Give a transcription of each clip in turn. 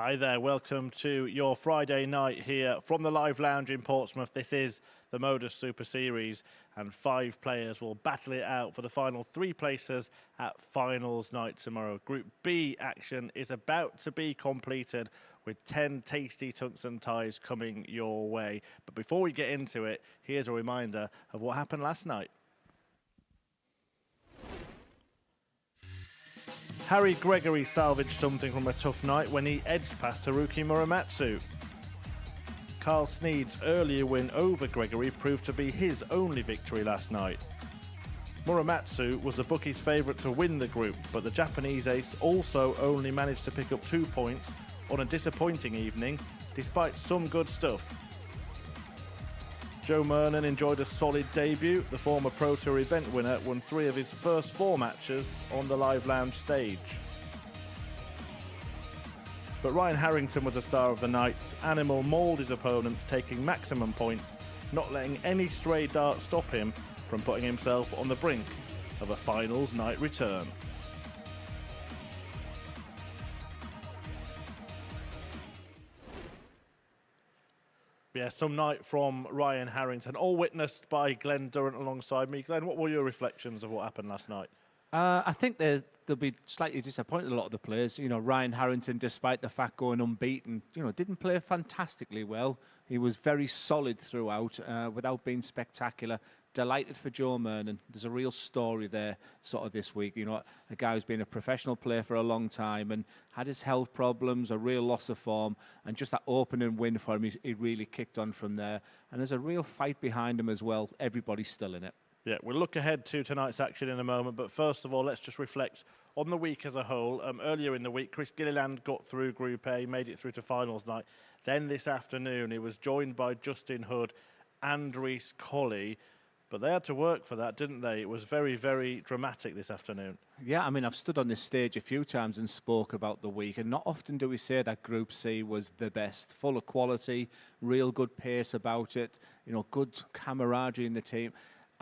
Hi there, welcome to your Friday night here from the Live Lounge in Portsmouth. This is the MODUS Super Series, and 5 players will battle it out for the final 3 places at finals night tomorrow. Group B action is about to be completed with 10 tasty tungsten ties coming your way. But before we get into it, here's a reminder of what happened last night. Harry Gregory salvaged something from a tough night when he edged past Haruki Muramatsu. Carl Sneed's earlier win over Gregory proved to be his only victory last night. Muramatsu was the bookies' favourite to win the group, but the Japanese ace also only managed to pick up 2 points on a disappointing evening, despite some good stuff. Joe Mernon enjoyed a solid debut. The former Pro Tour event winner won 3 of his first 4 matches on the Live Lounge stage. But Ryan Harrington was the star of the night. Animal mauled his opponents, taking maximum points, not letting any stray dart stop him from putting himself on the brink of a finals night return. Yeah, some night from Ryan Harrington, all witnessed by Glenn Durrant alongside me. Glenn, what were your reflections of what happened last night? I think they'll be slightly disappointed, a lot of the players. You know, Ryan Harrington, despite the fact going unbeaten, didn't play fantastically well. He was very solid throughout, without being spectacular. Delighted for Joe Mernon. There's a real story there sort of this week. A guy who's been a professional player for a long time and had his health problems, a real loss of form, and just that opening win for him, he really kicked on from there. And there's a real fight behind him as well. Everybody's still in it. Yeah, we'll look ahead to tonight's action in a moment, but first of all, let's just reflect on the week as a whole. Earlier in the week, Chris Gilliland got through Group A, made it through to finals night. Then this afternoon, he was joined by Justin Hood and Rhys Colley, but they had to work for that, didn't they? It was very, very dramatic this afternoon. Yeah, I mean, I've stood on this stage a few times and spoke about the week, and not often do we say that Group C was the best. Full of quality, real good pace about it, good camaraderie in the team.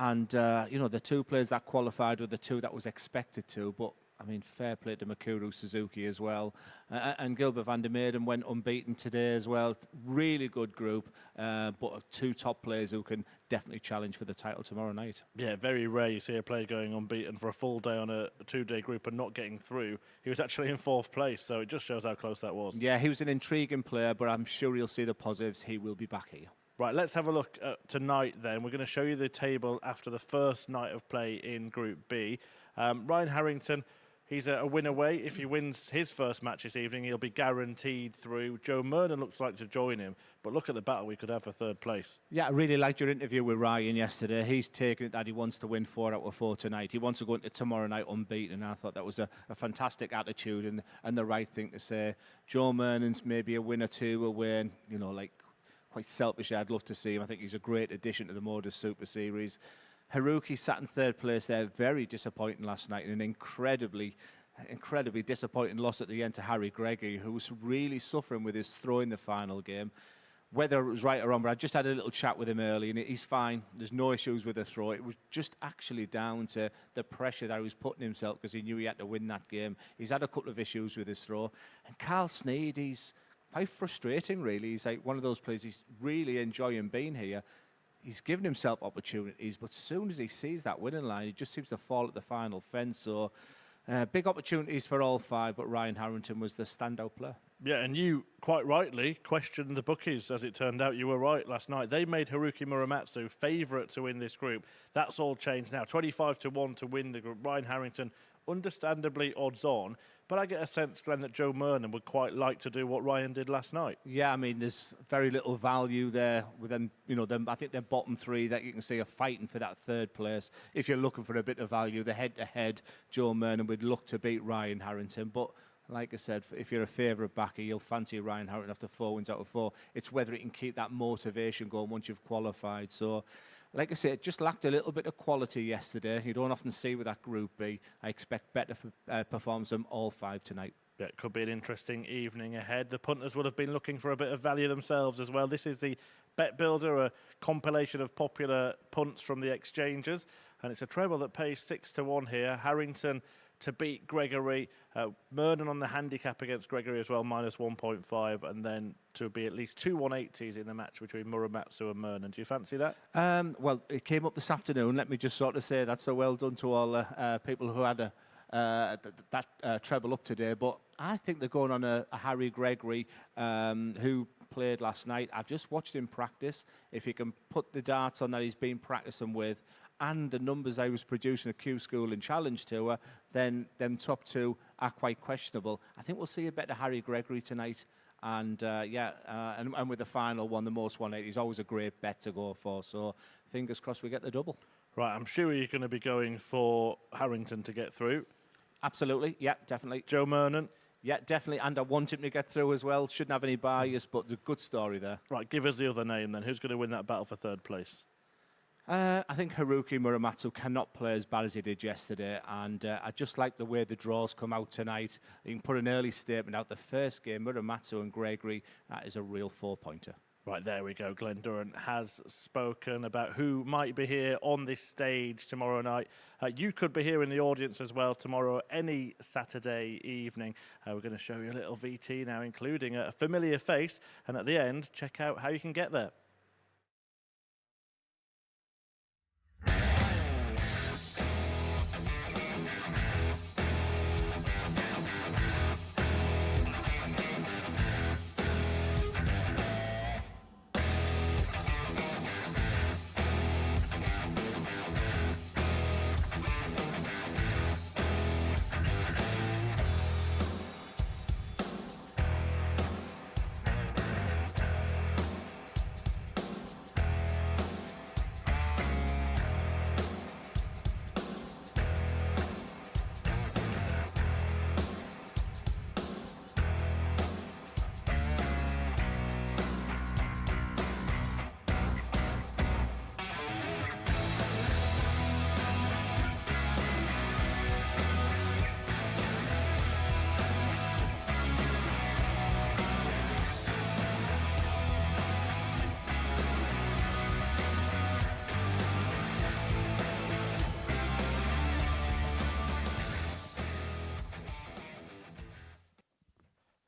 And, the 2 players that qualified were the 2 that was expected to. But, I mean, fair play to Mikuru Suzuki as well. And Gilbert van der Meerden went unbeaten today as well. Really good group, but 2 top players who can definitely challenge for the title tomorrow night. Yeah, very rare you see a player going unbeaten for a full day on a 2-day group and not getting through. He was actually in 4th place, so it just shows how close that was. Yeah, he was an intriguing player, but I'm sure you'll see the positives. He will be back here. Right, let's have a look at tonight then. We're going to show you the table after the first night of play in Group B. Ryan Harrington, he's a win away. If he wins his first match this evening, he'll be guaranteed through. Joe Mernon looks like to join him, but look at the battle we could have for 3rd place. Yeah, I really liked your interview with Ryan yesterday. He's taken it that he wants to win 4 out of 4 tonight. He wants to go into tomorrow night unbeaten, and I thought that was a fantastic attitude and the right thing to say. Joe Mernon's maybe a win or 2 away, and, quite selfishly, I'd love to see him. I think he's a great addition to the MODUS Super Series. Haruki sat in 3rd place there, very disappointing last night, and an incredibly disappointing loss at the end to Harry Gregory, who was really suffering with his throw in the final game. Whether it was right or wrong, but I just had a little chat with him early, and he's fine. There's no issues with the throw. It was just actually down to the pressure that he was putting himself because he knew he had to win that game. He's had a couple of issues with his throw. And Carl Sneed, he's quite frustrating, really. He's like one of those players, he's really enjoying being here. He's given himself opportunities, but as soon as he sees that winning line, he just seems to fall at the final fence. So big opportunities for all 5, but Ryan Harrington was the standout player. Yeah, and you, quite rightly, questioned the bookies. As it turned out, you were right last night. They made Haruki Muramatsu favourite to win this group. That's all changed now. 25-1 to win the group. Ryan Harrington, understandably odds on, but I get a sense, Glenn, that Joe Mernon would quite like to do what Ryan did last night. Yeah, I mean, there's very little value there with them. I think they're bottom 3 that you can see are fighting for that 3rd place. If you're looking for a bit of value, the head-to-head, Joe Mernon would look to beat Ryan Harrington, but like I said, if you're a favourite backer, you'll fancy Ryan Harrington after 4 wins out of 4. It's whether he can keep that motivation going once you've qualified. So, like I said, it just lacked a little bit of quality yesterday. You don't often see with that Group B. I expect better performance from all 5 tonight. Yeah, it could be an interesting evening ahead. The punters would have been looking for a bit of value themselves as well. This is the Bet Builder, a compilation of popular punts from the exchanges, and it's a treble that pays 6-1 here. Harrington to beat Gregory. Mernon on the handicap against Gregory as well, -1.5, and then to be at least 2 180s in the match between Muramatsu and Mernon. Do you fancy that? Well, it came up this afternoon. Let me just sort of say that. So well done to all the people who had that treble up today. But I think they're going on a Harry Gregory who played last night. I've just watched him practice. If you can put the darts on that he's been practicing with and the numbers I was producing at Q School and Challenge Tour, then them top two are quite questionable. I think we'll see a better Harry Gregory tonight. And and with the final one, the most 180 is always a great bet to go for. So fingers crossed we get the double. Right, I'm sure you're going to be going for Harrington to get through. Absolutely, yeah, definitely. Joe Mernon. Yeah, definitely, and I want him to get through as well. Shouldn't have any bias, but it's a good story there. Right, give us the other name then. Who's going to win that battle for third place? I think Haruki Muramatsu cannot play as bad as he did yesterday, and I just like the way the draws come out tonight. You can put an early statement out. The first game, Muramatsu and Gregory, that is a real 4-pointer. Right, there we go. Glenn Durrant has spoken about who might be here on this stage tomorrow night. You could be here in the audience as well tomorrow, any Saturday evening. We're going to show you a little VT now, including a familiar face. And at the end, check out how you can get there.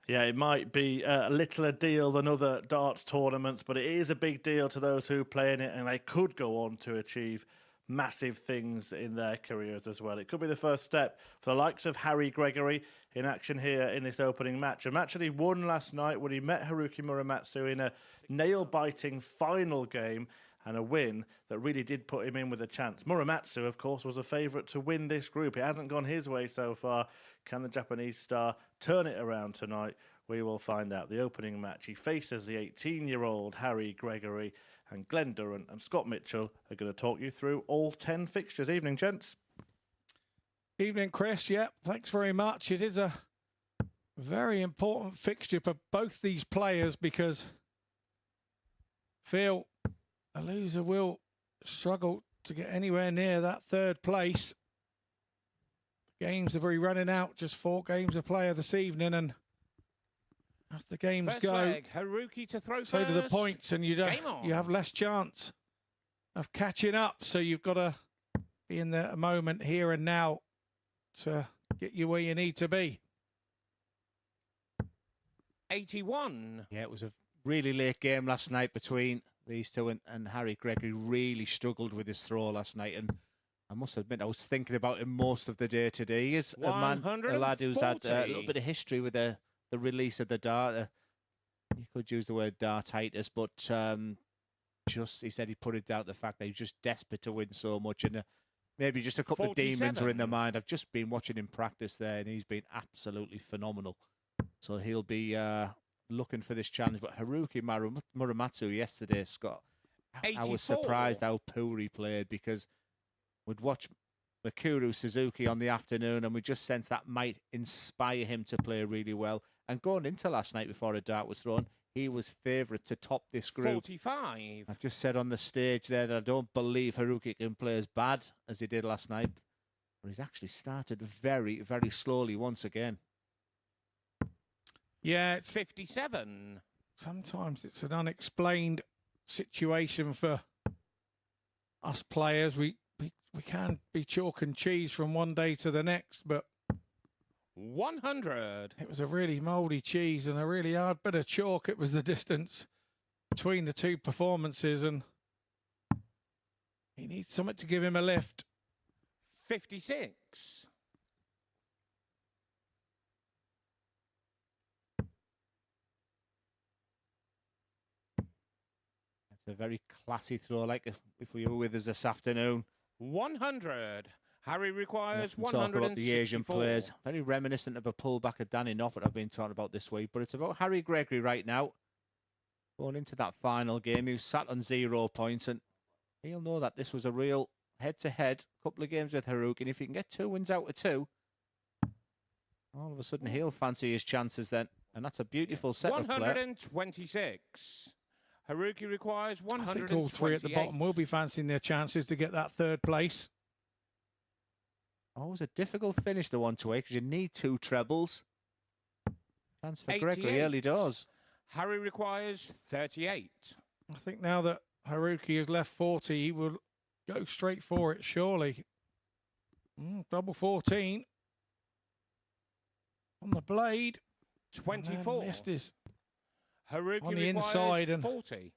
Yeah, it might be a littler deal than other darts tournaments, but it is a big deal to those who play in it, and they could go on to achieve massive things in their careers as well. It could be the first step for the likes of Harry Gregory in action here in this opening match. A match that he won last night when he met Haruki Muramatsu in a nail-biting final game, and a win that really did put him in with a chance. Muramatsu, of course, was a favourite to win this group. It hasn't gone his way so far. Can the Japanese star turn it around tonight? We will find out. The opening match, he faces the 18-year-old Harry Gregory, and Glenn Durrant and Scott Mitchell are going to talk you through all 10 fixtures. Evening, gents. Evening, Chris. Yep, thanks very much. It is a very important fixture for both these players because Phil, a loser will struggle to get anywhere near that third place. The games are very running out, just 4 games to play this evening, and as the games First go, leg, Haruki to throw so do the first. points, and you have less chance of catching up. So you've got to be in the moment here and now to get you where you need to be. 81. Yeah, it was a really late game last night between these two, and Harry Gregory really struggled with his throw last night, and I must admit I was thinking about him most of the day today. He is a lad who's had a little bit of history with the release of the dart. You could use the word dartitis, but he said he put it down to the fact that he was just desperate to win so much, and maybe just a couple of demons were in their mind. I've just been watching him practice there, and he's been absolutely phenomenal. So he'll be looking for this challenge. But Haruki Muramatsu yesterday, Scott, 84. I was surprised how poor he played, because we'd watch Mikuru Suzuki on the afternoon, and we just sensed that might inspire him to play really well. And going into last night before a dart was thrown, he was favourite to top this group. 45. I've just said on the stage there that I don't believe Haruki can play as bad as he did last night. But he's actually started very, very slowly once again. Yeah, it's 57. sometimes it's an unexplained situation for us players. We can be chalk and cheese from one day to the next, but 100. It was a really mouldy cheese and a really hard bit of chalk. It was the distance between the two performances, and he needs something to give him a lift. 56. It's a very classy throw, like if we were with us this afternoon. 100. Harry requires Often talk about the Asian 164. players. Very reminiscent of a pullback of Danny Noppert I've been talking about this week. But it's about Harry Gregory right now. Going into that final game, he was sat on 0 points. And he'll know that this was a real head-to-head couple of games with Haruki. And if he can get 2 wins out of 2, all of a sudden he'll fancy his chances then. And that's a beautiful set of play. 126. Haruki requires 128. I think all three at the bottom will be fancying their chances to get that third place. Always a difficult finish, the 128, because you need 2 trebles. Chance for Gregory 88. early doors. Harry requires 38. I think now that Haruki has left 40, he will go straight for it, surely. Double 14. On the blade. 24. Missed his Haruki on the requires inside and 40.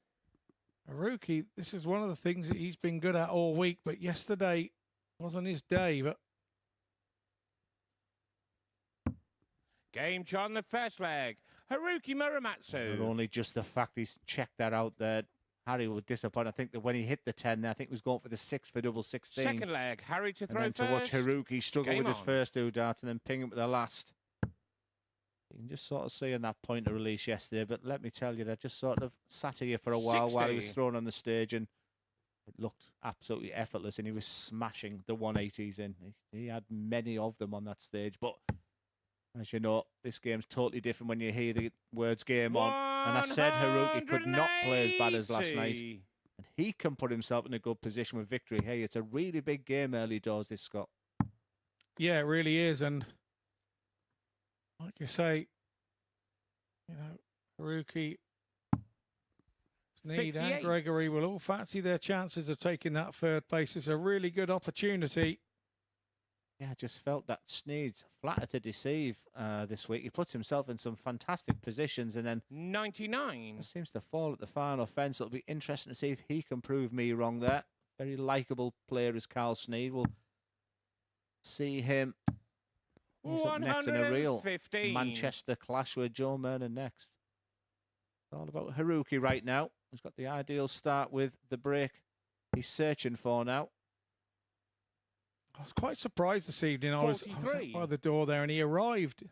Haruki, this is one of the things that he's been good at all week, but yesterday wasn't his day. But Game on the first leg. Haruki Muramatsu. Not only just the fact he's checked that out there, Harry was disappointed. I think that when he hit the 10 there, I think he was going for the 6 for double 16. Second leg. Harry to and throw then first. to watch Haruki struggle Game with his on. first 2 darts and then ping him with the last. You can just sort of see on that point of release yesterday, but let me tell you, that just sort of sat here for a while he was 60. thrown on the stage, and it looked absolutely effortless, and he was smashing the 180s in. He had many of them on that stage, but as you know, this game's totally different when you hear the words game on. And I said Haruki could not play as bad as last night. 180. And he can put himself in a good position with victory. Hey, it's a really big game early doors, this, Scott. yeah, it really is. And like you say, you know, Haruki, Sneed and 58. Gregory will all fancy their chances of taking that third place. It's a really good opportunity. Yeah, I just felt that Sneed's flatter to deceive this week. He puts himself in some fantastic positions and then 99. seems to fall at the final fence. It'll be interesting to see if he can prove me wrong there. Very likeable player is Carl Sneed. We'll see him. He's up next in a real 115. Manchester clash with Joe Murner next. It's all about Haruki right now. He's got the ideal start with the break he's searching for now. I was quite surprised this evening. I was out 43. by the door there and he arrived,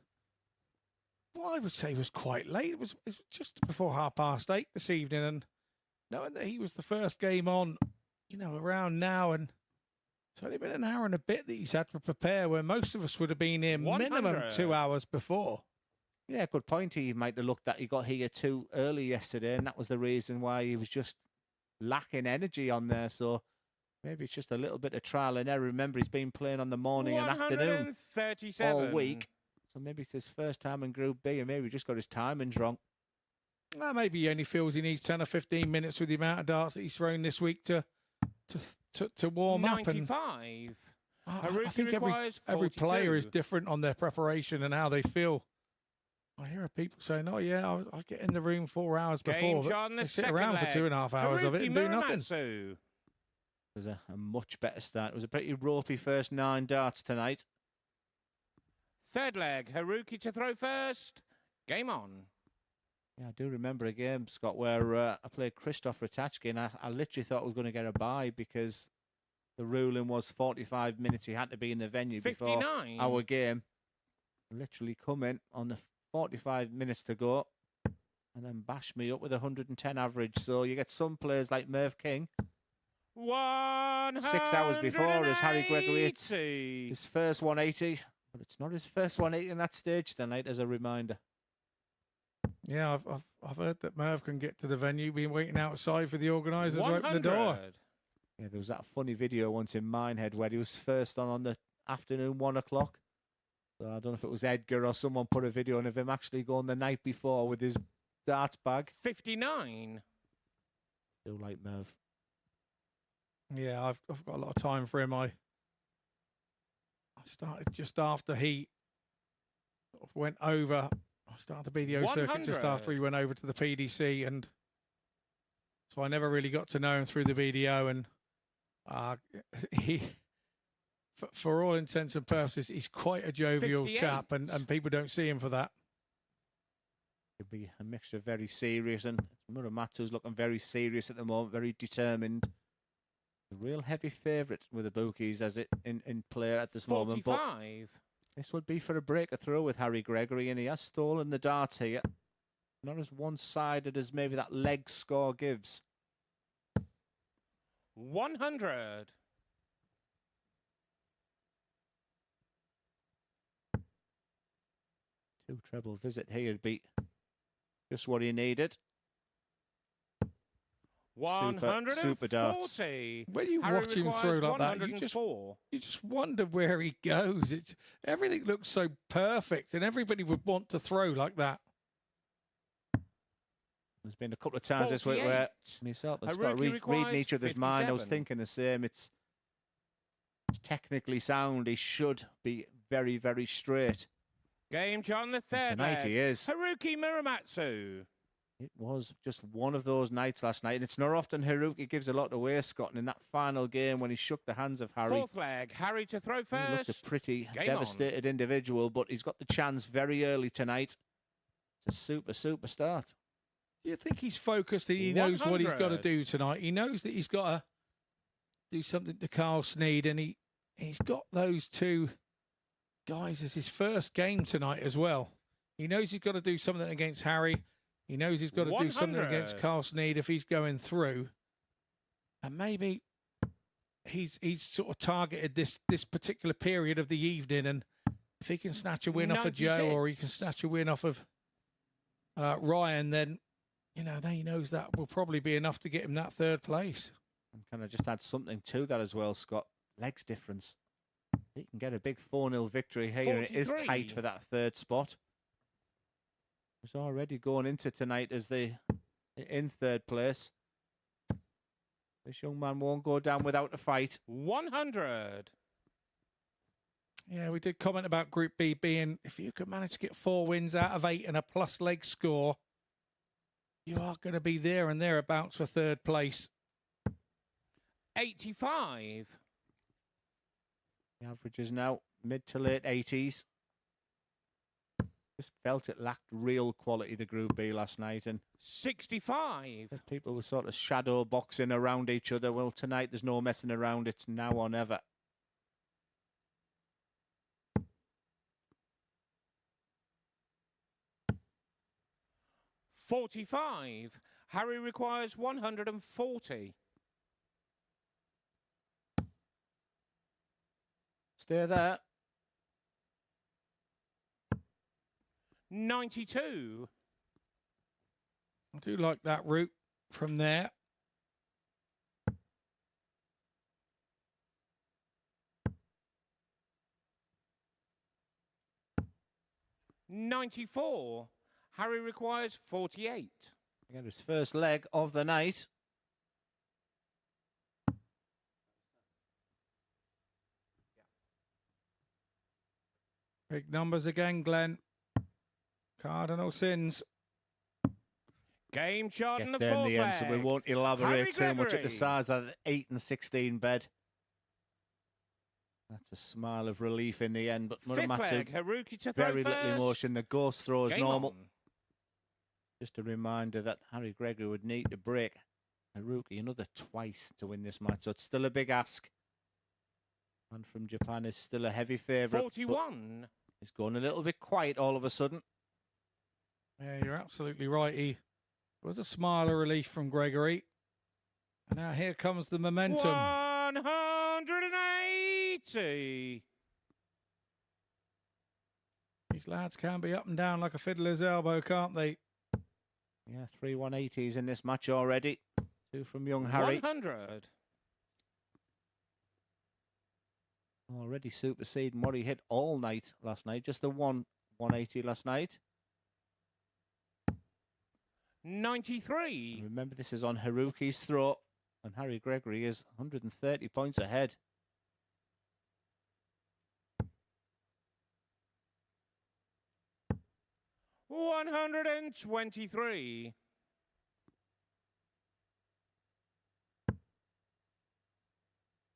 well, I would say was quite late. It was just before 8:30 this evening. And knowing that he was the first game on, you know, around now, and it's only been an hour and a bit that he's had to prepare, where most of us would have been here minimum 100. 2 hours before. Yeah, good point. He might have looked that he got here too early yesterday, and that was the reason why he was just lacking energy on there. So maybe it's just a little bit of trial and error. Remember, he's been playing on the morning and afternoon 137. all week. So maybe it's his first time in Group B, and maybe he just got his timings wrong. Well, maybe he only feels he needs 10 or 15 minutes with the amount of darts that he's thrown this week to warm up. And 95. I Haruki think requires every player is 42. different on their preparation and how they feel. I hear people saying, "Oh yeah, I get in the room 4 hours before, Game but on the they sit second around leg. for 2.5 hours of it Haruki and do nothing." Muramatsu. It was a much better start. It was a pretty ropey first 9 darts tonight. Third leg. Haruki to throw first. Game on. Yeah, I do remember a game, Scott, where I played Christoph Ratajski, and I literally thought I was going to get a bye because the ruling was 45 minutes. He had to be in the venue 59. before our game. Literally come in on the 45 minutes to go and then bash me up with 110 average. So you get some players like Merv King 6 hours before as Harry Gregory hits 180. his first 180, but it's not his first 180 in that stage tonight, as a reminder. Yeah, I've heard that Merv can get to the venue, been waiting outside for the organisers to open the door. 100. Yeah, there was that funny video once in Minehead where he was first on the afternoon 1 o'clock. So I don't know if it was Edgar or someone put a video on of him actually going the night before with his darts bag. 59. Still like Merv. Yeah, I've got a lot of time for him. I started just after he sort of went over. I started the BDO circuit just after he 100. went over to the PDC, and so I never really got to know him through the BDO. And he, for all intents and purposes, he's quite a jovial 58. chap, and people don't see him for that. Could be a mixture of very serious, and Muramatsu's looking very serious at the moment, very determined. A real heavy favourite with the bookies as it in play at this moment. But 45. this would be for a breakthrough with Harry Gregory, and he has stolen the dart here. Not as one-sided as maybe that leg score gives. 100. Two treble visit here would be just what he needed. Super darts. 140. When you Harry watch him requires throw like that, 104. you just wonder where he goes. It's everything looks so perfect, and everybody would want to throw like that. There's been a couple of times this week where myself and Scott reading each other's mind. I was thinking the same. It's technically sound. He should be very, very straight. Game on the third Tonight leg. he is. Haruki Muramatsu. It was just one of those nights last night, and it's not often Haruki gives a lot away, Scott. And in that final game, when he shook the hands of Harry, Fourth leg. Harry to throw first. he looked a pretty Game devastated individual, but he's got the chance very early tonight. It's a super start. Do you think he's focused and he knows what he's got to 100. do tonight? He knows that he's got to do something to Carl Sneed, and he's got those two guys as his first game tonight as well. He knows he's got to do something against Harry. He knows he's got to do something 100. against Carl Sneed if he's going through. And maybe he's sort of targeted this particular period of the evening, and if he can snatch a win off of Joe, or he can 96. snatch a win off of Ryan, then then he knows that will probably be enough to get him that third place. And can I just add something to that as well, Scott? Legs difference. He can get a big 4-0 victory here, and it is 43. tight for that third spot. He's already going into tonight as in third place. This young man won't go down without a fight. 100. Yeah, we did comment about Group B being, if you could manage to get 4 wins out of 8 and a plus leg score, you are going to be there and thereabouts for third place. 85. The average is now mid to late 80s. Just felt it lacked real quality, the Group B last night, and 65. people were sort of shadow boxing around each other. Well, tonight there's no messing around. It's now or never. $45. Harry requires 140. Stay there. 92. I do like that route from there. $94. Harry requires 48. Again, his first leg of the night. Big numbers again, Glenn. Cardinal sins. Game shot Gets in the there in fourth the end, so we leg. won't elaborate Harry too much at the Gregory. size of that 8 and 16 bed. That's a smile of relief in the end, but Fifth Muramatsu, leg. Haruki to throw very first. little emotion. The ghost throw is Game normal. on. Just a reminder that Harry Gregory would need to break Haruki another twice to win this match, so it's still a big ask. And from Japan is still a heavy favourite. 41. It's going a little bit quiet all of a sudden. Yeah, you're absolutely right. He was a smile of relief from Gregory. And now here comes the momentum. 180. These lads can be up and down like a fiddler's elbow, can't they? Yeah, 3 180s in this match already. 2 from young Harry. 100. Already superseding what he hit all night last night. Just the 180 last night. 93. Remember, this is on Haruki's throat, and Harry Gregory is 130 points ahead. 123.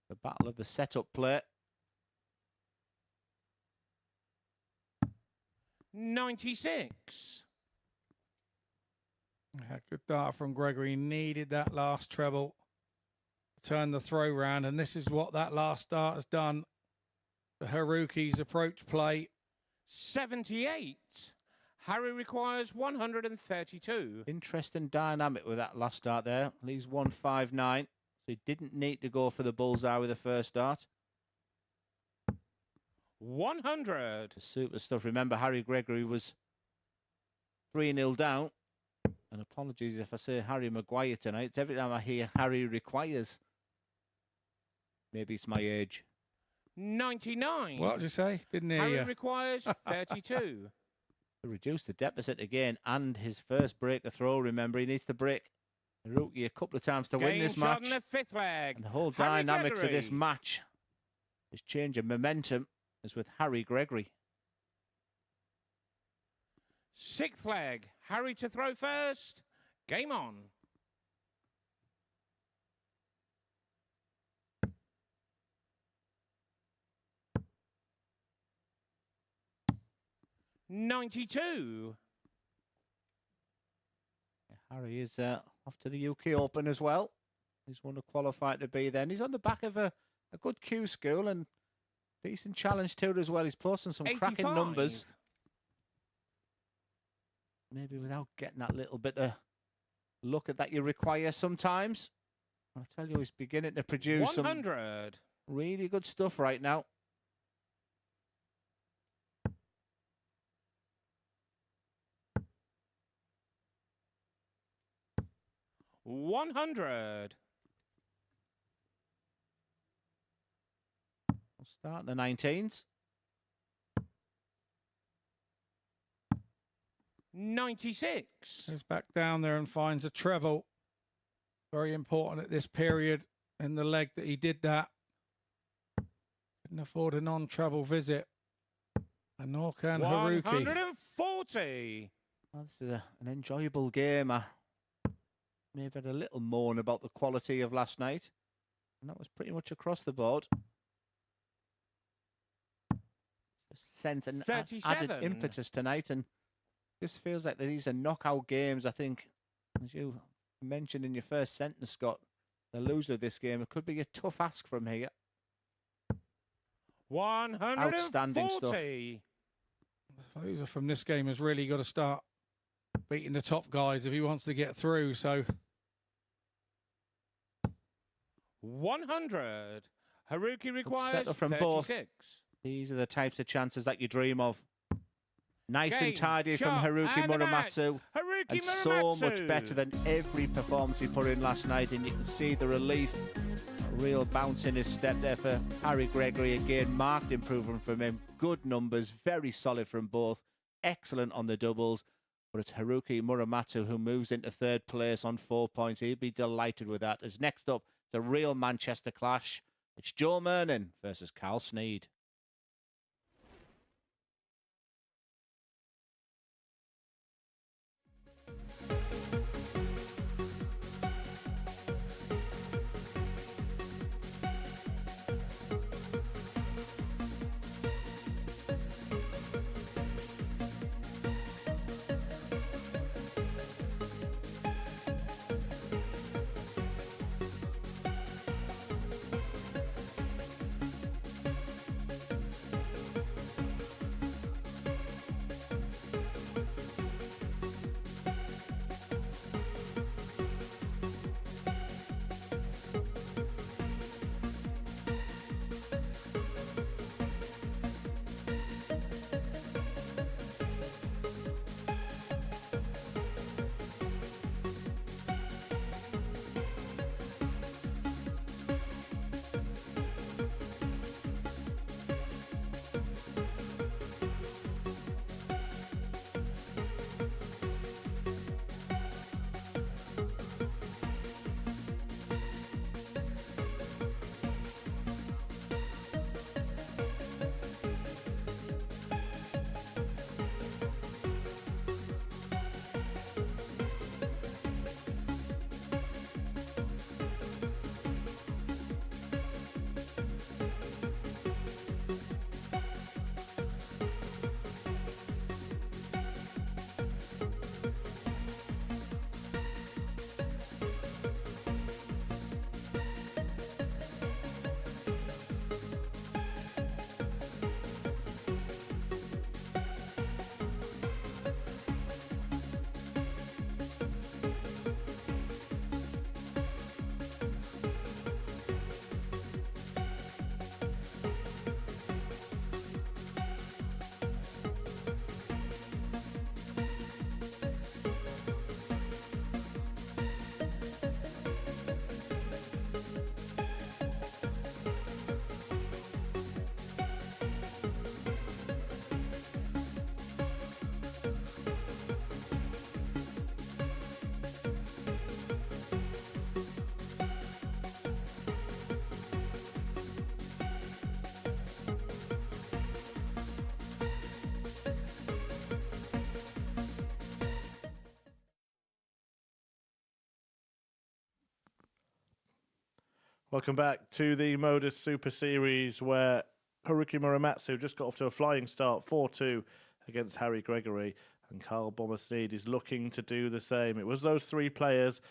The battle of the setup play. 96. Yeah, good dart from Gregory. Needed that last treble to turn the throw round, and this is what that last dart has done. The Haruki's approach play. 78. Harry requires 132. Interesting dynamic with that last start there. Leaves 159. So he didn't need to go for the bullseye with the first start. 100. Super stuff. Remember, Harry Gregory was 3-0 down. And apologies if I say Harry Maguire tonight. It's every time I hear Harry requires. Maybe it's my age. 99. What did you say? Didn't hear Harry you. requires 32. To reduce the deficit again and his first break a throw. Remember, he needs to break Haruki a couple of times to win Game this shot match. in the fifth leg. And the whole Harry dynamics of this Gregory. match, this change of momentum, is with Harry Gregory. Sixth leg. Harry to throw first. Game on. $92. Harry is off to the UK Open as well. He's one to qualify to be there. And he's on the back of a good Q school and decent challenge tour as well. He's posting some cracking 85. numbers. Maybe without getting that little bit of look at that you require sometimes. I tell you, he's beginning to produce some 100. really good stuff right now. $100. We'll start the 19s. 96. Goes back down there and finds a treble. Very important at this period in the leg that he did that. Couldn't afford a non-treble visit. And nor can Haruki. 140. Well, this is an enjoyable game. I may have had a little moan about the quality of last night. And that was pretty much across the board. Just sent an added 37. impetus tonight. And this feels like these are knockout games. I think, as you mentioned in your first sentence, Scott, the loser of this game, it could be a tough ask from here. 140. Outstanding stuff. The loser from this game has really got to start beating the top guys if he wants to get through. So 100. Haruki requires setup from 36. both. These are the types of chances that you dream of. Nice Game, and tidy from shot, Haruki and the match. Muramatsu. Haruki And Muramatsu. so much better than every performance he put in last night. And you can see the relief, a real bounce in his step there for Harry Gregory. Again, marked improvement from him. Good numbers, very solid from both. Excellent on the doubles. But it's Haruki Muramatsu who moves into third place on 4 points. He'd be delighted with that. As next up, it's a real Manchester clash. It's Joe Mernon versus Carl Sneed. Welcome back to the MODUS Super Series, where Haruki Muramatsu just got off to a flying start, 4-2 against Harry Gregory, and Carl Bommersneed is looking to do the same. It was those three players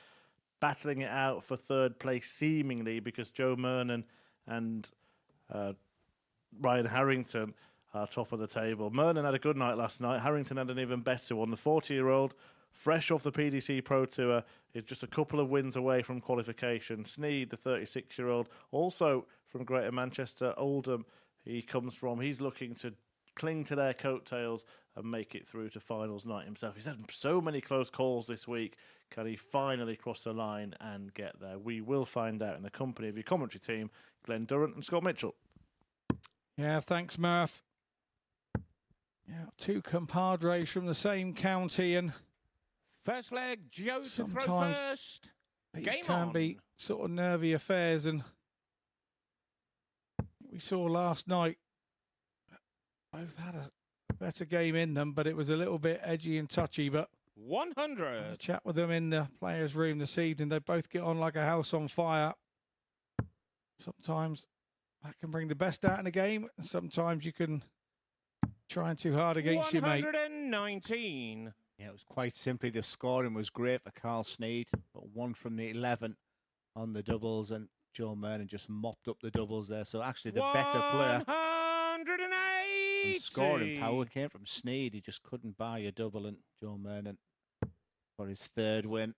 battling it out for third place, seemingly, because Joe Mernon and Ryan Harrington are top of the table. Mernon had a good night last night. Harrington had an even better one. The 40-year-old, fresh off the PDC Pro Tour, is just a couple of wins away from qualification. Sneed, the 36-year-old, also from Greater Manchester, Oldham he comes from. He's looking to cling to their coattails and make it through to finals night himself. He's had so many close calls this week. Can he finally cross the line and get there? We will find out in the company of your commentary team, Glenn Durrant and Scott Mitchell. Yeah, thanks, Murph. Yeah, two compadres from the same county, and First leg, Joe to throw sometimes first. these Game can on. be sort of nervy affairs, and we saw last night both had a better game in them, but it was a little bit edgy and touchy. But I had a 100. chat with them in the players' room this evening. They both get on like a house on fire. Sometimes that can bring the best out in a game, and sometimes you can try too hard against your mate. 119. Yeah, it was quite simply the scoring was great for Carl Sneed, but 1 from the 11 on the doubles, and Joe Mernon just mopped up the doubles there. So actually the better player 180. and scoring power came from Sneed. He just couldn't buy a double, and Joe Mernon for his third win.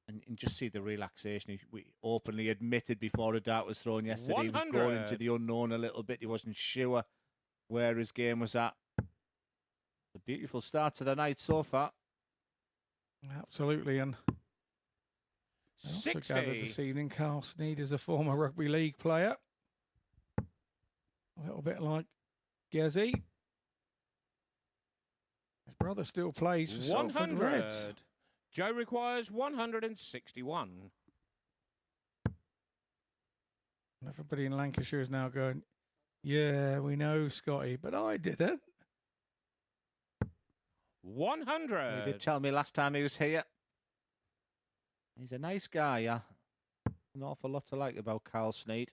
And just see the relaxation. We openly admitted before a dart was thrown yesterday, he was going into 100. the unknown a little bit. He wasn't sure where his game was at. A beautiful start to the night so far. Absolutely, and I also gathered 60. this evening Carl Sneed is a former rugby league player. A little bit like Gezi. His brother still plays for Salford Reds. 100. Joe requires 161. And everybody in Lancashire is now going, yeah, we know Scotty, but I didn't. 100. He did tell me last time he was here. He's a nice guy, yeah. An awful lot to like about Carl Sneed.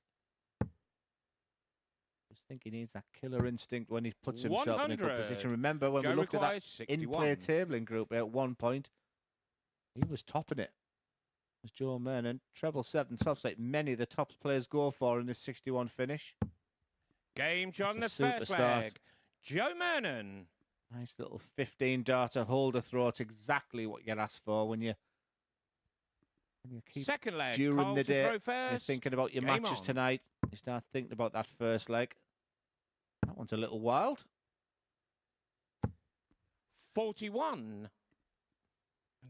Just think he needs that killer instinct when he puts himself in a good 100. position. Remember when Joe we looked at that requires in-play 61. tabling group at one point, he was topping it. It was Joe Mernon, treble 7 tops, like many of the top players go for in this 61 finish. Game John, the That's a first superstar. leg. Joe Mernon. Nice little 15 darter holder throw. It's exactly what you ask for when you keep Second leg. during Carl the to day. throw You're first. thinking about your Game matches on. tonight. You start thinking about that first leg. That one's a little wild. 41.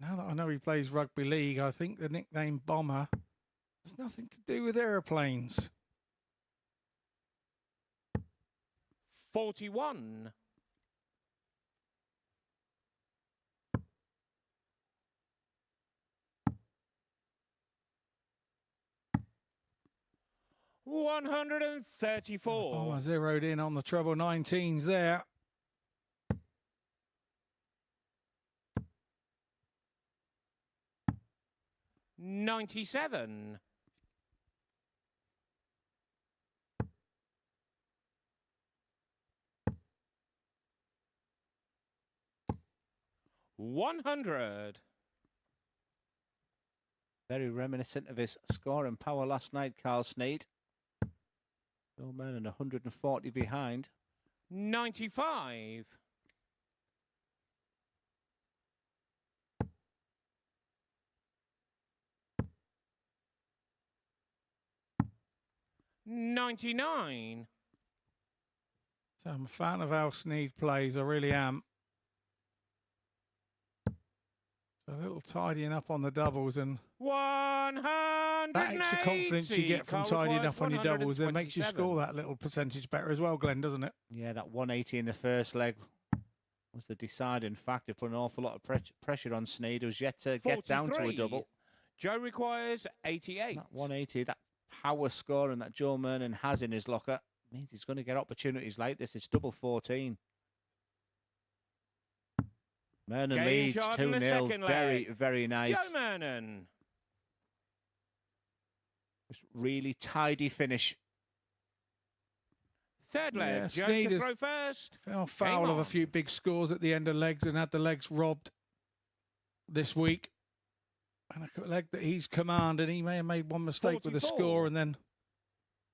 Now that I know he plays rugby league, I think the nickname Bomber has nothing to do with aeroplanes. 41. 134. Bomber zeroed in on the treble 19s there. $97. 100. Very reminiscent of his scoring power last night, Carl Sneed. Joe Mernon 140 behind. 95. 99. So I'm a fan of how Sneed plays, I really am. So a little tidying up on the doubles, and 180. that extra confidence you get from Carl tidying requires up on your doubles, then makes you 127. score that little percentage better as well, Glenn, doesn't it? Yeah, that 180 in the first leg was the deciding factor. Put an awful lot of pressure on Sneed, who's yet to get down to a 43. double. Joe requires 88. That 180, that power scoring that Joe Mernon has in his locker means he's going to get opportunities like this. It's double 14. Mernon Game leads Jordan, the 2-0. second Very, leg. very nice. Joe Mernon. Just really tidy finish. Third Yeah, leg, Joe Sneed to is- throw first. Fell foul of a on. few big scores at the end of legs and had the legs robbed this week. And a leg that he's commanded, he may have made one mistake with the 44. score, and then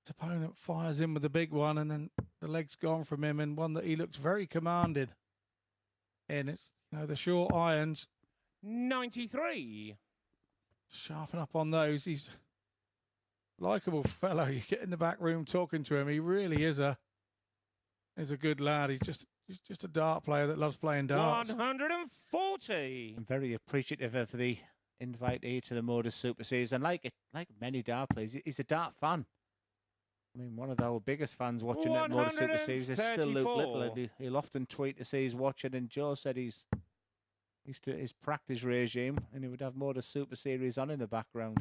his opponent fires in with the big one, and then the leg's gone from him, and one that he looks very commanded. And it's, you know, the short irons, 93. sharpen up on those. He's a likeable fellow. You get in the back room talking to him, he really is a good lad. He's just a dart player that loves playing darts. 140. I'm very appreciative of the invitee to the MODUS Super Series. And like many dart players, he's a dart fan. I mean, one of our biggest fans watching at MODUS Super Series is still Luke Little. And he'll often tweet to say he's watching. And Joe said he's used to his practice regime, and he would have MODUS Super Series on in the background.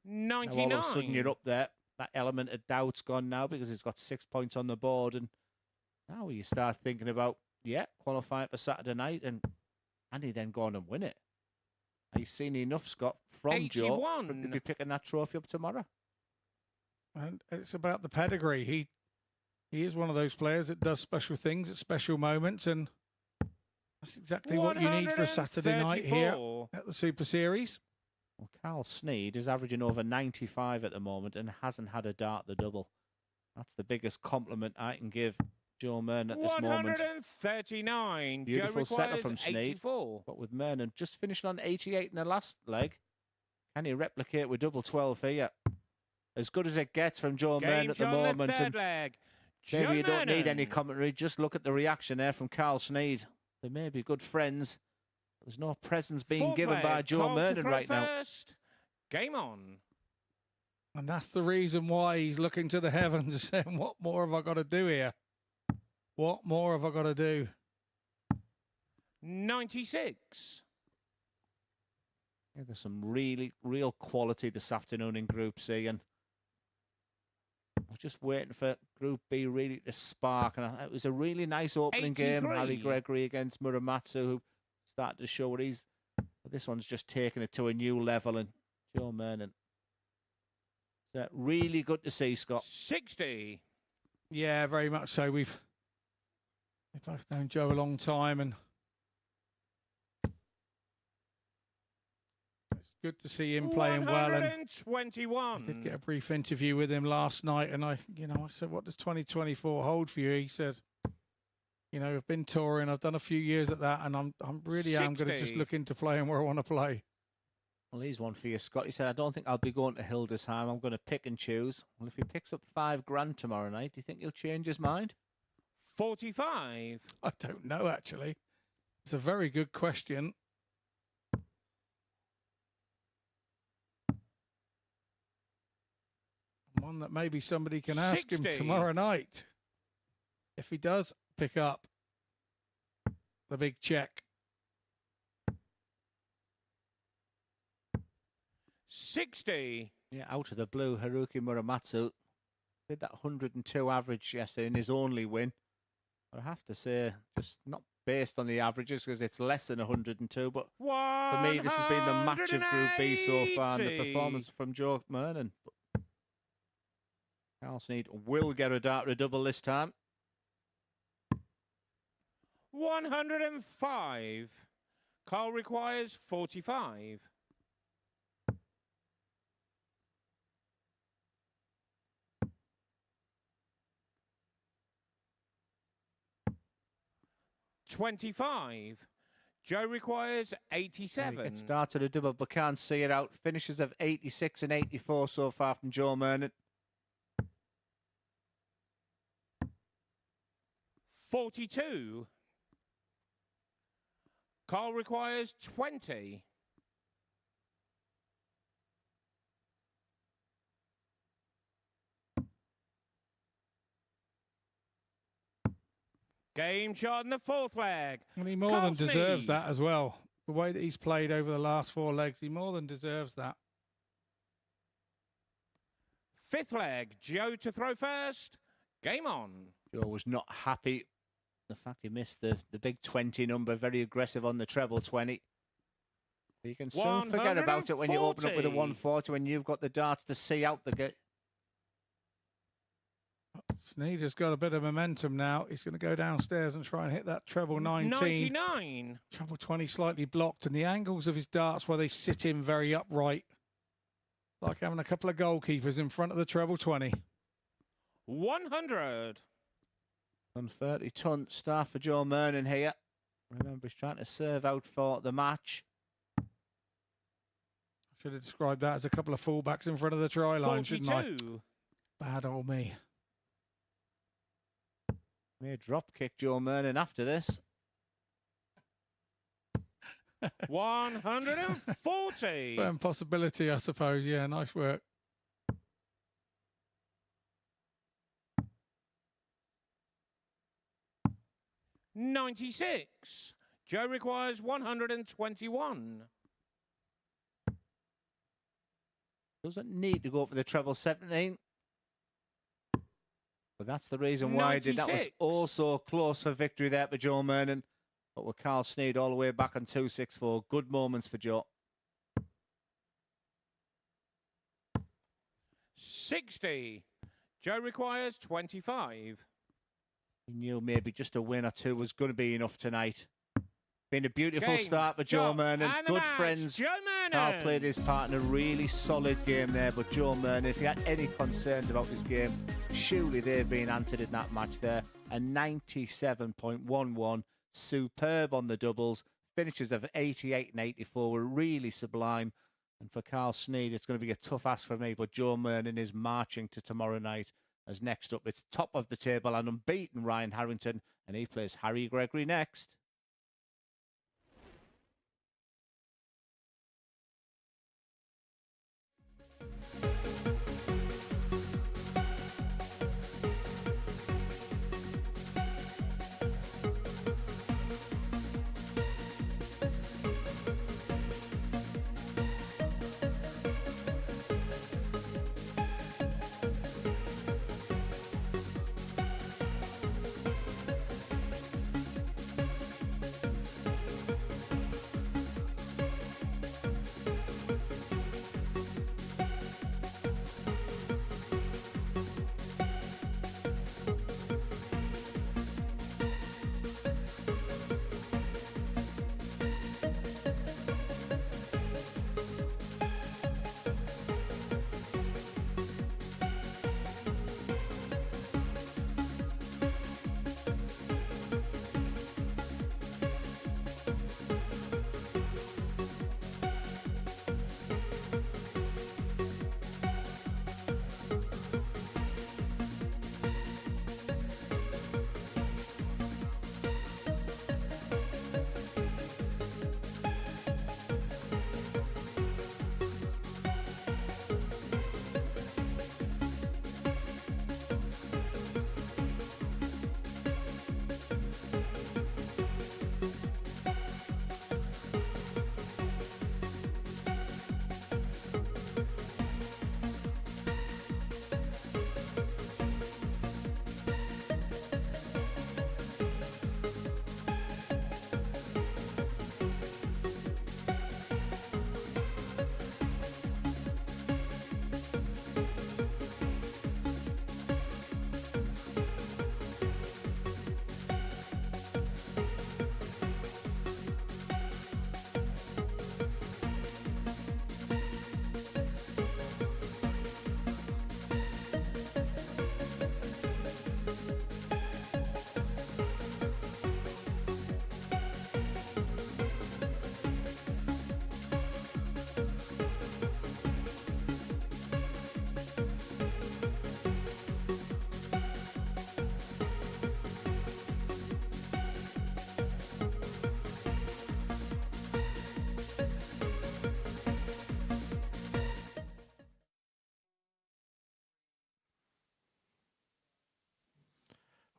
99. Now all of a sudden you're up there. That element of doubt's gone now because he's got 6 points on the board, and now you start thinking about qualifying for Saturday night, and he then go on and win it. Are you seen enough, Scott, from Joe to 81. be picking that trophy up tomorrow? And it's about the pedigree. He is one of those players that does special things at special moments, and that's exactly what you need for a Saturday night here 134. at the Super Series. Well, Carl Sneed is averaging over 95 at the moment and hasn't had a dart the double. That's the biggest compliment I can give Joe Mern at this moment. 139. Beautiful Joe setup requires from Sneed. 84. But with Mernon just finishing on 88 in the last leg, can he replicate with double 12 here? As good as it gets from Joe Mern at the Game shot on moment. the third And leg. maybe Joe you don't need any Mernon. commentary. Just look at the reaction there from Carl Sneed. They may be good friends. There's no presents being Fourth given leg, by Joe Cole to Mernon throw right now. first. Game on. And that's the reason why he's looking to the heavens and saying, what more have I got to do here? What more have I got to do? 96. Yeah, there's some real quality this afternoon in Group C, and I was just waiting for Group B really to spark. And it was a really nice opening game. 83. Harry Gregory against Muramatsu, who started to show what he's. But this one's just taking it to a new level, and Joe Mernon. So really good to see, Scott. 60. Yeah, very much so. We've both known Joe a long time, and it's good to see him playing well. And I 121. did get a brief interview with him last night, and I said, "What does 2024 hold for you?" He said, "I've been touring. I've done a few years at that, and I'm really am going to just 60. look into playing where I want to play." Well, here's one for you, Scott. He said, I don't think I'll be going to Hildesheim. I'm going to pick and choose. Well, if he picks up $5,000 tomorrow night, do you think he'll change his mind? 45. I don't know, actually. It's a very good question. One that maybe somebody can ask him 60. tomorrow night. If he does pick up the big check. 60. Yeah, out of the blue, Haruki Muramatsu did that 102 average yesterday in his only win. But I have to say, just not based on the averages because it's less than 102, but for me, this has been the match of Group B so far, and the performance from Joe Mernon. But Carl Sneed will get a dart to double this time. 105. Carl requires 45. 25. Joe requires Yeah, 87. it started a double, but can't see it out. Finishes of 86 and 84 so far from Joe Mernon. 42. Carl requires 20. Game shot in the fourth leg. And he more Carl than deserves Sneed. that as well. The way that he's played over the last 4 legs, he more than deserves that. Fifth leg. Joe to throw first. Game on. Joe was not happy. The fact he missed the big 20 number, very aggressive on the treble 20. You can soon forget about it when you open up with a 140 when you've got the darts to see out the gate. Sneeder's got a bit of momentum now. He's going to go downstairs and try and hit that treble 19. 99. Treble 20 slightly blocked, and the angles of his darts where they sit in very upright. Like having a couple of goalkeepers in front of the treble 20. 100. 130-ton start for Joe Mernon here. Remember, he's trying to serve out for the match. I should have described that as a couple of fullbacks in front of the try line, 42. shouldn't I? Bad old me. May drop kick Joe Mernon after this. 140. Possibility, I suppose. Yeah, nice work. $96. Joe requires 121. Doesn't need to go for the treble 17. But that's the reason why he did. That was 96. also close for victory there for Joe Mernon. But with Carl Sneed all the way back on 264. Good moments for Joe. 60. Joe requires 25. He knew maybe just a win or two was going to be enough tonight. Been a beautiful Game, start for Joe job, Mernon. and the Good match, friends. Joe Mernon. Carl played his part in a really solid game there. But Joe Mernon, if he had any concerns about his game, surely they've been answered in that match there. A 97.11. Superb on the doubles. Finishes of 88 and 84 were really sublime. And for Carl Sneed, it's going to be a tough ask for me. But Joe Mernon is marching to tomorrow night. As next up, it's top of the table and unbeaten Ryan Harrington. And he plays Harry Gregory next.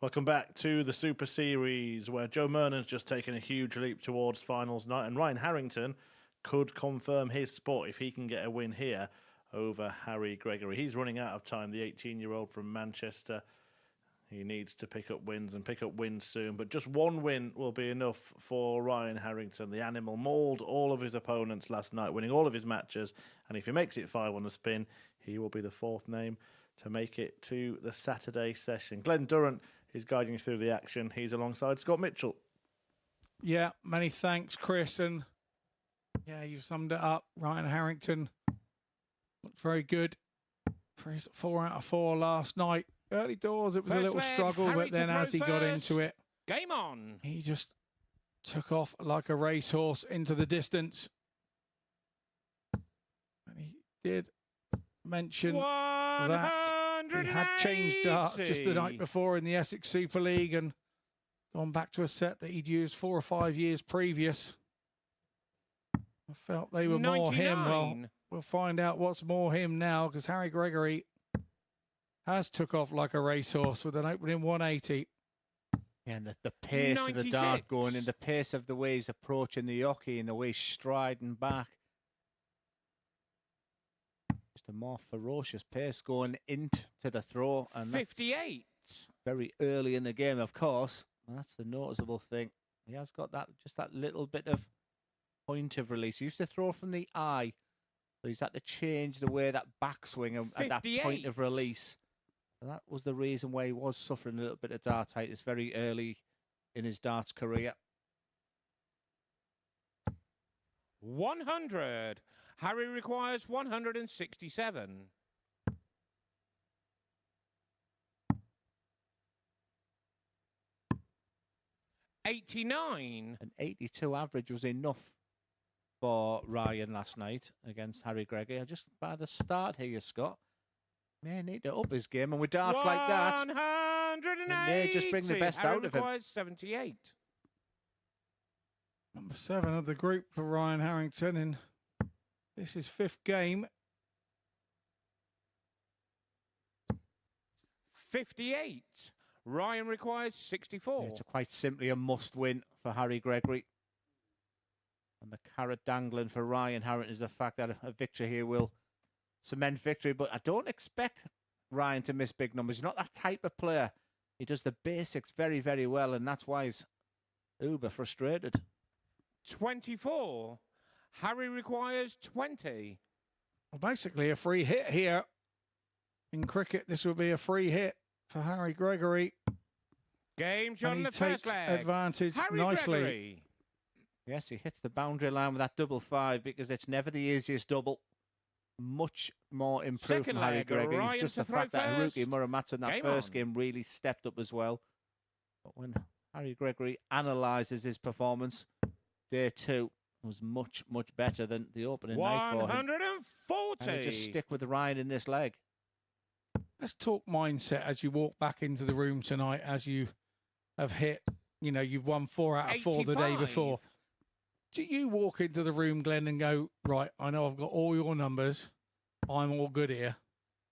Welcome back to the Super Series, where Joe Mernon's just taken a huge leap towards finals night, and Ryan Harrington could confirm his spot if he can get a win here over Harry Gregory. He's running out of time, the 18-year-old from Manchester. He needs to pick up wins and pick up wins soon, but just one win will be enough for Ryan Harrington. The animal mauled all of his opponents last night, winning all of his matches, and if he makes it 5 on the spin, he will be the 4th name to make it to the Saturday session. Glenn Durrant is guiding you through the action. He's alongside Scott Mitchell. Yeah, many thanks, Chris. And yeah, you summed it up. Ryan Harrington looked very good for his 4 out of 4 last night. Early doors, it was a little struggle, but then as he got into it, game on. He just took off like a racehorse into the distance. And he did mention that he had changed darts just the night before in the Essex Super League and gone back to a set that he'd used 4 or 5 years previous. I felt they were 99. more him. Well, we'll find out what's more him now, because Harry Gregory has took off like a racehorse with an opening 180. Yeah, and the pace 96. of the dart going and the pace of the way he's approaching the yockey and the way he's striding back. Just a more ferocious pace going into the throw. And 58. Very early in the game, of course. And that's the noticeable thing. He has got that just that little bit of point of release. He used to throw from the eye. So he's had to change the way that backswing and that point of release. And that was the reason why he was suffering a little bit of dartitis very early in his darts career. 100. Harry requires 167. 89. An 82 average was enough for Ryan last night against Harry Gregory. Just by the start here, Scott, may need to up his game, and with darts like that, 180. it may just bring the best Harry out of him. requires 78. Number 7 of the group for Ryan Harrington in this is 5th game. 58. Ryan requires 64. Yeah, it's quite simply a must-win for Harry Gregory. And the carrot dangling for Ryan Harrington is the fact that a victory here will cement victory. But I don't expect Ryan to miss big numbers. He's not that type of player. He does the basics very, very well, and that's why he's uber frustrated. 24. Harry requires 20. Well, basically a free hit here. In cricket, this would be a free hit for Harry Gregory. Game And on he the takes first leg. advantage Harry nicely. Gregory. Yes, he hits the boundary line with that double 5 because it's never the easiest double. Much more improved Second from Harry leg, Gregory. Ryan It's just to the throw fact that Haruki first. Muramasa in that Game first on. game really stepped up as well. But when Harry Gregory analyses his performance, day 2 was much, much better than the opening night for him. 140. And he'll just stick with Ryan in this leg. Let's talk mindset as you walk back into the room tonight, as you have hit, you've won 4 out of 4 the day 85. before. Do you walk into the room, Glenn, and go, right, I know I've got all your numbers. I'm all good here.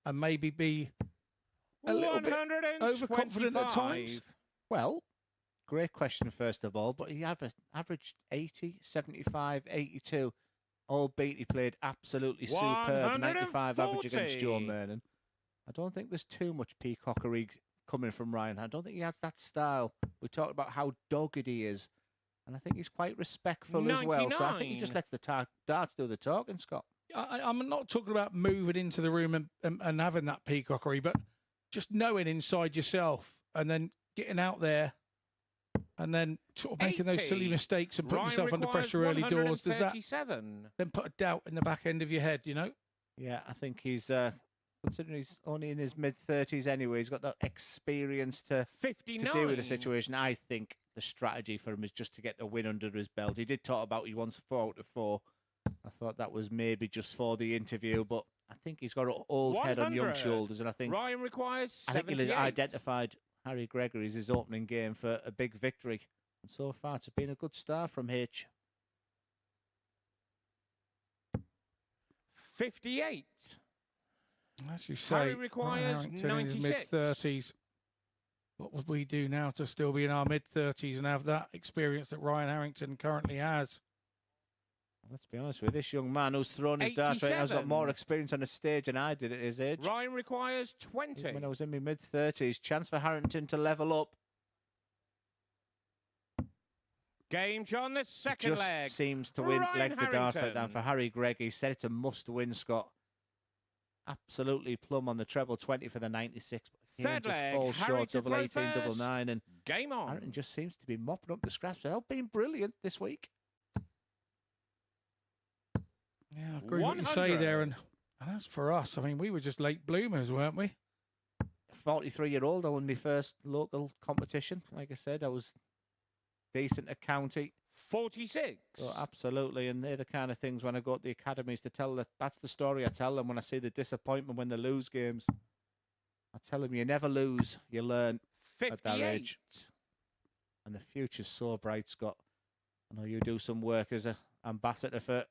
And maybe be a little bit overconfident at times? Well, great question, first of all. But he averaged 80, 75, 82. Albeit he played absolutely superb 95 average against Joe 140. Mernon. I don't think there's too much peacockery coming from Ryan. I don't think he has that style. We talked about how dogged he is. And I think he's quite respectful as well. So I think he just 99. lets the darts do the talking, Scott. I'm not talking about moving into the room and having that peacockery, but just knowing inside yourself and then getting out there and then sort of making those silly 80. mistakes and putting Ryan yourself under requires pressure early doors. Does that 137. then put a doubt in the back end of your head, Yeah, I think he's, considering he's only in his mid-30s anyway, he's got that experience to 59. deal with the situation. I think the strategy for him is just to get the win under his belt. He did talk about he wants 4 out of 4. I thought that was maybe just for the interview, but I think he's got an old head on young 100. shoulders, and I think Ryan requires 78. he'll identified Harry Gregory as his opening game for a big victory. And so far, it's been a good start from H. 58. As you say, Harry Ryan requires Harrington in his 96. mid-30s. What would we do now to still be in our mid-30s and have that experience that Ryan Harrington currently has? Let's be honest with you, this young man who's thrown his dart right now has got more experience on the stage than I did at his age. Ryan requires 20. When I was in my mid-30s, chance for Harrington to level up. Game on the second Just leg. seems to win Ryan legs the dart like that Harrington. for Harry Gregg. He said it's a must-win, Scott. Absolutely plumb on the treble 20 for the 96. But Third just leg, falls Harry short, to double throw 18, double first. 9, and Game on. Harrington just seems to be mopping up the scraps. They've been brilliant this week. Yeah, I agree with what you say there. And as for us, I mean, we were just late bloomers, weren't we? 43-year-old, I won my first local competition. Like I said, I was decent at county. 46. So absolutely, and they're the kind of things when I go to the academies to tell that's the story I tell them when I see the disappointment when they lose games. I tell them you never lose, you learn 58. at that age. And the future's so bright, Scott. I know you do some work as an ambassador for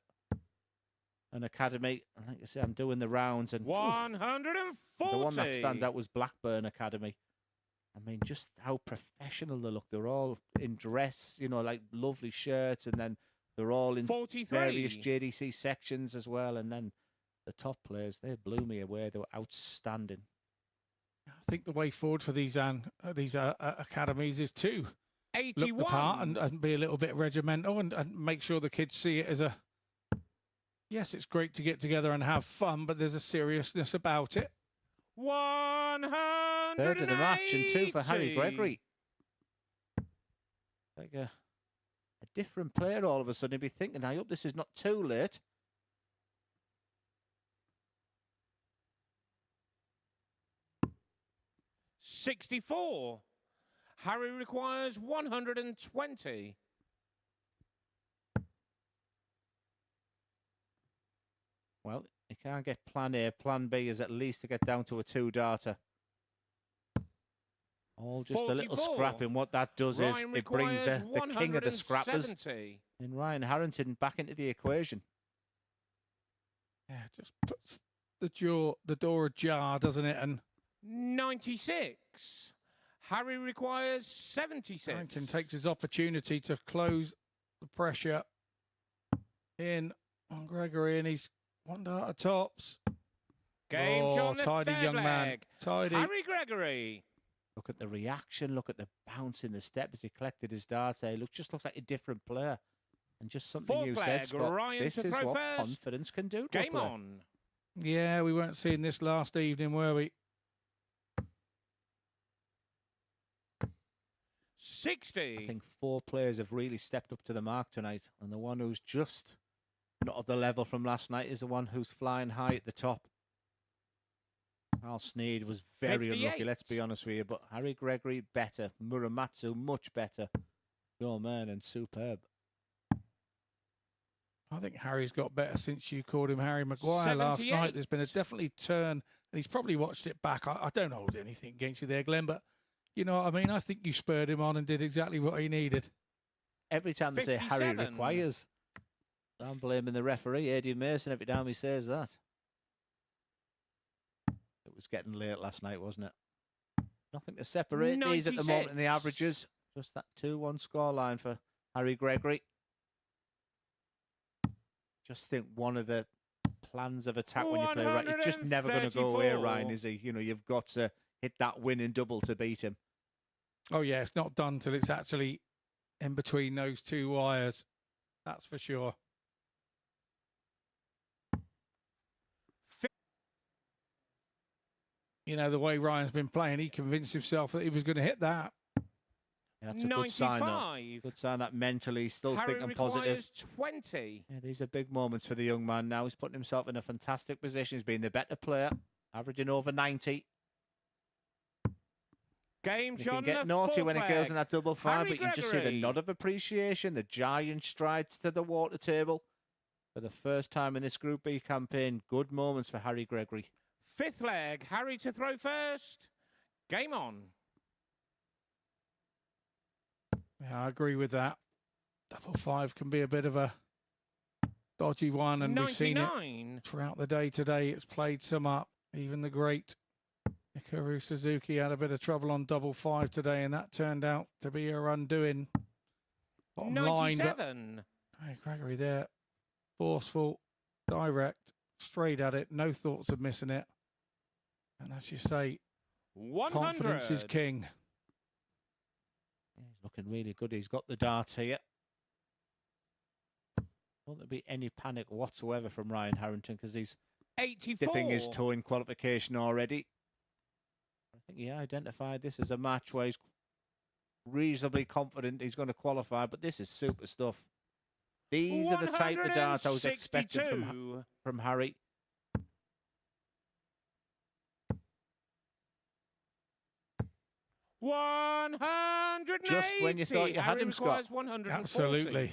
an academy. And like I say, I'm doing the rounds. And 140. the one that stands out was Blackburn Academy. I mean, just how professional they look. They're all in dress, you know, like lovely shirts, and then they're all in 43. various JDC sections as well. And then the top players, they blew me away. They were outstanding. I think the way forward for these academies is to 81. look the part and be a little bit regimental and make sure the kids see it as a, yes, it's great to get together and have fun, but there's a seriousness about it. 180. Third of the match and 2 for Harry Gregory. Like a different player all of a sudden. He'd be thinking, I hope this is not too late. $64. Harry requires 120. Well, you can't get plan A. Plan B is at least to get down to a 2-darter. All just 44. a little scrapping. What that does Ryan is it brings the king of the scrappers 170. in Ryan Harrington back into the equation. Yeah, just puts the door ajar, doesn't it? And 96. Harry requires 76. Harrington takes his opportunity to close the pressure in on Gregory, and he's 1 darter tops. Game's on the tidy third young leg. man. Tidy. Harry Gregory. Look at the reaction. Look at the bounce in the step as he collected his darts. He just looks like a different player. And just something Fourth you leg, said, Scott. Ryan This to is throw what first. confidence can do to a Game player. on. Yeah, we weren't seeing this last evening, were we? 60. I think 4 players have really stepped up to the mark tonight. And the one who's just not at the level from last night is the one who's flying high at the top. Al Sneed was very 58. unlucky, let's be honest with you. But Harry Gregory, better. Muramatsu, much better. Your man, and superb. I think Harry's got better since you called him Harry Maguire last 78. night. There's been a definitely turn, and he's probably watched it back. I don't hold anything against you there, Glenn, but you know what I mean? I think you spurred him on and did exactly what he needed. Every time they say Harry 57. requires, I'm blaming the referee, Eddie Mason, every time he says that. It was getting late last night, wasn't it? Nothing to separate these at the moment in the 96. averages. Just that 2-1 scoreline for Harry Gregory. Just think one of the plans of attack when you play right, it's just never going to go away, Ryan, is he? You know, you've got to hit that winning double to beat him. Oh, yeah, it's not done till it's actually in between those 2 wires. That's for sure. You know, the way Ryan's been playing, he convinced himself that he was going to hit that. Yeah, that's a good sign, though. 95. Good sign that mentally he's still Harry thinking positive. requires 20. Yeah, these are big moments for the young man now. He's putting himself in a fantastic position. He's been the better player, averaging over 90. Game You on can get the naughty fourth when it goes in leg. that double five, Harry but you can just see the Gregory. nod of appreciation, the giant strides to the water table. For the first time in this Group B campaign, good moments for Harry Gregory. Fifth leg. Harry to throw first. Game on. Yeah, I agree with that. Double five can be a bit of a dodgy one, and we've seen it 99. throughout the day today. It's played some up. Even the great Hikaru Suzuki had a bit of trouble on double five today, and that turned out to be her undoing. Bottom line, but 97. hey, Gregory there forceful, direct, straight at it, no thoughts of missing it. And as you say, 100. confidence is king. He's looking really good. He's got the dart here. Won't there be any panic whatsoever from Ryan Harrington because he's 84. dipping his toe in qualification already. I think he identified this as a match where he's reasonably confident he's going to qualify, but this is super stuff. These are the type of darts I was expecting from Harry. Just when you thought you had him, Scott. Absolutely.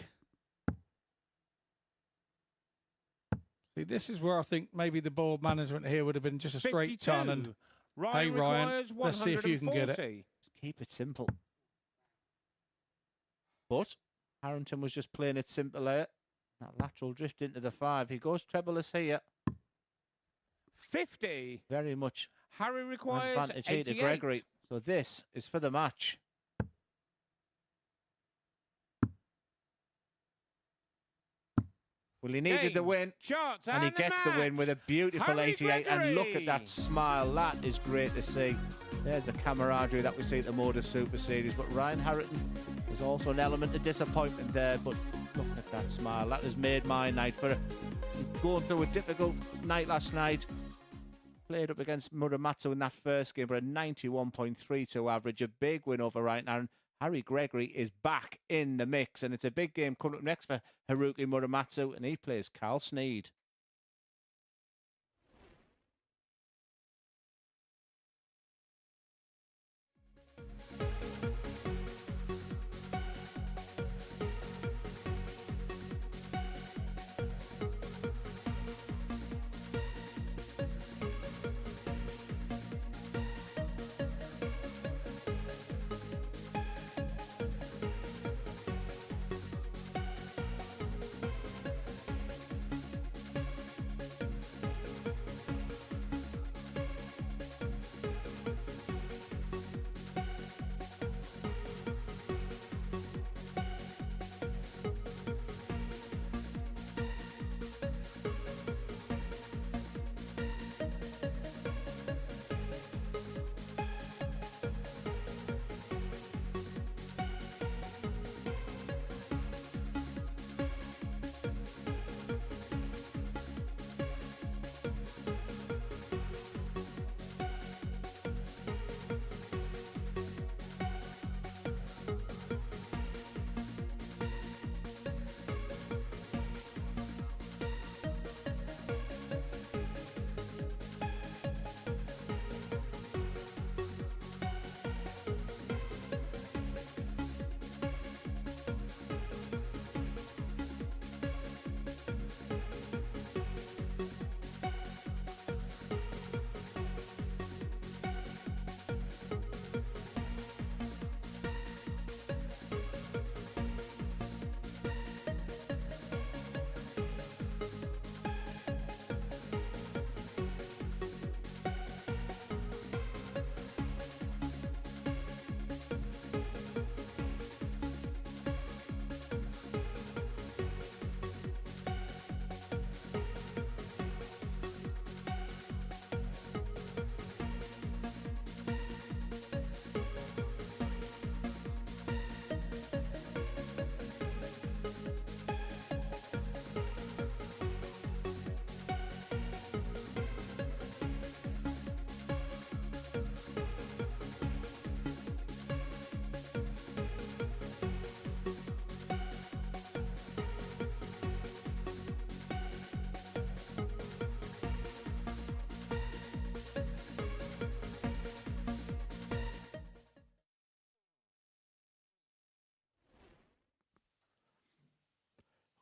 See, this is where I think maybe the board management here would have been just a straight ton and, hey, Ryan, let's see if you can get it. Keep it simple. But Harrington was just playing it simple there. That lateral drift into the 5. He goes trebleless here. 50. Very much Harry requires advantage here to 88. Gregory. So this is for the match. Well, he needed the win, Shots and he gets the win with a beautiful Harry 88. And look Gregory. at that smile. That is great to see. There's the camaraderie that we see at the MODUS Super Series. But Ryan Harrington, there's also an element of disappointment there. But look at that smile. That has made my night. For going through a difficult night last night. Played up against Muramatsu in that first game for a 91.32 average. A big win over Ryan Harrington. Harry Gregory is back in the mix, and it's a big game coming up next for Haruki Muramatsu, and he plays Carl Sneed.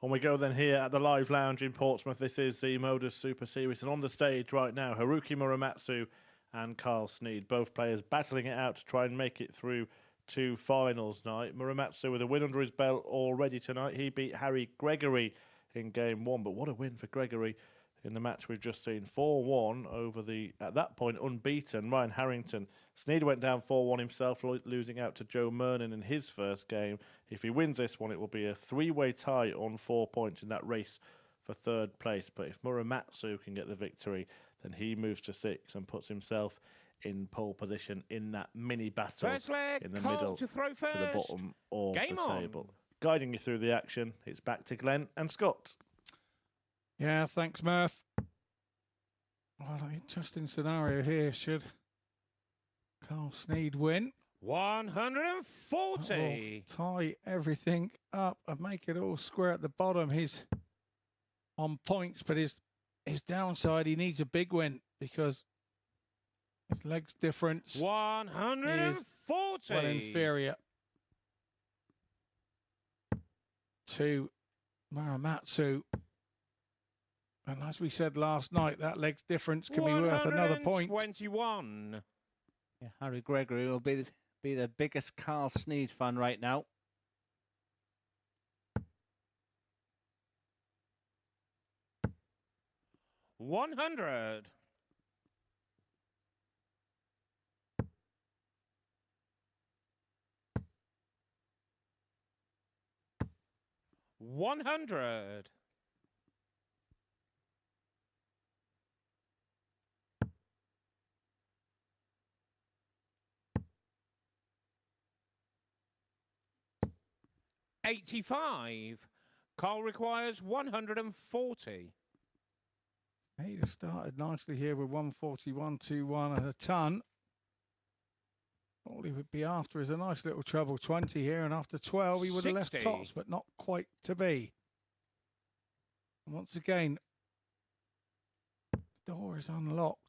On we go then here at the Live Lounge in Portsmouth. This is the MODUS Super Series. And on the stage right now, Haruki Muramatsu and Carl Sneed, both players battling it out to try and make it through to finals night. Muramatsu with a win under his belt already tonight. He beat Harry Gregory in game one. But what a win for Gregory in the match we've just seen. 4-1 over the, at that point, unbeaten Ryan Harrington. Sneed went down 4-1 himself, losing out to Joe Mernon in his first game. If he wins this one, it will be a three-way tie on 4 points in that race for third place. But if Muramatsu can get the victory, then he moves to 6 and puts himself in pole position in that mini battle First leg, in the Cole middle to throw first. to the bottom of Game the on. table. Guiding you through the action, it's back to Glenn and Scott. Yeah, thanks, Murph. Well, an interesting scenario here. Should Carl Sneed win? 140. That will tie everything up and make it all square at the bottom. He's on points, but his downside, he needs a big win because his legs difference 140. well inferior to Muramatsu. And as we said last night, that legs difference can be worth another point. 121. Yeah, Harry Gregory will be the biggest Carl Sneed fan right now. $100. 100. 85. Carl requires 140. He'd have started nicely here with 141.21 and a ton. All he would be after is a nice little treble 20 here, and after 12 he would have left 60. tops, but not quite to be. And once again, the door is unlocked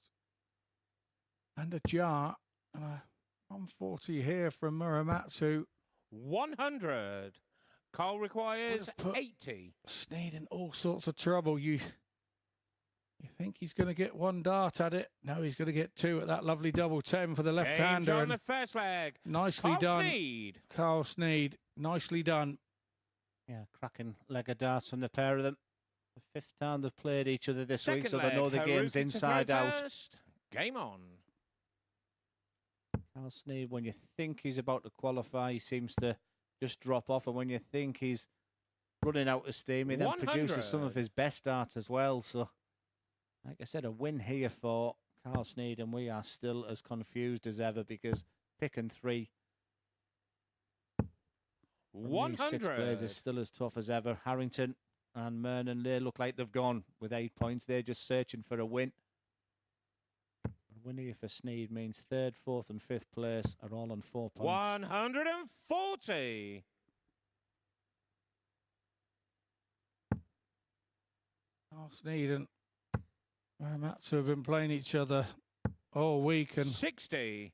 and ajar, and a 140 here from Muramatsu. 100. Carl requires Would have put 80. Sneed in all sorts of trouble. You think he's going to get one dart at it? No, he's going to get 2 at that lovely double 10 for the Game's left-hander. on and the first leg. nicely Carl done, Sneed. Carl Sneed. Nicely done. Yeah, cracking leg of darts from the pair of them. The 5th time they've played each other this Second week, so leg, they know the game's Haruki to inside throw out. first. Game on. Carl Sneed, when you think he's about to qualify, he seems to just drop off, and when you think he's running out of steam, he then produces some of 100. his best dart as well. So, like I said, a win here for Carl Sneed, and we are still as confused as ever because pick and 3 from these 6 players 100. is still as tough as ever. Harrington and Mernon, they look like they've gone with 8 points. They're just searching for a win. A win here for Sneed means 3rd, 4th and 5th place are all on 4 points. 140. Carl Sneed and Muramatsu have been playing each other all week, and 60.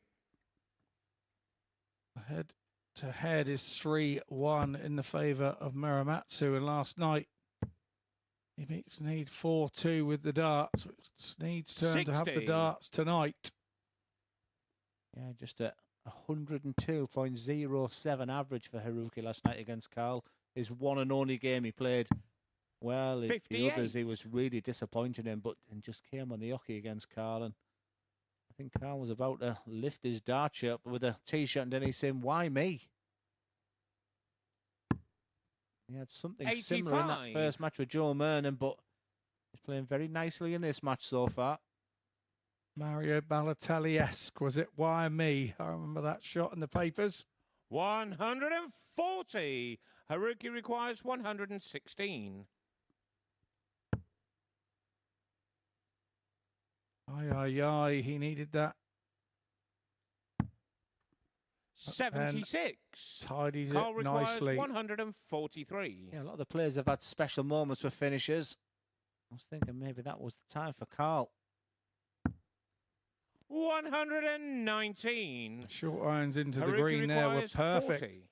head to head is 3-1 in the favour of Muramatsu. And last night he beat Sneed 4-2 with the darts. It's Sneed's turn to have the 60. darts tonight. Yeah, just a 102.07 average for Haruki last night against Carl. His one and only game he played. Well, the others he 58. was really disappointed in, but and just came on the hockey against Carl. And I think Carl was about to lift his dart shirt with a t-shirt, and then he's saying, "Why me?" He had something similar in that 85. first match with Joe Mernon, but he's playing very nicely in this match so far. Mario Balotelli-esque, was it? Why me? I remember that shot in the papers. 140. Haruki requires 116. Aye, he needed that. 76. Tidies Carl it requires nicely. 143. Yeah, a lot of the players have had special moments with finishes. I was thinking maybe that was the time for Carl. 119. Short irons into the Haruki green there were requires perfect. 40.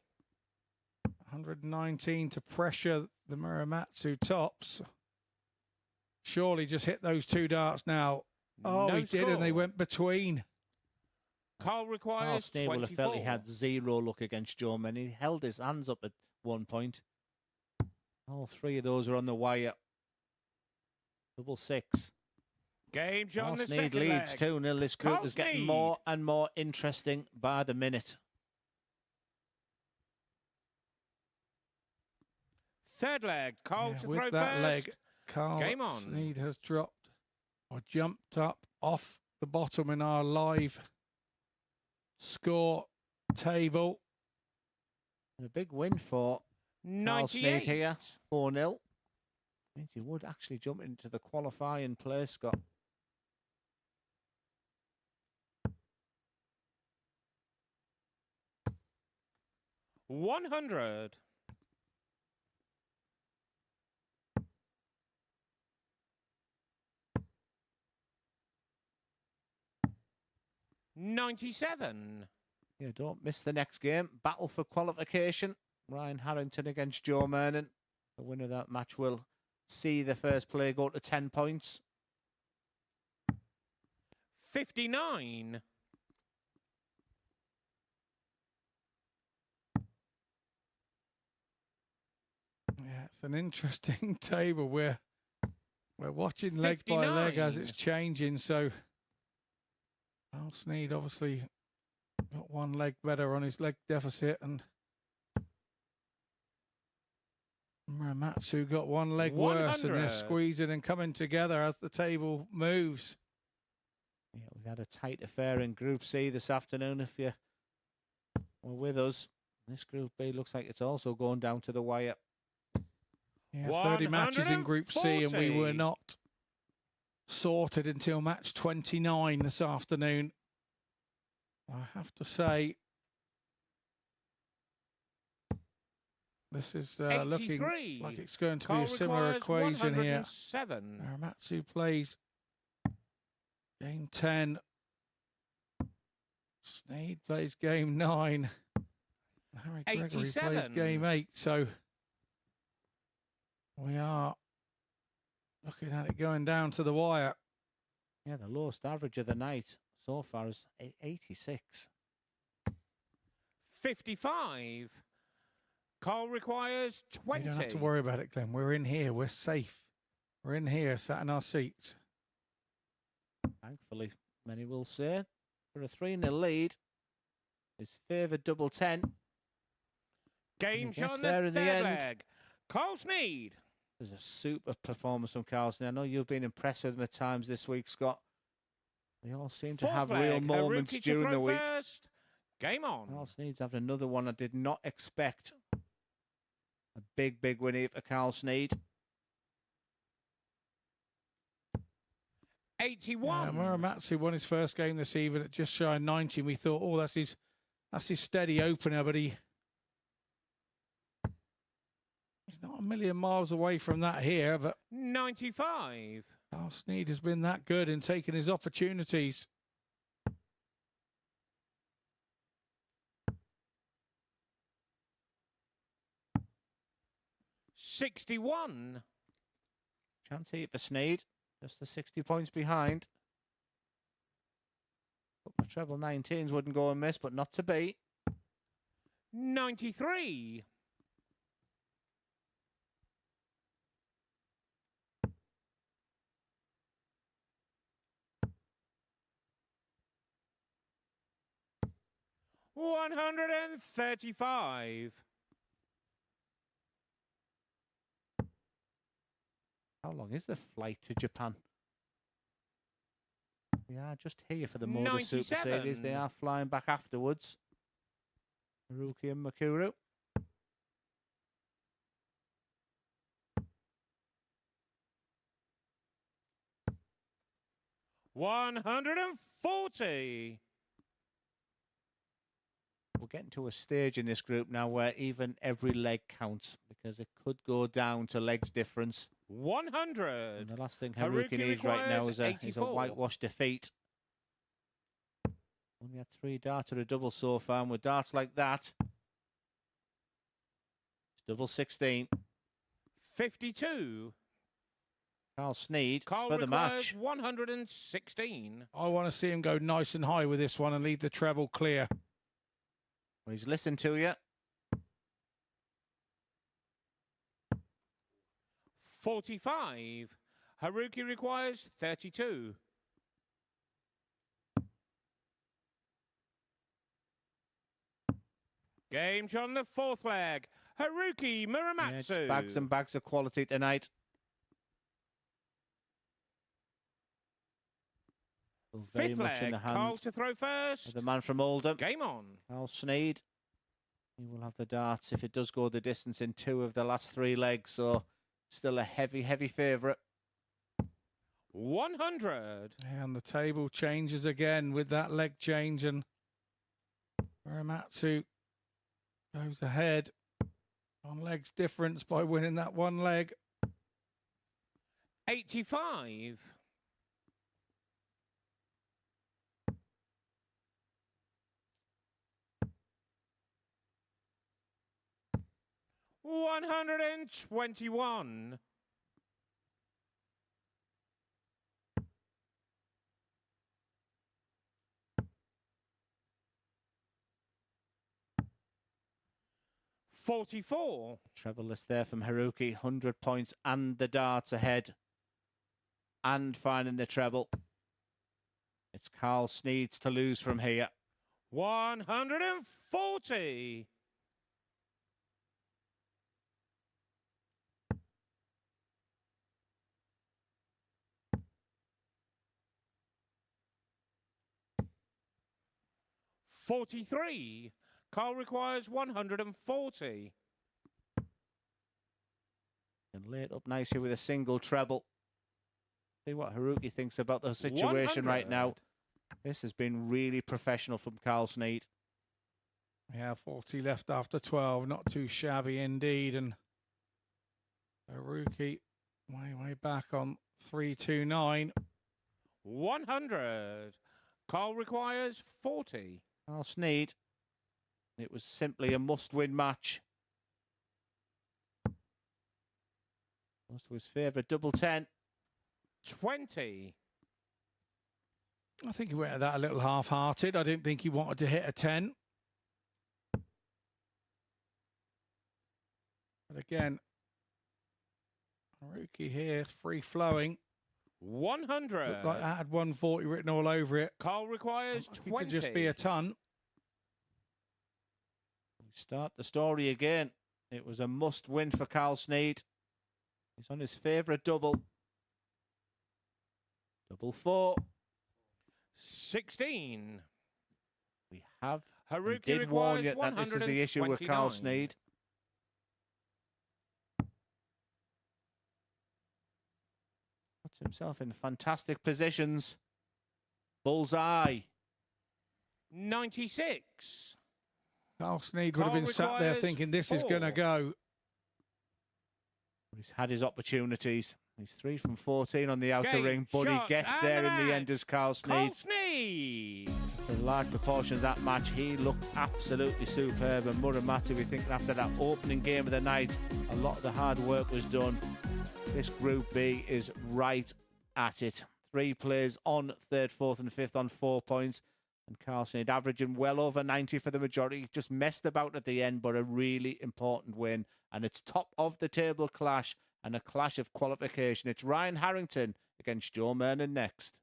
119 to pressure the Muramatsu tops. Surely just hit those 2 darts now. Oh, No he did, and they score. went between. Carl Carl requires Sneed will have 24. felt he had 0 luck against Joe Mernon. He held his hands up at one point. All 3 of those are on the wire. Double 6. Game Carl on the Sneed second leads leg. 2-0. This Carl group is getting Sneed. more and more interesting by the minute. Third leg. Carl Yeah, to with throw that first. leg, Carl Game on. Sneed has dropped or jumped up off the bottom in our live score table. And a big win for Carl Sneed 98. here, 4-0. Means he would actually jump into the qualifying place, Scott. $100. 97. Yeah, don't miss the next game. Battle for qualification. Ryan Harrington against Joe Mernon. The winner of that match will see the first player go to 10 points. 59. Yeah, it's an interesting table. We're watching leg by leg as 59. it's changing. So Carl Sneed obviously got one leg better on his leg deficit, and Muramatsu got one leg worse, and they're 100. squeezing and coming together as the table moves. Yeah, we had a tight affair in Group C this afternoon. If you were with us, this Group B looks like it's also going down to the wire. Yeah, 30 matches in Group C, and we were 140. not sorted until match 29 this afternoon. I have to say, this is looking 83. like it's going to be Carl a similar requires equation here. 107. Muramatsu plays game 10. Sneed plays game 9. Harry Gregory plays 87. game 8. So we are looking at it going down to the wire. Yeah, the lowest average of the night so far is 86. 55. Carl requires 20. You don't have to worry about it, Glenn. We're in here. We're safe. We're in here, sat in our seats. Thankfully, many will say, for a 3-0 lead, his favoured double 10. Game He shot gets on there the in the third end. leg. Carl Sneed. There's a super performance from Carlson. I know you've been impressed with him at times this week, Scott. They all seem to Fourth have leg. real moments Haruki to during throw the week. First. Game on. Carlson needs having another one I did not expect. A big, big win here for Carl Sneed. 81. Muramatsu won his first game this evening at just shy of 90. We thought, oh, that's his steady opener, but he's not a million miles away from that here. But 95. Carl Sneed has been that good in taking his opportunities. $61. Chance here for Sneed. Just the 60 points behind. Couple of treble 19s wouldn't go amiss, but not to be. 93. $135. How long is the flight to Japan? We are just here for the MODUS Super Series. They 97. are flying back afterwards. Haruki and Makuru. $140. We're getting to a stage in this group now where even every leg counts because it could go down to legs difference. 100. And the last thing Haruki needs right now is a 84. whitewash defeat. Only had 3 darts or a double so far, and with darts like that, it's double 16. 52. Carl Sneed Carl for the requires match. 116. I want to see him go nice and high with this one and leave the treble clear. Well, he's listened to you. 45. Haruki requires 32. Game shot on the fourth leg. Haruki Yeah, Muramatsu. just bags and bags of quality tonight. Very Fifth much in leg, the Carl hand to throw of first. the man from Oldham. Game on. Carl Sneed. He will have the darts if it does go the distance in 2 of the last 3 legs. So still a heavy, heavy favourite. 100. And the table changes again with that leg change, and Muramatsu goes ahead on legs difference by winning that one leg. 85. 121. 44. Treble list there from Haruki. 100 points and the darts ahead. And finding the treble. It's Carl Sneed's to lose from here. 140. 43. Carl requires 140. And lay it up nicely with a single treble. See what Haruki thinks about the situation right now. 100. This has been really professional from Carl Sneed. Yeah, 40 left after 12. Not too shabby indeed. And Haruki way back on 329. 100. Carl requires 40. Carl Sneed. It was simply a must-win match. Goes to his favourite double 10. 20. I think he went at that a little half-hearted. I didn't think he wanted to hit a 10. But again, Haruki here, free-flowing. 100. Looked like that had 140 written all over it. Carl requires Unlucky 20. to just be a ton. We start the story again. It was a must-win for Carl Sneed. He's on his favourite double. Double 4. 16. We have Haruki did warn requires you that this is the issue with Carl 129. Sneed. Puts himself in fantastic positions. Bullseye. 96. Carl Sneed would have Carl been sat there requires thinking this is 4. going to go. He's had his opportunities. He's 3 from 14 on the outer Game, ring, but he shot, gets and there the in the end match. as Carl Carl Sneed. Sneed. For a large proportion of that match, he looked absolutely superb. And Muramatsu, we think after that opening game of the night, a lot of the hard work was done. This Group B is right at it. 3 players on 3rd, 4th and 5th on 4 points. And Carl Sneed averaging well over 90 for the majority. Just messed about at the end, but a really important win. And it's top of the table clash and a clash of qualification. It's Ryan Harrington against Joe Mernon next.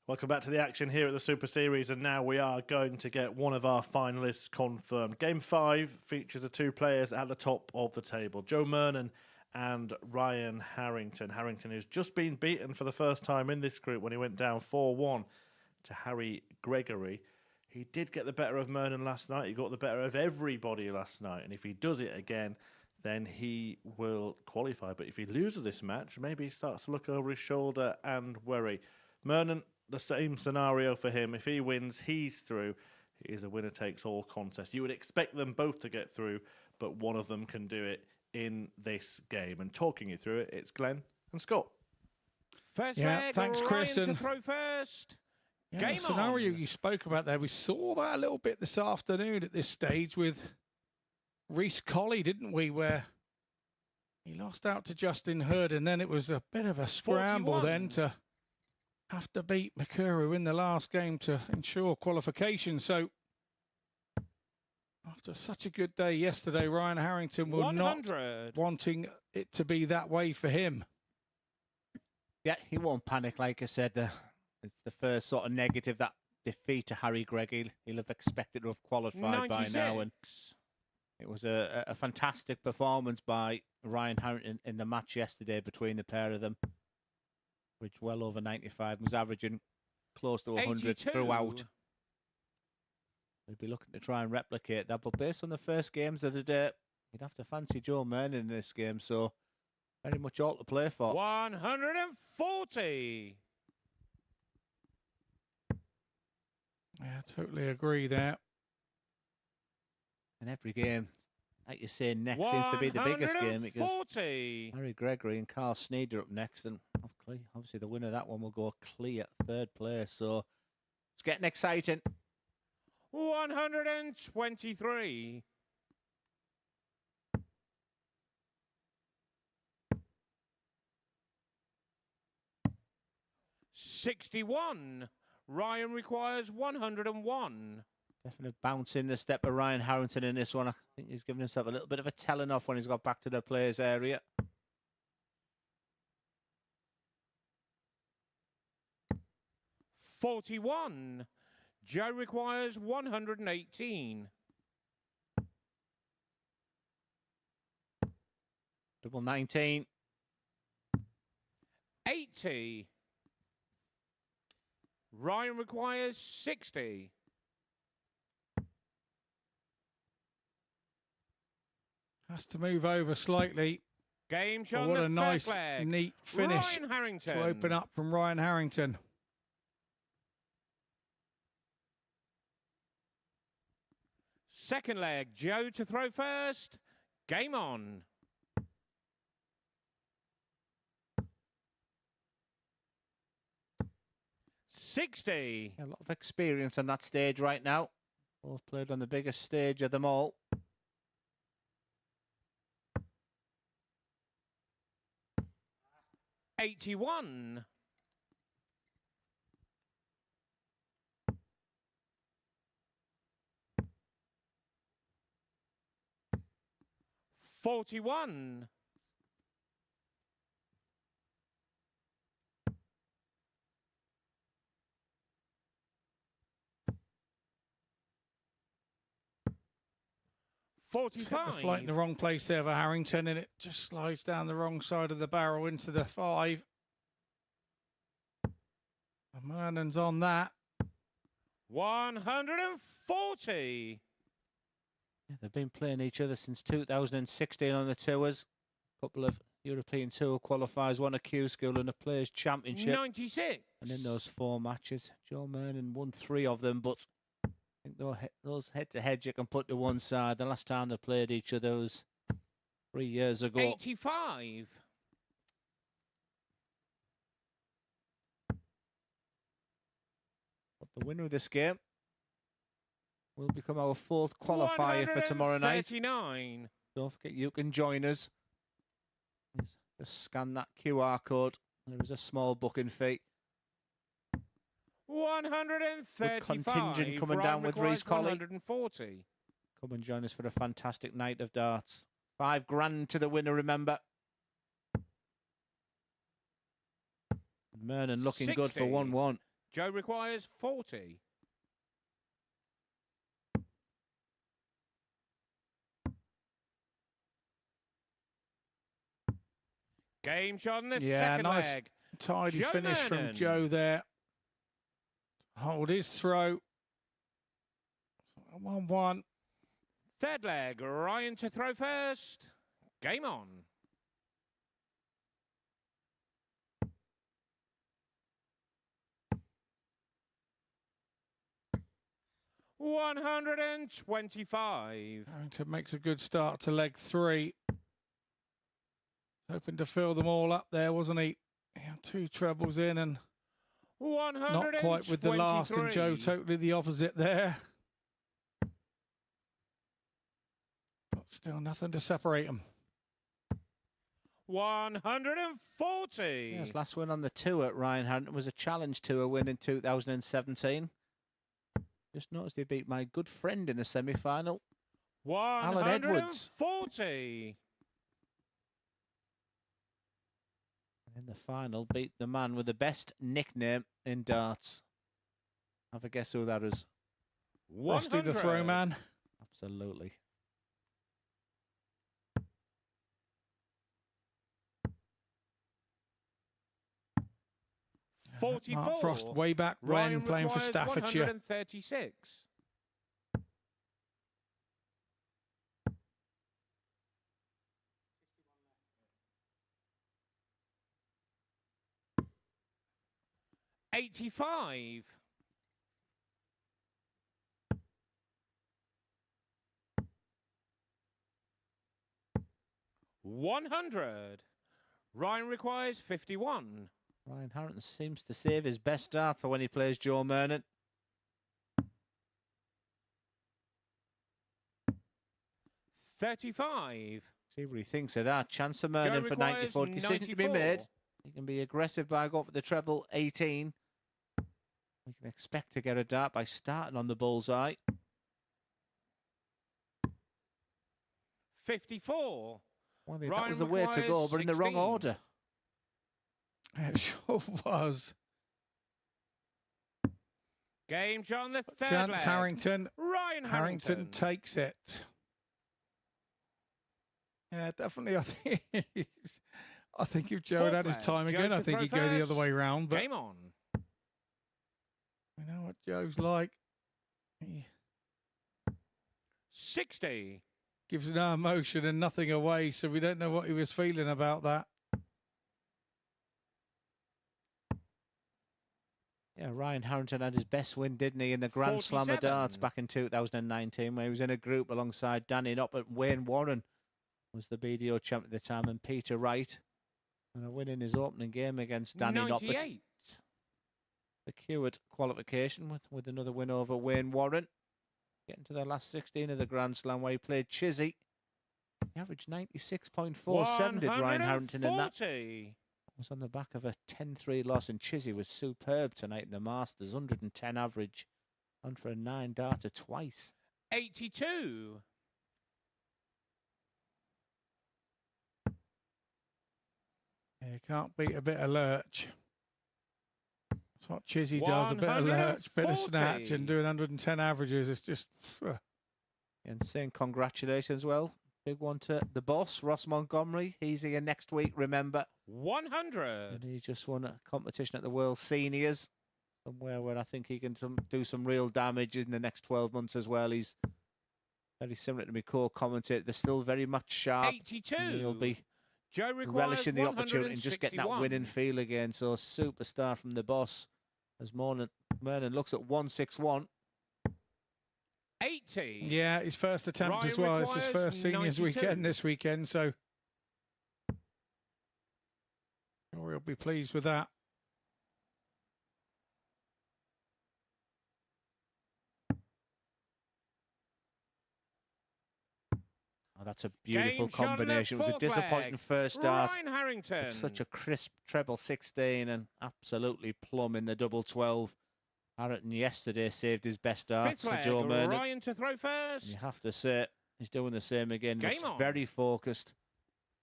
Welcome back to the action here at the Super Series, and now we are going to get one of our finalists confirmed. Game 5 features the two players at the top of the table, Joe Mernon and Ryan Harrington. Harrington has just been beaten for the first time in this group when he went down 4-1 to Harry Gregory. He did get the better of Mernon last night. He got the better of everybody last night, and if he does it again, then he will qualify. But if he loses this match, maybe he starts to look over his shoulder and worry. Mernon, the same scenario for him. If he wins, he's through. It is a winner-takes-all contest. You would expect them both to get through, but one of them can do it in this game. And talking you through it, it's Glenn and Scott. First Yeah, leg, thanks, Chris, Ryan to and- throw first. Yeah, Game the scenario on. you spoke about there, we saw that a little bit this afternoon at this stage with Reece Colley, didn't we? Where he lost out to Justin Hurd, and then it was a bit of a scramble 41. then to have to beat Mikuru in the last game to ensure qualification. So after such a good day yesterday, Ryan Harrington will not 100. wanting it to be that way for him. Yeah, he won't panic. Like I said, it's the first sort of negative, that defeat to Harry Gregory. He'll have expected to have qualified by now, and 96. it was a fantastic performance by Ryan Harrington in the match yesterday between the pair of them. Which well over 95, was averaging close to 100 82. throughout. We'll be looking to try and replicate that, but based on the first games of the day, you'd have to fancy Joe Mernon in this game, so very much all to play for. 140. Yeah, totally agree there. And every game, like you say, next seems to be the biggest game because 140. Harry Gregory and Carl Sneed are up next, and obviously the winner of that one will go clear third place, so it's getting exciting. 123. 61. Ryan requires 101. Definite bounce in the step of Ryan Harrington in this one. I think he's given himself a little bit of a telling off when he's got back to the players area. .41. Joe requires 118. Double 19. 80. Ryan requires 60. Has to move over slightly. Game But shot what in a the nice, first leg. neat finish Ryan Harrington. to open up from Ryan Harrington. Second leg, Joe to throw first. Game on. .60. A lot of experience on that stage right now. Both played on the biggest stage of them all. .81. .41. Just hit the flight in the 45. wrong place there for Harrington, and it just slides down the wrong side of the barrel into the 5. And Mernon's on that. 140. Yeah, they've been playing each other since 2016 on the tours. A couple of European Tour qualifiers, one a Q School and a Players' Championship. 96. And in those 4 matches, Joe Mernon won 3 of them, but I think those head-to-heads you can put to one side. The last time they played each other was 3 years ago. 85. But the winner of this game will become our 4th qualifier for tomorrow night. 139. Don't forget you can join us. Just scan that QR code. There is a small booking fee. 135. contingent coming Ryan down with requires Reece Colley. 140. Come and join us for a fantastic night of darts. £5,000 to the winner, remember. Mernon looking good for 60. 1-1. Joe requires 40. Game shot on the second nice leg. tidy Joe finish from Mernon. Joe there. Hold his throw. 1-1. Third leg, Ryan to throw first. Game on. $125. Harrington makes a good start to leg 3. Hoping to fill them all up there, wasn't he? Yeah, 2 trebles in and not quite with the last, and Joe totally the opposite there. But still nothing to separate them. 140. Yeah, his last win on the tour at Ryan Harrington was a challenge tour win in 2017. Just noticed he beat my good friend in the semi-final, Alan Edwards. 140. In the final, beat the man with the best nickname in darts. Have a guess who that is. Rusty the throw man. Absolutely. Mark Frost way back Ryan when playing for requires Staffordshire. 136. $85. 100. Ryan requires 51. Ryan Harrington seems to save his best dart for when he plays Joe Mernon. 35. See what he thinks of that. Chance of Mernon for 94. Decision to be made. He can be aggressive by going for the treble 18. We can expect to get a dart by starting on the bullseye. 54. Well, that was the way to go, but in the wrong order. It sure was. Game shot on the third Chance leg. Harrington. Ryan Harrington takes it. Yeah, definitely. I think if Joe had had his time again, I think he'd go the other way round. But game on. We know what Joe's like. He 60. gives no emotion and nothing away, so we don't know what he was feeling about that. Yeah, Ryan Harrington had his best win, didn't he, in the Grand Slam of 47. darts back in 2019, when he was in a group alongside Danny Noppert. Wayne Warren was the BDO champ at the time, and Peter Wright. And a win in his opening game against Danny 98. Noppert. Secured qualification with another win over Wayne Warren. Getting to the last 16 of the Grand Slam, where he played Chizzy. He averaged 96.47 did Ryan Harrington in that. Was on the back of a 10-3 loss, and Chizzy was superb tonight in the Masters. 110 average, on for a 9-darter twice. 82. Yeah, you can't beat a bit of lurch. That's what Chizzy does, a bit of lurch, bit of snatch, and doing 110 averages. It's just... And saying congratulations, well, big one to the boss, Ross Montgomery. He's here next week, remember. 100. And he just won a competition at the World Seniors, somewhere where I think he can do some real damage in the next 12 months as well. He's very similar to my co-commentator. They're still very much sharp. 82. He'll be Joe requires relishing the opportunity and just getting that 161. winning feel again. So superstar from the boss, as Mernon looks at 161. 80. Yeah, his first attempt Ryan as well. It's his requires first seniors 92. weekend this weekend, so sure he'll be pleased with that. Oh, that's a beautiful Game shot on the combination. It was a fourth disappointing leg. first start. Ryan Harrington. Such a crisp treble 16 and absolutely plumb in the double 12. Harrington yesterday saved his best darts Fifth for leg, Joe Mernon. Ryan to throw first. And you have to say, he's doing the same again. Game Looks on. very focused.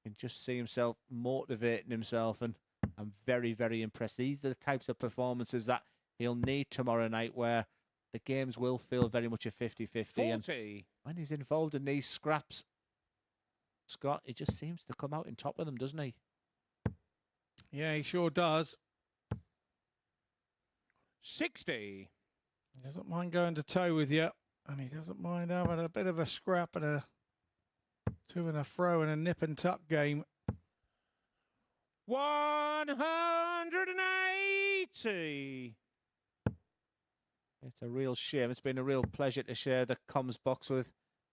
You can just see himself motivating himself, and I'm very, very impressed. These are the types of performances that he'll need tomorrow night, where the games will feel very much a 50-50. And 40. when he's involved in these scraps, Scott, he just seems to come out in top of them, doesn't he? Yeah, he sure does. 60. He doesn't mind going to toe with you, and he doesn't mind having a bit of a scrap and a to and a fro and a nip and tuck game. 180. It's a real shame. It's been a real pleasure to share the comms box with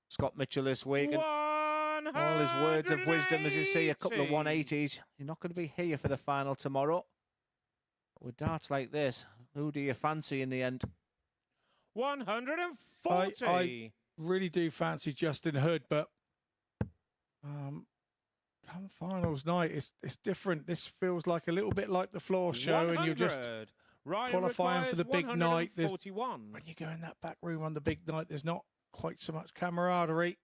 Scott Mitchell this week. And all his words of wisdom, as you see, a couple of 180s. You're not going to be here for the final tomorrow. But with darts like this, who do you fancy in the end? 140. I really do fancy Justin Hood, but come finals night, it's different. This feels like a little bit like the floor show, 100. and you're just qualifying for the big night. When 141. you go in that back room on the big night, there's not quite so much camaraderie.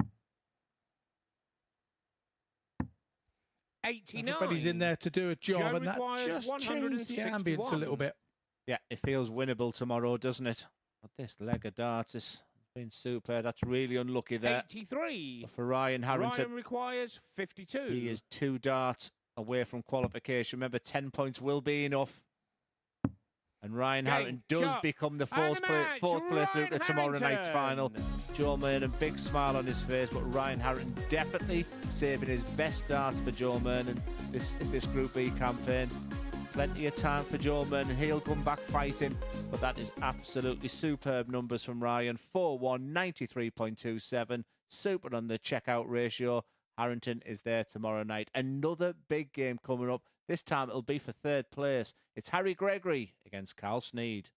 89. Everybody's in there to do a job, Joe and that requires just changed the ambience a little 161. bit. Yeah, it feels winnable tomorrow, doesn't it? But this leg of darts has been super. That's really unlucky there. 83. But for Ryan Harrington, Ryan requires 52. he is 2 darts away from qualification. Remember, 10 points will be enough. And Ryan Harrington does shot, become the and fourth the match, player through to Ryan tomorrow night's final. Harrington. Joe Mernon, big smile on his face, but Ryan Harrington definitely saving his best darts for Joe Mernon in this Group B campaign. Plenty of time for Joe Mernon. He'll come back fighting, but that is absolutely superb numbers from Ryan. 4-1, 93.27. Super on the checkout ratio. Harrington is there tomorrow night. Another big game coming up. This time it'll be for 3rd place. It's Harry Gregory against Carl Sneed.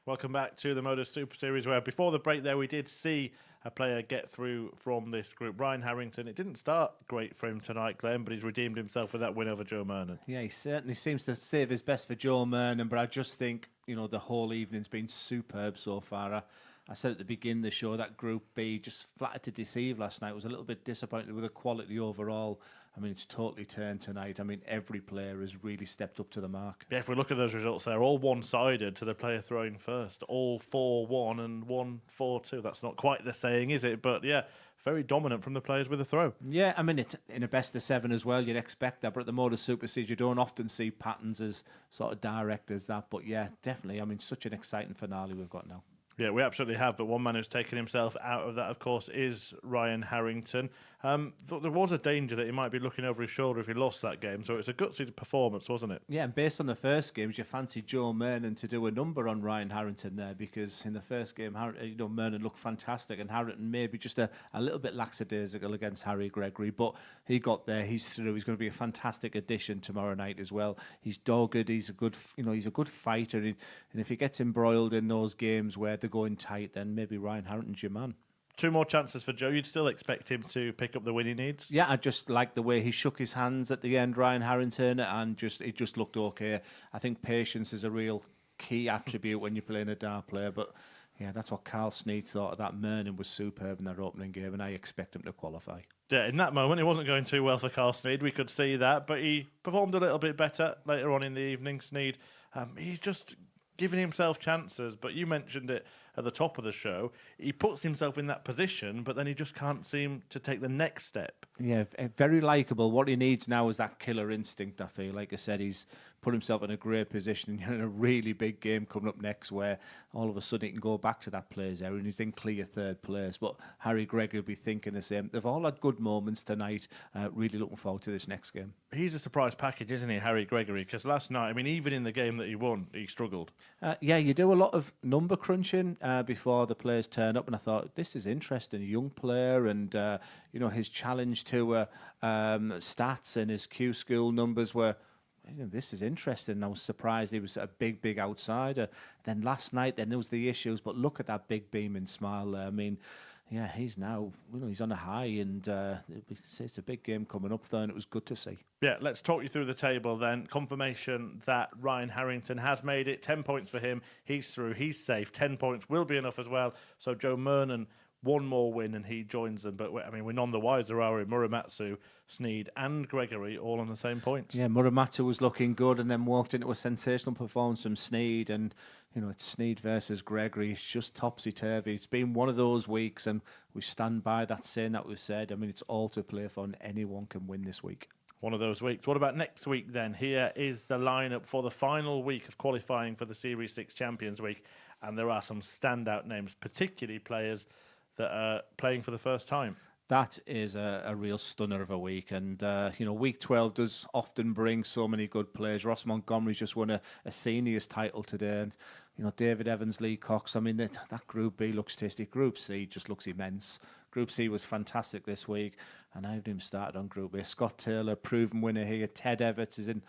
Welcome back to the MODUS Super Series, where before the break there we did see a player get through from this group, Ryan Harrington. It didn't start great for him tonight, Glenn, but he's redeemed himself with that win over Joe Mernon. Yeah, he certainly seems to save his best for Joe Mernon, but I just think, you know, the whole evening's been superb so far. I said at the beginning of the show that Group B just flattered to deceive last night. Was a little bit disappointed with the quality overall. I mean, it's totally turned tonight. I mean, every player has really stepped up to the mark. Yeah, if we look at those results, they're all one-sided to the player throwing first. All 4-1 and 1-4-2. That's not quite the saying, is it? But yeah, very dominant from the players with a throw. Yeah, I mean, it's in a best of 7 as well. You'd expect that, but at the MODUS Super Series, you don't often see patterns as sort of direct as that. But yeah, definitely. I mean, such an exciting finale we've got now. Yeah, we absolutely have. But one man who's taken himself out of that, of course, is Ryan Harrington. Thought there was a danger that he might be looking over his shoulder if he lost that game. So it's a gutsy performance, wasn't it? Yeah, and based on the first games, you fancy Joe Mernon to do a number on Ryan Harrington there, because in the first game, Mernon looked fantastic, and Harrington maybe just a little bit lackadaisical against Harry Gregory, but he got there. He's through. He's going to be a fantastic addition tomorrow night as well. He's dogged. He's a good, he's a good fighter, and if he gets embroiled in those games where they're going tight, then maybe Ryan Harrington's your man. 2 more chances for Joe. You'd still expect him to pick up the win he needs? Yeah, I just like the way he shook his hands at the end, Ryan Harrington, and it just looked okay. I think patience is a real key attribute when you're playing a dart player, but yeah, that's what Carl Snead thought of that. Mernon was superb in that opening game, and I expect him to qualify. Yeah, in that moment, it wasn't going too well for Carl Snead. We could see that, but he performed a little bit better later on in the evening. Snead, he's just giving himself chances, but you mentioned it at the top of the show. He puts himself in that position, but then he just can't seem to take the next step. Yeah, very likeable. What he needs now is that killer instinct, I feel. Like I said, he's put himself in a great position in a really big game coming up next, where all of a sudden he can go back to that player's area and he's in clear third place. But Harry Gregory will be thinking the same. They've all had good moments tonight. Really looking forward to this next game. He's a surprise package, isn't he, Harry Gregory? Because last night, I mean, even in the game that he won, he struggled. Yeah, you do a lot of number crunching before the players turn up, and I thought, this is interesting. A young player, and his challenge to stats and his Q school numbers were, this is interesting. I was surprised he was a big outsider. Then last night, then there was the issues, but look at that big beaming smile there. I mean, yeah, he's now, he's on a high, and it's a big game coming up there, and it was good to see. Yeah, let's talk you through the table then. Confirmation that Ryan Harrington has made it. 10 points for him. He's through. He's safe. 10 points will be enough as well. So Joe Mernon, one more win and he joins them. But, I mean, we're none the wiser, are we? Muramatsu, Snead and Gregory all on the same points. Yeah, Muramatsu was looking good and then walked into a sensational performance from Snead. And, it's Snead versus Gregory. It's just topsy-turvy. It's been one of those weeks, and we stand by that saying that we've said. I mean, it's all to play for, and anyone can win this week. One of those weeks. What about next week then? Here is the lineup for the final week of qualifying for the Series 6 Champions Week. And there are some standout names, particularly players that are playing for the first time. That is a real stunner of a week. And, week 12 does often bring so many good players. Ross Montgomery's just won a seniors title today. And, David Evans, Lee Cox. I mean, that Group B looks tasty. Group C just looks immense. Group C was fantastic this week. And I haven't even started on Group B. Scott Taylor, proven winner here. Ted Everett is in.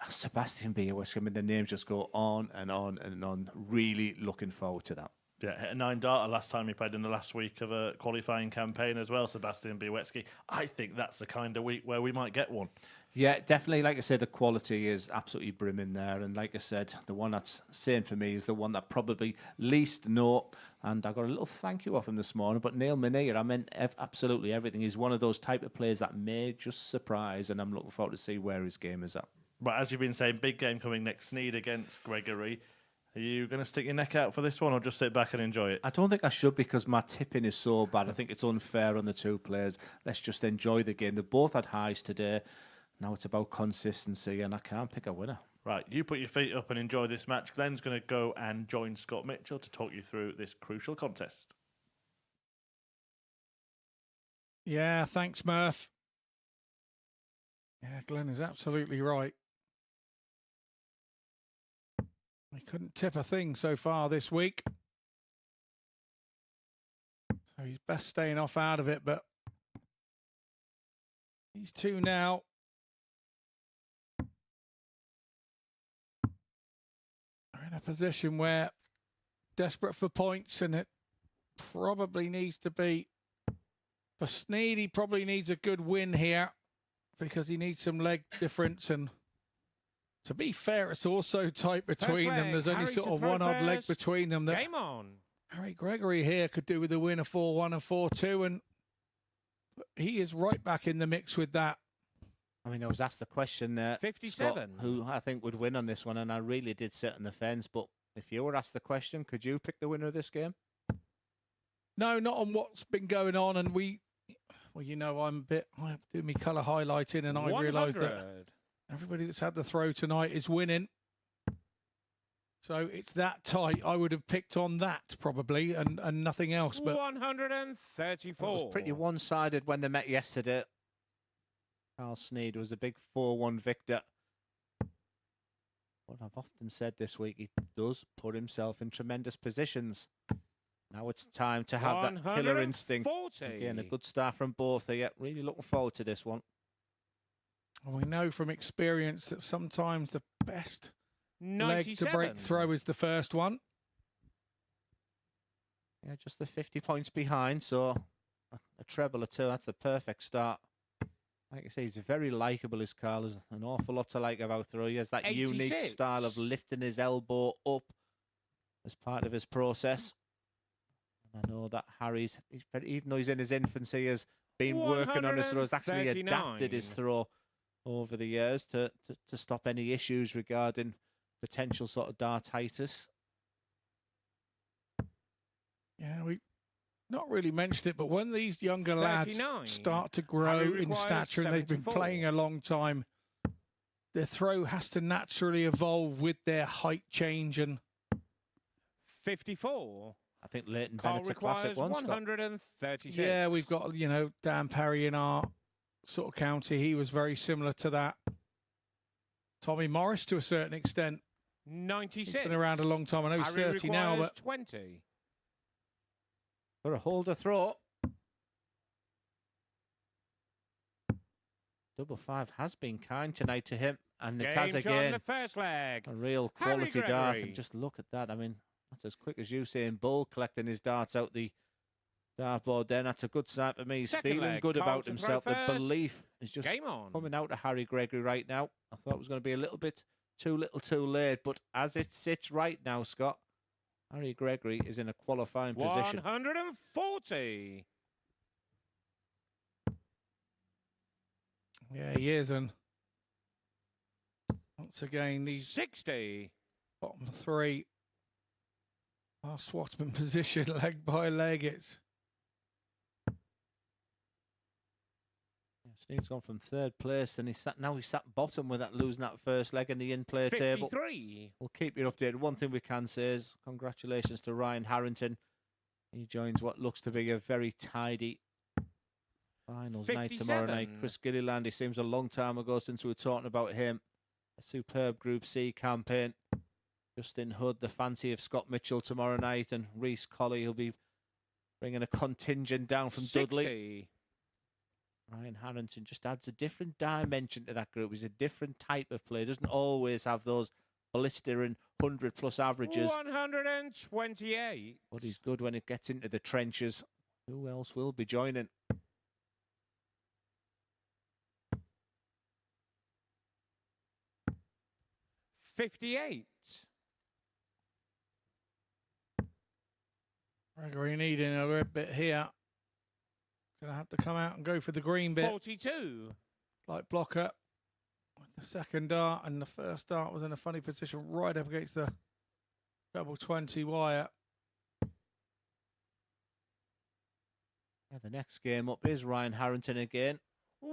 Sebastian Bielewski. I mean, the names just go on and on and on. Really looking forward to that. Yeah, hit a 9-darter last time he played in the last week of a qualifying campaign as well, Sebastian Bielewski. I think that's the kind of week where we might get one. Yeah, definitely. Like I said, the quality is absolutely brimming there. And like I said, the one that's saying for me is the one that probably least know. And I got a little thank you off him this morning. But Neil Minnear, I meant absolutely everything. He's one of those type of players that may just surprise. And I'm looking forward to see where his game is at. But as you've been saying, big game coming next. Snead against Gregory. Are you going to stick your neck out for this one or just sit back and enjoy it? I don't think I should, because my tipping is so bad. I think it's unfair on the two players. Let's just enjoy the game. They both had highs today. Now it's about consistency, and I can't pick a winner. Right, you put your feet up and enjoy this match. Glenn's going to go and join Scott Mitchell to talk you through this crucial contest. Yeah, thanks, Murph. Yeah, Glenn is absolutely right. He couldn't tip a thing so far this week. So he's best staying off out of it, but these two now are in a position where desperate for points, and it probably needs to be for Snead. He probably needs a good win here because he needs some leg difference, and to be fair, it's also tight between them. There's only sort of one odd leg between them. Game on. Harry Gregory here could do with a win of 4-1 and 4-2, and he is right back in the mix with that. I mean, I was asked the question there, 57. Scott, who I think would win on this one, and I really did sit on the fence. But if you were asked the question, could you pick the winner of this game? No, not on what's been going on, and well, you know, I do me colour highlighting, and I realise that everybody that's had the throw tonight is winning. So it's that tight. I would have picked on that probably, and nothing else. But 134. It was pretty one-sided when they met yesterday. Carl Sneed was a big 4-1 victor. What I've often said this week, he does put himself in tremendous positions. Now it's time to have that killer instinct. Again, a good start from both. They're really looking forward to this one. We know from experience that sometimes the best 97. leg to break throw is the first one. Yeah, just the 50 points behind, so a treble or two. That's the perfect start. Like I say, he's very likeable, his Carl. There's an awful lot to like about throw. He has that 86. unique style of lifting his elbow up as part of his process. And I know that Harry's, even though he's in his infancy, has been working on his throws, actually adapted his throw over the years to stop any issues regarding potential sort of dartitis. Yeah, we not really mentioned it, but when these younger 39. lads start to grow Harry in requires stature and they've been 74. playing a long time, their throw has to naturally evolve with their height change. And 54. I think Leighton Carl Bennett's a classic requires one, Scott. 136. yeah, we've got, you know, Dan Perry in our sort of county. He was very similar to that. Tommy Morris to a certain extent. 96. He's been around a long time. I know he's Harry 30 now, requires but 20. For a holder throw. Double five has been kind tonight to him, and it has Game shot again on the first leg. a real Harry quality dart. Gregory. And just look at that. I mean, that's as quick as you saying Bull collecting his darts out the dartboard. Then that's a good sign for me. He's Second feeling leg, good Carl about to himself. throw The first. belief is just Game on. coming out of Harry Gregory right now. I thought it was going to be a little bit too little, too late, but as it sits right now, Scott, Harry Gregory is in a qualifying position. 140. yeah, he is. And once again, these 60. bottom three are Swartzman position, leg by leg. It's Sneed's gone from third place, and now he's sat bottom with that losing that first leg in the in-play table. 53. We'll keep you updated. One thing we can say is congratulations to Ryan Harrington. He joins what looks to be a very tidy finals night tomorrow night. 57. Chris Gilliland, it seems a long time ago since we were talking about him. A superb Group C campaign. Justin Hood, the fancy of Scott Mitchell tomorrow night, and Reece Colley, he'll be bringing a contingent down from 60. Dudley. Ryan Harrington just adds a different dimension to that group. He's a different type of player. Doesn't always have those blistering 100-plus averages. 128. But he's good when it gets into the trenches. Who else will be joining? $58. Gregory needing a red bit here. Going to have to come out and go for the green bit. 42. Like blocker with the second dart, and the first dart was in a funny position right up against the double 20 wire. Yeah, the next game up is Ryan Harrington again. He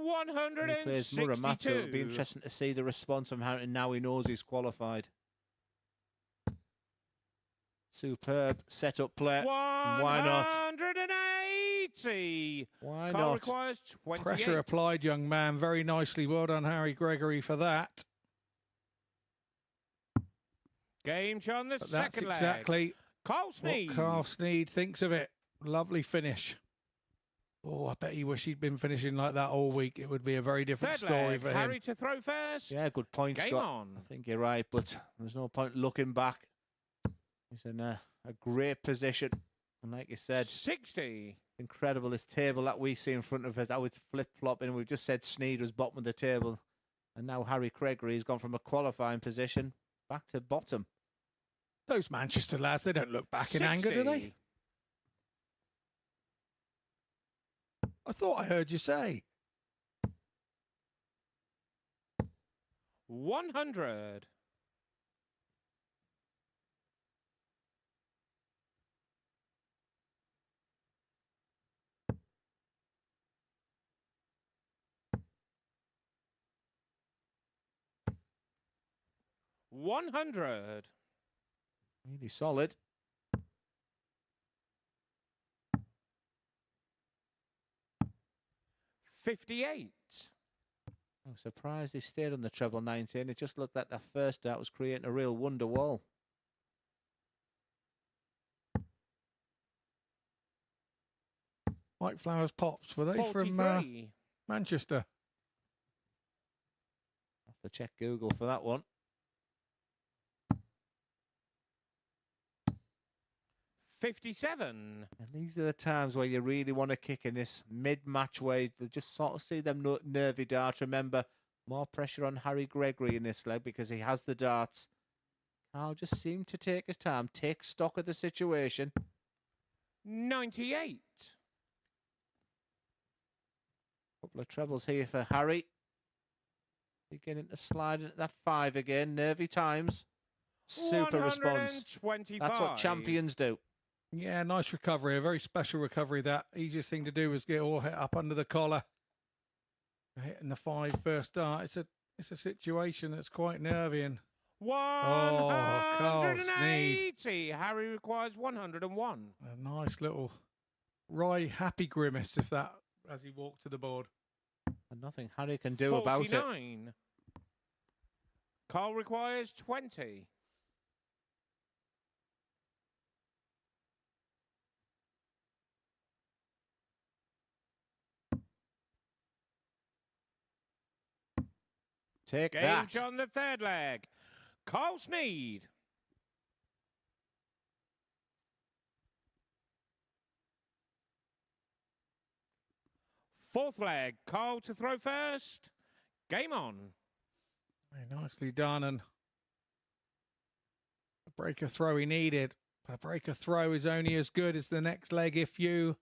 plays Muramato. It'll be 162. interesting to see the response from Harrington now he knows he's qualified. Superb setup play. Why not? 180. Why Carl not? requires 28. Pressure applied, young man. Very nicely. Well done, Harry Gregory, for that. Game shot on the But that's second leg. exactly Carl Sneed. what Carl Sneed thinks of it. Lovely finish. Oh, I bet he wish he'd been finishing like that all week. It would be a very different Third story leg, for Harry him. to throw first. Yeah, good point, Game Scott. on. I think you're right, but there's no point looking back. He's in a great position. And like you said, 60. incredible, this table that we see in front of us, how it's flip-flopping. And we've just said Sneed was bottom of the table. And now Harry Gregory has gone from a qualifying position back to bottom. Those Manchester lads, they don't look back in anger, do they? I thought I heard you say. 100. $100. Really solid. $58. I'm surprised he stayed on the treble 19. It just looked like that first dart was creating a real wonder wall. White Flowers Pops, were they 43. from Manchester? Have to check Google for that one. 57. And these are the times where you really want to kick in this mid-match way. They just sort of see them nervy darts. Remember, more pressure on Harry Gregory in this leg because he has the darts. Carl just seemed to take his time, take stock of the situation. 98. Couple of trebles here for Harry. Beginning to slide into that 5 again. Nervy times. Super response. 125. That's what champions do. Yeah, nice recovery. A very special recovery. That easiest thing to do was get all hit up under the collar. Hitting the 5 first dart. It's a situation that's quite nervy and 180. Harry requires 101. a nice little wry happy grimace if that as he walked to the board. And nothing Harry can do 49. about it. Carl requires 20. Take Gauge that. on the third leg. Carl Sneed. Fourth leg. Carl to throw first. Game on. Very nicely done, and a breaker throw he needed. But a breaker throw is only as good as the next leg if you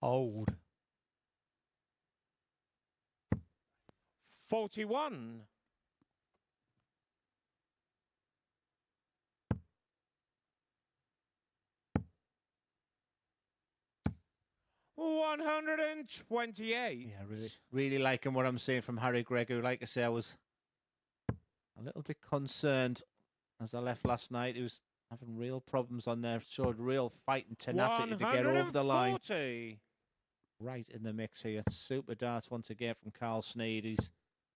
hold. 41. $128. Yeah, really liking what I'm seeing from Harry Gregory. Like I say, I was a little bit concerned as I left last night. He was having real problems on there. Showed real fight and tenacity to get over the line. 140. Right in the mix here. Super darts once again from Carl Sneed. He's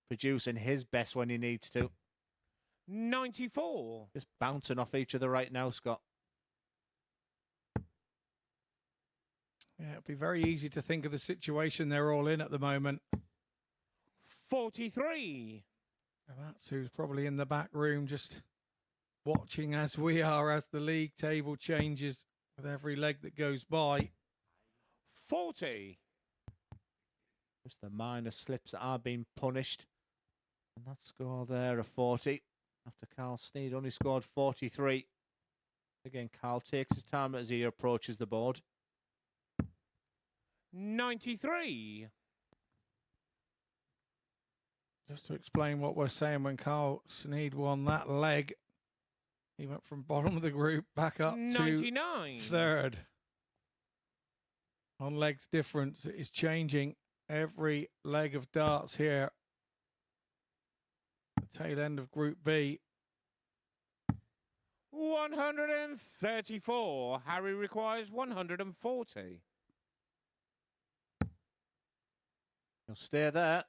producing his best when he needs to. 94. Just bouncing off each other right now, Scott. Yeah, it'd be very easy to think of the situation they're all in at the moment. 43. And that's who's probably in the back room just watching as we are as the league table changes with every leg that goes by. 40. Just the minor slips that are being punished. And that score there of 40. After Carl Sneed only scored 43. Again, Carl takes his time as he approaches the board. 93. Just to explain what we're saying, when Carl Sneed won that leg, he went from bottom of the group back up 99. to third. On legs difference, it is changing every leg of darts here. The tail end of Group B. 134. Harry requires 140. He'll stay there.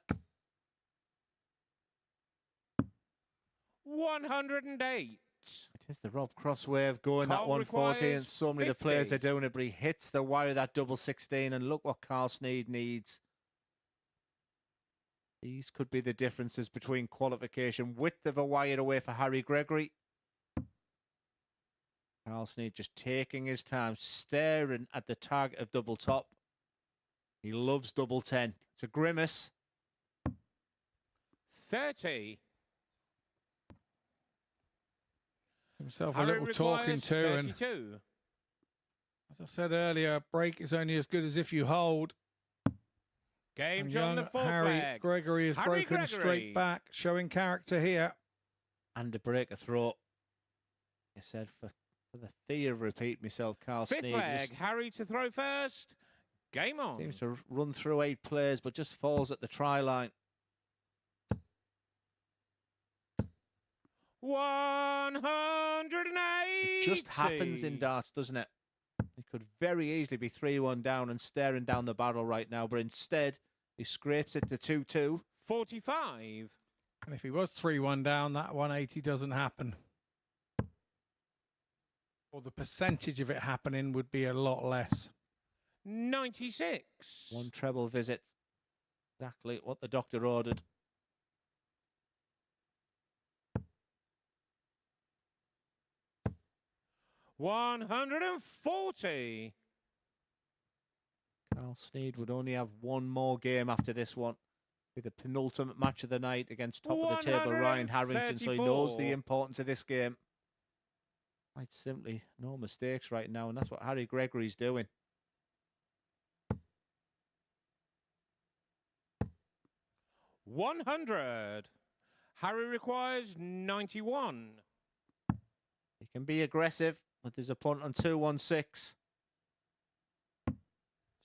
108. It is the Rob Cross way of going Carl that 140, and requires so many of the players 50. are doing it, but he hits the wire of that double 16, and look what Carl Sneed needs. These could be the differences between qualification. Width of a wire away for Harry Gregory. Carl Sneed just taking his time, staring at the target of double top. He loves double 10. It's a grimace. 30. Himself Harry a little talking requires to, and 32. as I said earlier, a break is only as good as if you hold. Game's And on the young fourth Harry leg. Gregory has Harry broken Gregory. straight back, showing character here. And a breaker throw. I said for the fear of repeat myself, Carl Fifth Sneed leg, just Harry to throw first. Game on. seems to run through 8 players, but just falls at the try line. 180. It just happens in darts, doesn't it? He could very easily be 3-1 down and staring down the barrel right now, but instead he scrapes it to 2-2. 45. And if he was 3-1 down, that 180 doesn't happen. Or the percentage of it happening would be a lot less. 96. 1 treble visit. Exactly what the doctor ordered. $140. Carl Sneed would only have 1 more game after this one, with the penultimate match of the night against top of the table Ryan Harrington, so he knows the 134. importance of this game. Quite simply, no mistakes right now, and that's what Harry Gregory's doing. $100. Harry requires 91. He can be aggressive with his opponent on 2-1-6.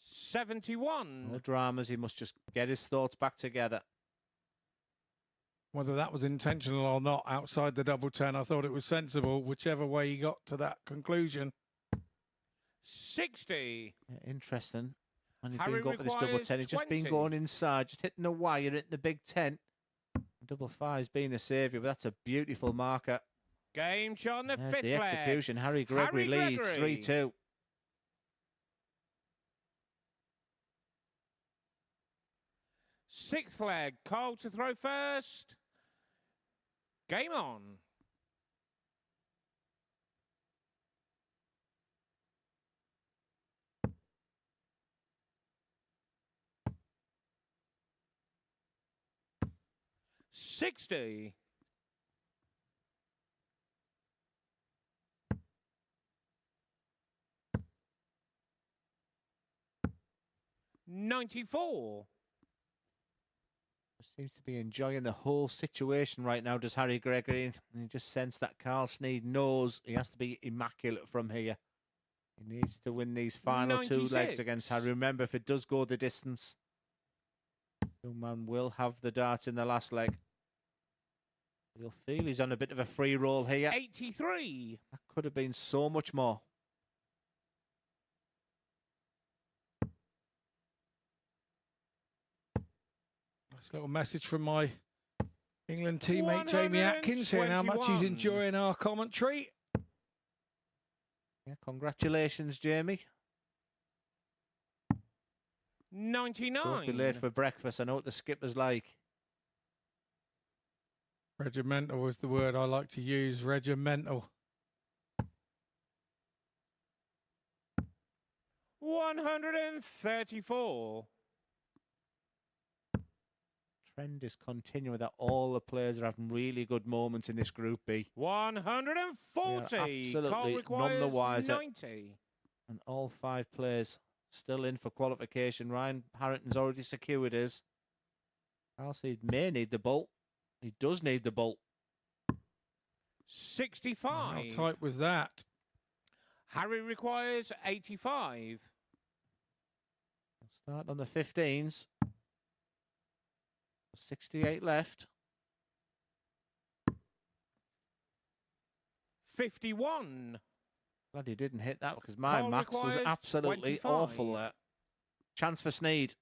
71. No dramas, he must just get his thoughts back together. Whether that was intentional or not outside the double 10, I thought it was sensible, whichever way he got to that conclusion. 60. Yeah, interesting. And he's Harry been going for this double requires 10. He's just been 20. going inside, just hitting the wire, hitting the big 10. Double 5's been the saviour, but that's a beautiful marker. Game shot on the There's fifth the leg. execution. Harry Gregory Harry leads Gregory. 3-2. Sixth leg, Cole to throw first. Game on. $60. $94. Seems to be enjoying the whole situation right now, does Harry Gregory. And you just sense that Carl Sneed knows he has to be immaculate from here. He needs to win these final 2 legs 96. against Harry. Remember, if it does go the distance, young man will have the darts in the last leg. You'll feel he's on a bit of a free roll here. 83. That could have been so much more. Nice little message from my England teammate Jamie Atkins, saying how much he's 121. enjoying our commentary. Yeah, congratulations, Jamie. 99. Don't be late for breakfast. I know what the skipper's like. Regimental was the word I like to use. Regimental. 134. Trend is continuing that all the players are having really good moments in this Group B. 140. absolutely Cole none requires the wiser. 90. And all 5 players still in for qualification. Ryan Harrington's already secured his. Carl Sneed may need the bolt. He does need the bolt. 65. How tight was that? Harry requires 85. Start on the 15s. 68 left. 51. Glad he didn't hit that because my Cole maths was requires absolutely 25. awful there. Chance for Sneed.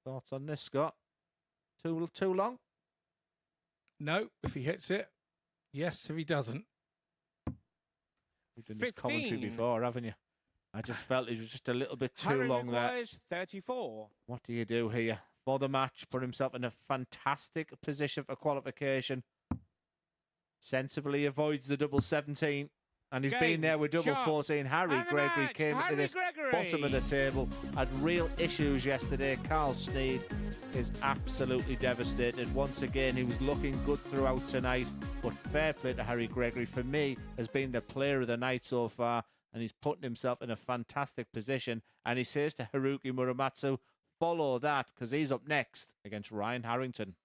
Thoughts on this, Scott? Too long? No, if he hits it. Yes, if he doesn't. You've done this commentary 15. before, haven't you? I just felt it was just a little bit too Harry long there. requires 34. What do you do here? For the match, put himself in a fantastic position for qualification. Sensibly avoids the double 17. And he's Game, been there with double shot, 14. Harry and the Gregory match, came Harry into this Gregory. bottom of the table. Had real issues yesterday. Carl Sneed is absolutely devastated. Once again, he was looking good throughout tonight. But fair play to Harry Gregory. For me, has been the player of the night so far. And he's putting himself in a fantastic position. And he says to Haruki Muramatsu, follow that, because he's up next against Ryan Harrington.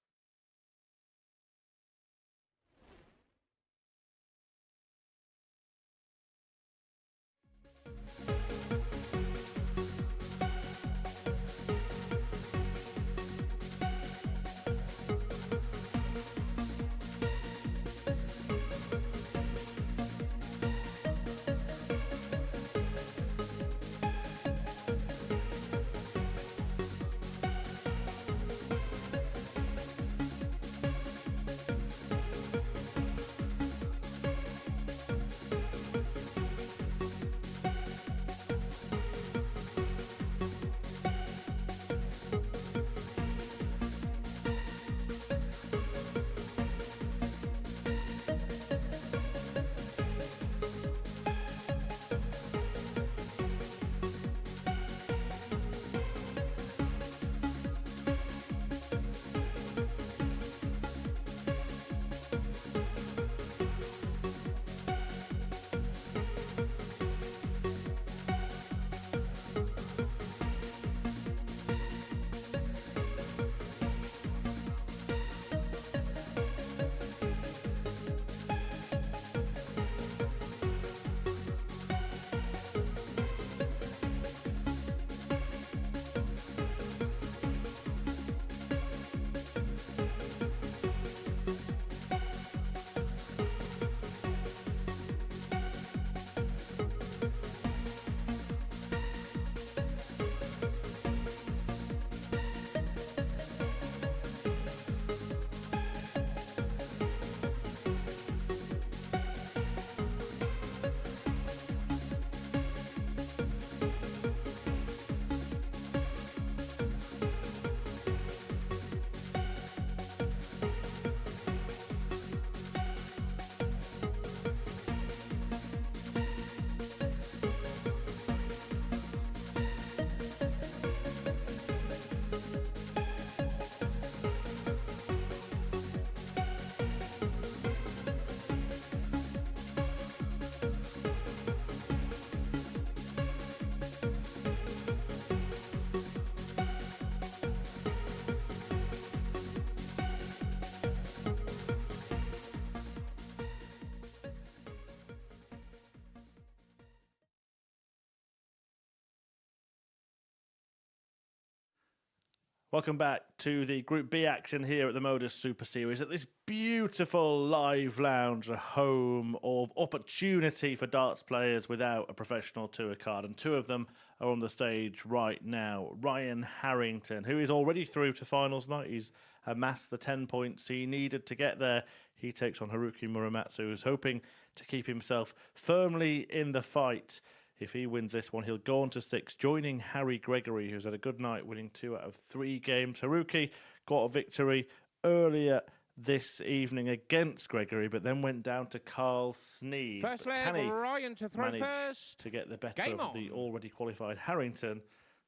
Welcome back to the Group B action here at the MODUS Super Series at this beautiful live lounge, a home of opportunity for darts players without a professional tour card. And two of them are on the stage right now. Ryan Harrington, who is already through to finals night. He's amassed the 10 points he needed to get there. He takes on Haruki Muramatsu, who's hoping to keep himself firmly in the fight. If he wins this one, he'll go on to 6, joining Harry Gregory, who's had a good night, winning 2 out of 3 games. Haruki got a victory earlier this evening against Gregory, but then went down to Carl Sneed. First leg, Ryan to throw first. To get the better Game of the on. already qualified Harrington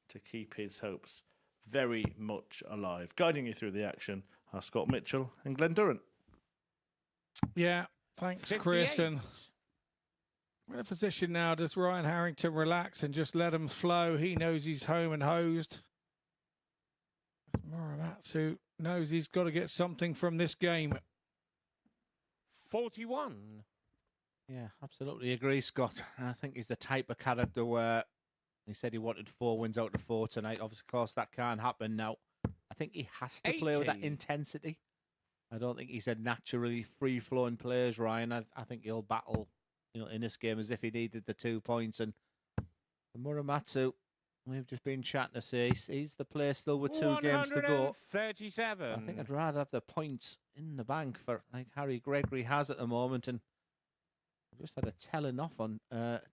to keep his hopes very much alive. Guiding you through the action are Scott Mitchell and Glenn Durrant. Yeah, thanks, 58. Chris. And we're in a position now, does Ryan Harrington relax and just let him flow? He knows he's home and hosed. Muramatsu knows he's got to get something from this game. 41. Yeah, absolutely agree, Scott. I think he's the type of character where he said he wanted 4 wins out of 4 tonight. Obviously, of course, that can't happen now. I think he has to play with that 80. intensity. I don't think he's a naturally free-flowing player, Ryan. I think he'll battle, in this game as if he needed the 2 points. And Muramatsu, we've just been chatting to say he's the player still with 2 games to go. 137. I think I'd rather have the points in the bank for like Harry Gregory has at the moment. And I've just had a telling off on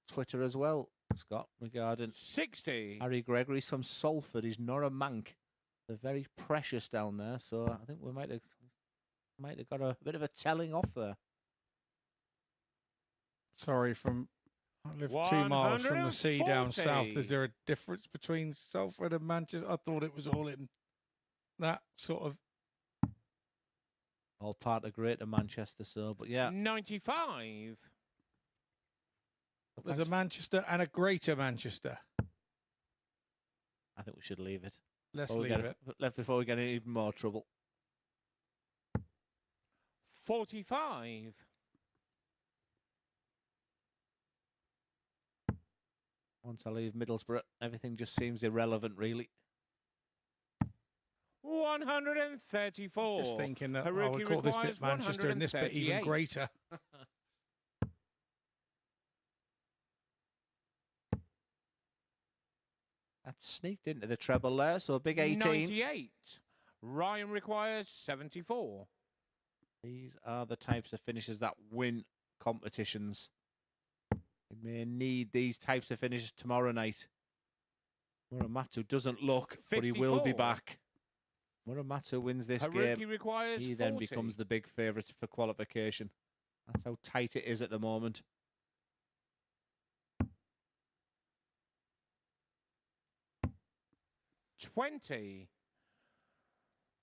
Twitter as well, Scott, regarding 60. Harry Gregory's from Salford. He's not a mank. They're very precious down there. So I think we might have got a bit of a telling off there. Sorry, I live 2 miles from the sea down south. 140. Is there a difference between Salford and Manchester? I thought it was all in that sort of. All part of Greater Manchester, so, but yeah. 95. There's a Manchester and a Greater Manchester. I think we should leave it. Let's Before we leave get- it. Left before we get in even more trouble. 45. Once I leave Middlesbrough, everything just seems irrelevant, really. 134. Just thinking that I Haruki would call this requires bit Manchester and this bit even 138. greater. That sneaked into the treble there, so a big 18. 98. Ryan requires 74. These are the types of finishes that win competitions. We may need these types of finishes tomorrow night. Muramatsu doesn't look, but he will be 54. back. Muramatsu wins this Haruki game. requires He 40. then becomes the big favourite for qualification. That's how tight it is at the moment. $20.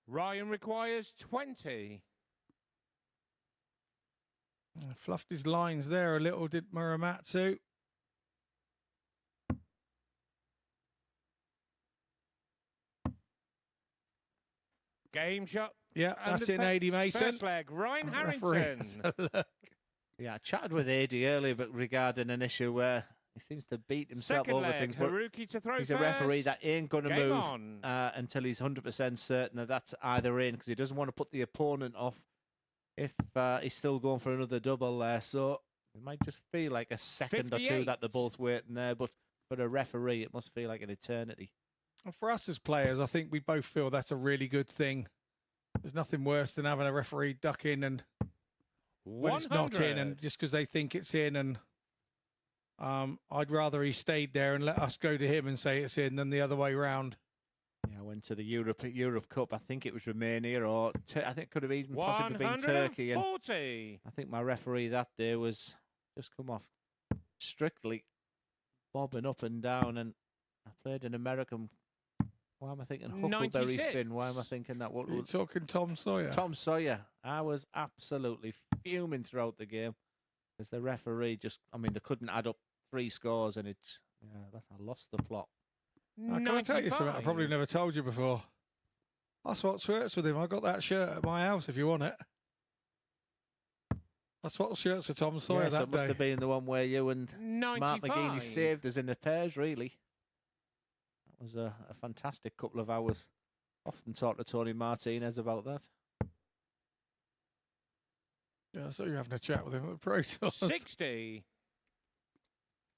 Ryan requires 20. Fluffed his lines there a little, did Muramatsu. Game shot. Yeah, And that's the in 80 Mason. First leg, Ryan Referee Harrington. has a look. Yeah, I chatted with AD earlier but regarding an issue where he seems to beat himself Second over leg, things. But Haruki to throw he's first. a referee that ain't going to Game move on. until he's 100% certain that that's either in, because he doesn't want to put the opponent off if he's still going for another double there. So it might just feel like a second or two 58. that they're both waiting there, but for the referee, it must feel like an eternity. And for us as players, I think we both feel that's a really good thing. There's nothing worse than having a referee duck in and when it's not in, and 100. just because they think it's in, and I'd rather he stayed there and let us go to him and say it's in than the other way round. Yeah, I went to the Europe Cup. I think it was Romania, or I think it could have even possibly been Turkey. And 140. I think my referee that day was just come off strictly bobbing up and down, and I played an American. Why am I thinking Huckleberry 96. Finn? Why am I thinking that? What You're talking Tom Sawyer. Tom Sawyer. I was absolutely fuming throughout the game as the referee just. I mean, they couldn't add up 3 scores, and it's I lost the plot. Can I tell you something I probably 95. never told you before? I swapped shirts with him. I got that shirt at my house if you want it. I swapped shirts with Tom Sawyer Yeah, so that it must day. have been the one where you and 95. Mark McGeady saved us in the pairs, really. That was a fantastic couple of hours. Often talk to Tony Martinez about that. Yeah, I saw you having a chat with him at the Pro Tour. 60.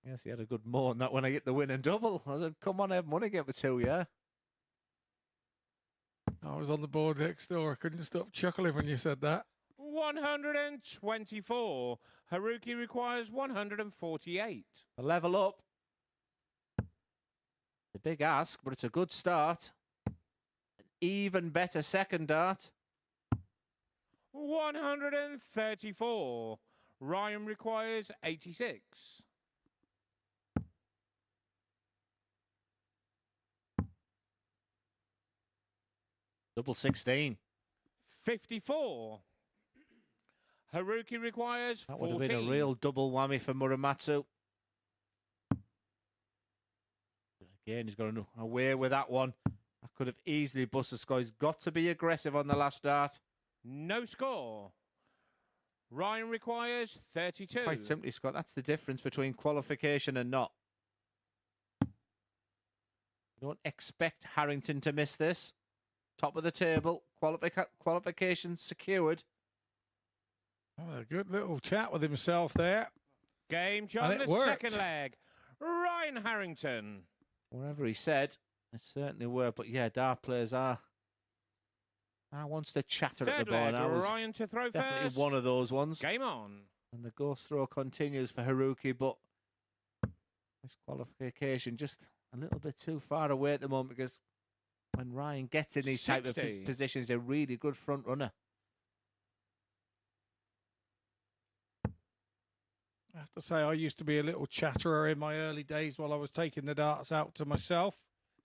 Yes, he had a good moan that when I hit the win and double. I said, come on, I have money, get me 2, yeah? I was on the board next door. I couldn't stop chuckling when you said that. 124. Haruki requires 148. A level up. A big ask, but it's a good start. An even better second dart. 134. Ryan requires 86. Double 16. 54. Haruki requires That 14. would have been a real double whammy for Muramatsu. Again, he's got away with that one. I could have easily busted score. He's got to be aggressive on the last dart. No score. Ryan requires 32. Quite simply, Scott, that's the difference between qualification and not. You don't expect Harrington to miss this. Top of the table, qualification secured. Oh, a good little chat with himself there. Game And John, it the worked. second leg. Ryan Harrington. Whatever he said, it certainly were. But yeah, dart players are. I wants to chatter at Third the ball. leg, And I was Ryan to throw definitely first. one of those ones. Game on. And the ghost throw continues for Haruki, but this qualification just a little bit too far away at the moment, because when Ryan gets in these type of 60. positions, he's a really good front runner. I have to say, I used to be a little chatterer in my early days while I was taking the darts out to myself,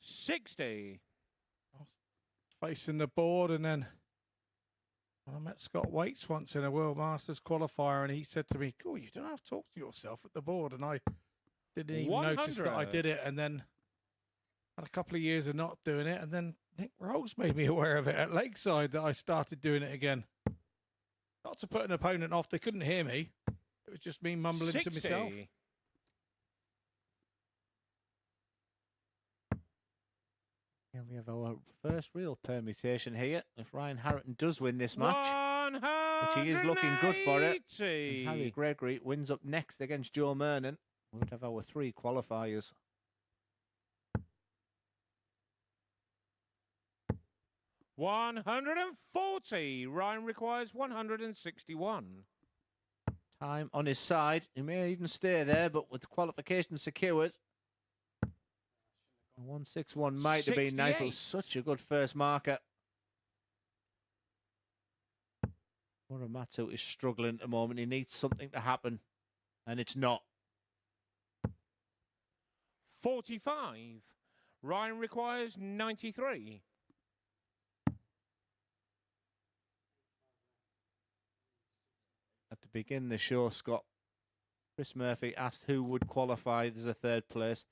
60. facing the board, and then I met Scott Waits once in a World Masters qualifier, and he said to me, "Oh, you don't have to talk to yourself at the board," and I didn't even notice that I 100. did it, and then had a couple of years of not doing it, and then Nick Rolls made me aware of it at Lakeside that I started doing it again. Not to put an opponent off, they couldn't hear me. It was just me mumbling 60. to myself. Yeah, we have our first real permutation here. If Ryan Harrington does win this match, which he is looking good for it, and Harry Gregory wins up next against Joe Mernon, we would have our 3 qualifiers. 140. Ryan requires 161. Time on his side. He may even stay there, but with the qualification secured, 161 might have been nice, but it was 68. such a good first marker. Muramatsu is struggling at the moment. He needs something to happen, and it's not. 45. Ryan requires 93. At the beginning of the show, Scott, Chris Murphy asked who would qualify as a 3rd place,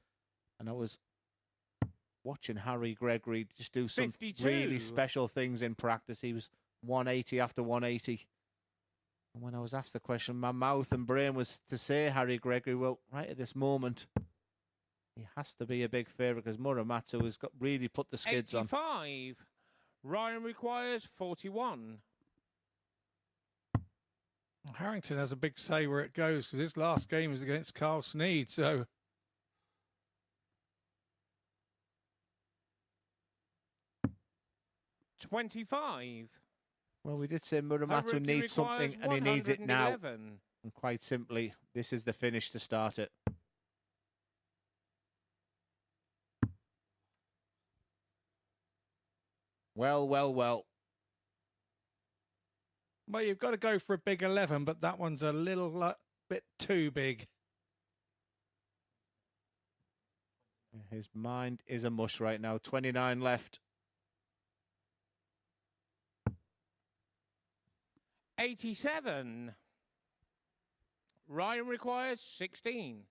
and I was watching Harry Gregory just do some 52. really special things in practice. He was 180 after 180. And when I was asked the question, my mouth and brain was to say Harry Gregory. Well, right at this moment, he has to be a big favourite because Muramatsu has got really put the skids 85. Ryan requires 41. Harrington has a big say where it goes because his last game is against Carl Sneed, so 25. Well, we did say Muramatsu Haruki needs something, requires and he needs it now. 111. And quite simply, this is the finish to start it. Well, well, well. well, you've got to go for a big 11, but that one's a little bit too big. His mind is a mush right now. 29 left. 87. Ryan requires 16.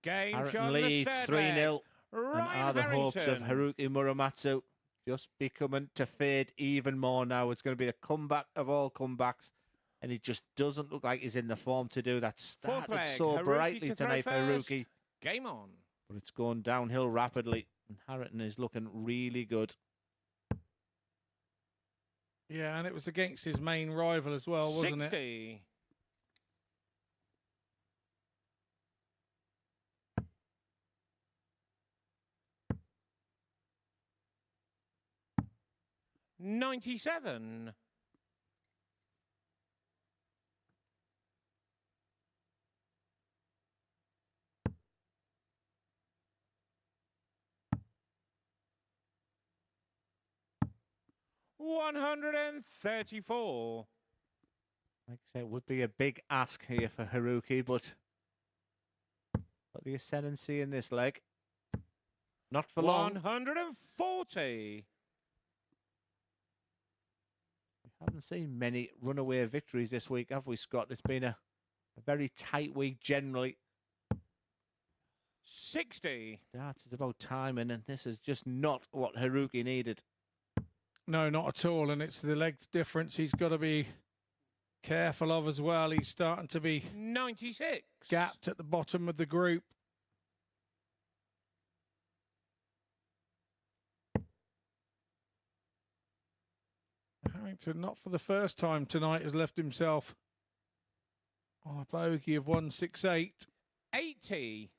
Game Harrington shot in the leads third 3-0. leg. And Ryan are the hopes of Harrington. Haruki Muramatsu just becoming to fade even more now? It's going to be the comeback of all comebacks. And he just doesn't look like he's in the form to do that. Fourth Started leg, so Haruki brightly to throw tonight for first. Haruki. Game on. But it's going downhill rapidly. And Harrington is looking really good. Yeah, and it was against his main rival as well, wasn't it? 60. $97. $134. Like I said, it would be a big ask here for Haruki, but the ascendancy in this leg. Not for long. 140. We haven't seen many runaway victories this week, have we, Scott? It's been a very tight week generally. 60. Darts is about timing, and this is just not what Haruki needed. No, not at all. And it's the legs difference he's got to be careful of as well. He's starting to be 96. gapped at the bottom of the group. Harrington, not for the first time tonight, has left himself on a bogey of 168. 80.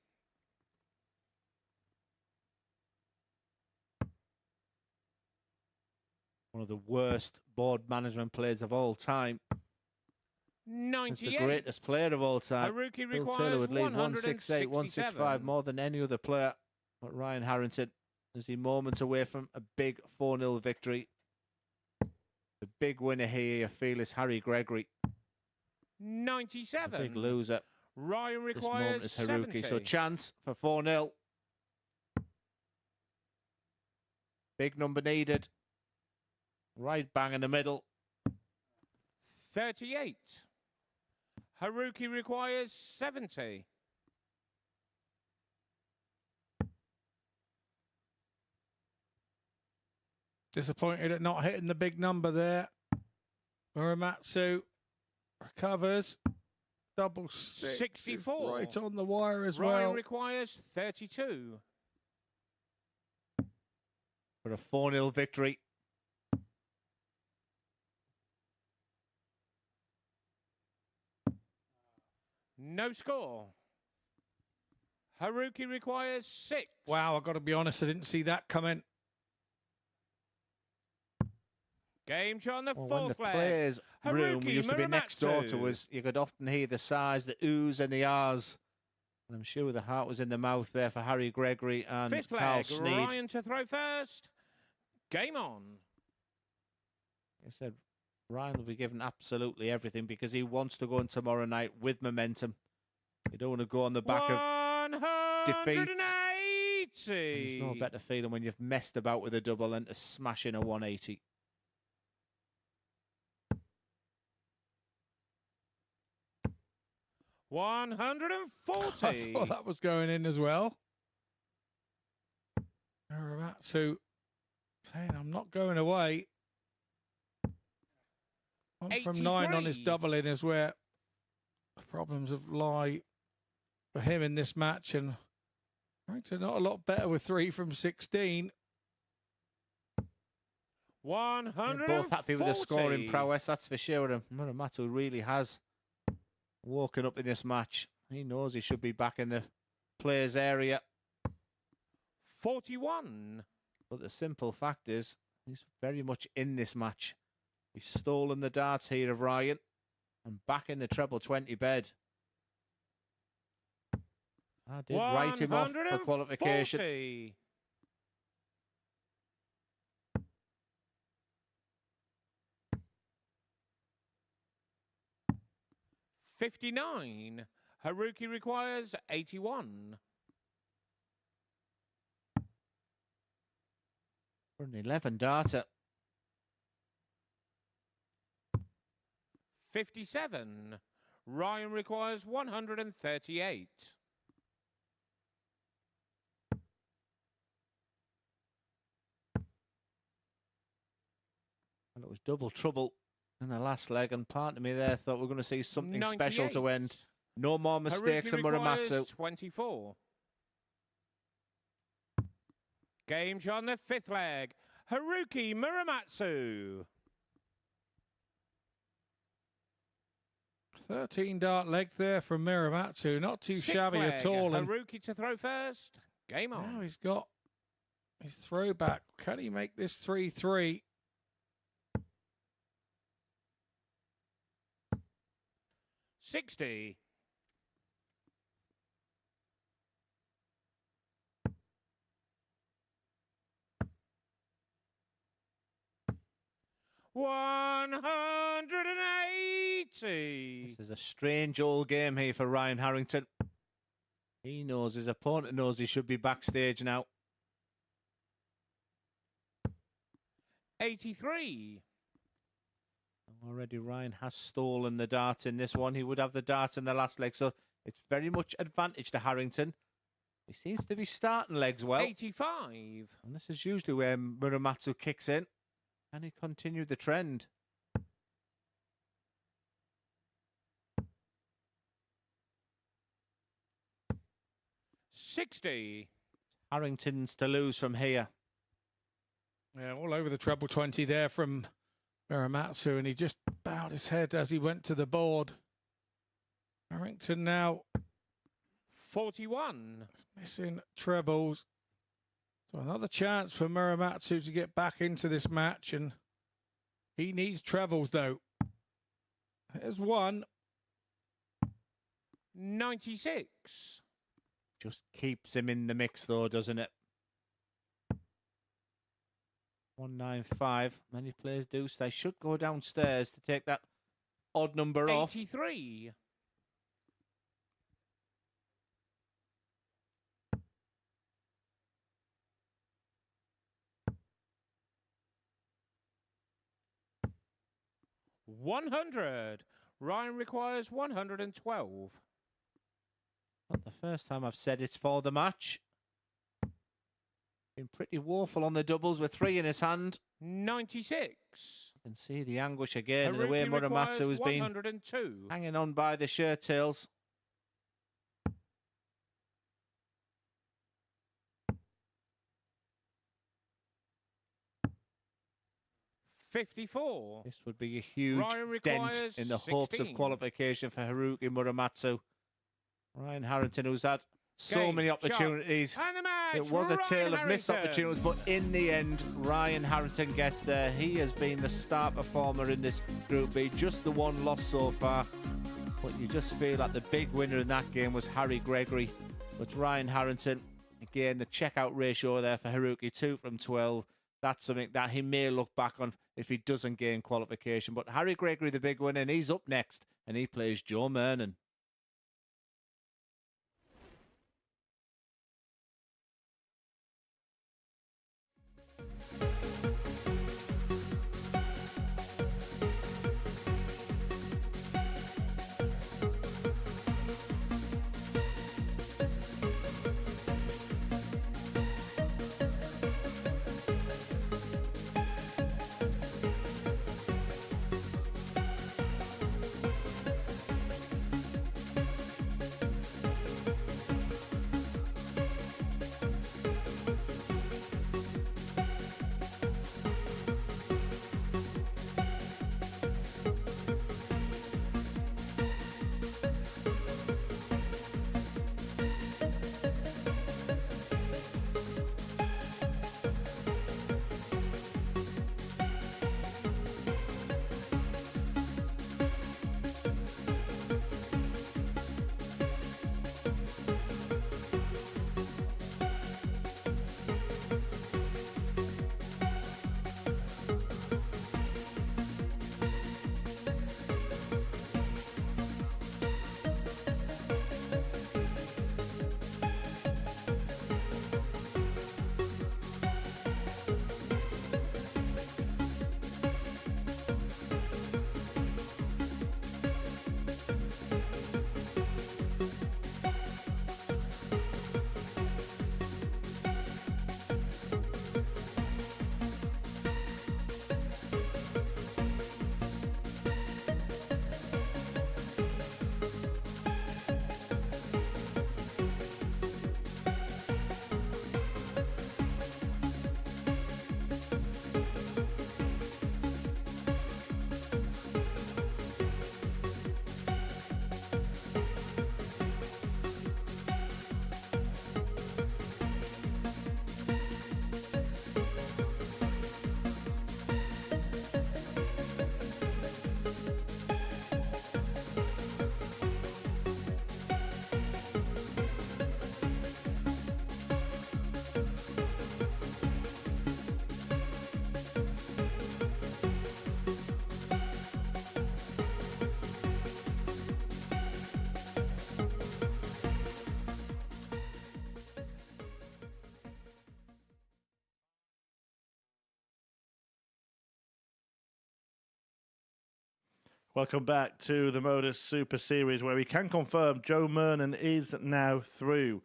One of the worst board management players of all time. He's 98. the greatest player of all time. Haruki Bill requires Taylor would leave 168, 165 165 more than any other player. But Ryan Harrington Is he moments away from a big 4-0 victory? The big winner here, I feel, is Harry Gregory. 97. The big loser. Ryan This moment requires is Haruki. 70. So chance for 4-0. Big number needed. Right bang in the middle. 38. Haruki requires 70. Disappointed at not hitting the big number there. Muramatsu recovers. Double six. 64. Right on the wire as Ryan well. requires 32. For a 4-0 victory. No score. Haruki requires 6. Wow, I've got to be honest, I didn't see that coming. Game on the Well, when the fourth leg. players' room Haruki used to be next door to Muramatsu. us, you could often hear the sighs, the oohs and the ahs. And I'm sure the heart was in the mouth there for Harry Gregory and Fifth Carl leg. Sneed. Ryan to throw first. Game on. I said Ryan will be given absolutely everything because he wants to go in tomorrow night with momentum. You don't want to go on the back of defeats. 180. And there's no better feeling when you've messed about with a double and to smash in a 180. $140. I thought that was going in as well. Muramatsu saying, I'm not going away. 1 from 9 on his 83. double in is where the problems have lie for him in this match. And Harrington not a lot better with 3 from 16. 140. They're both happy with the scoring prowess, that's for sure. And Muramatsu really has woken up in this match. He knows he should be back in the players' area. 41. But the simple fact is, he's very much in this match. He's stolen the darts here of Ryan and back in the treble 20 bed. I did write him off for qualification. 140. 59. Haruki requires 81. For an 11 darter. 57. Ryan requires 138. And it was double trouble in the last leg, and part of me there thought we were going to see something special to 98. end. No more mistakes Haruki from requires Muramatsu. 24. Game on the fifth leg. Haruki Muramatsu. 13 dart leg there from Muramatsu. Not too Sixth shabby leg. at all. And Haruki to throw first. Game on. now he's got his throwback. Can he make this 3-3? 60. $180. This is a strange old game here for Ryan Harrington. He knows his opponent knows he should be backstage now. 83. Already Ryan has stolen the dart in this one. He would have the dart in the last leg, so it's very much advantage to Harrington. He seems to be starting legs well. 85. And this is usually where Muramatsu kicks in. And he continued the trend. 60. Harrington's to lose from here. Yeah, all over the treble 20 there from Muramatsu, and he just bowed his head as he went to the board. Harrington now 41. missing trebles. So another chance for Muramatsu to get back into this match, and he needs trebles though. There's one. 96. Just keeps him in the mix though, doesn't it? 195. Many players do. So they should go downstairs to take that odd number off. 83. $100. Ryan requires 112. Not the first time I've said it's for the match. Been pretty woeful on the doubles with 3 in his hand. 96. You can see the anguish again, the Haruki way requires Muramatsu has been 102. hanging on by the shirt tails. $54. This would be a huge Ryan dent requires in the hopes of 16. qualification for Haruki Muramatsu. Ryan Harrington, who's had so Game, many shot, opportunities. And the match, It was a Ryan tale of missed Harrington. opportunities, but in the end, Ryan Harrington gets there. He has been the star performer in this Group B, just the one loss so far. But you just feel like the big winner in that game was Harry Gregory. But Ryan Harrington, again, the checkout ratio there for Haruki, 2 from 12. That's something that he may look back on if he doesn't gain qualification. But Harry Gregory, the big winner, and he's up next, and he plays Joe Mernon. Welcome back to the MODUS Super Series, where we can confirm Joe Mernon is now through.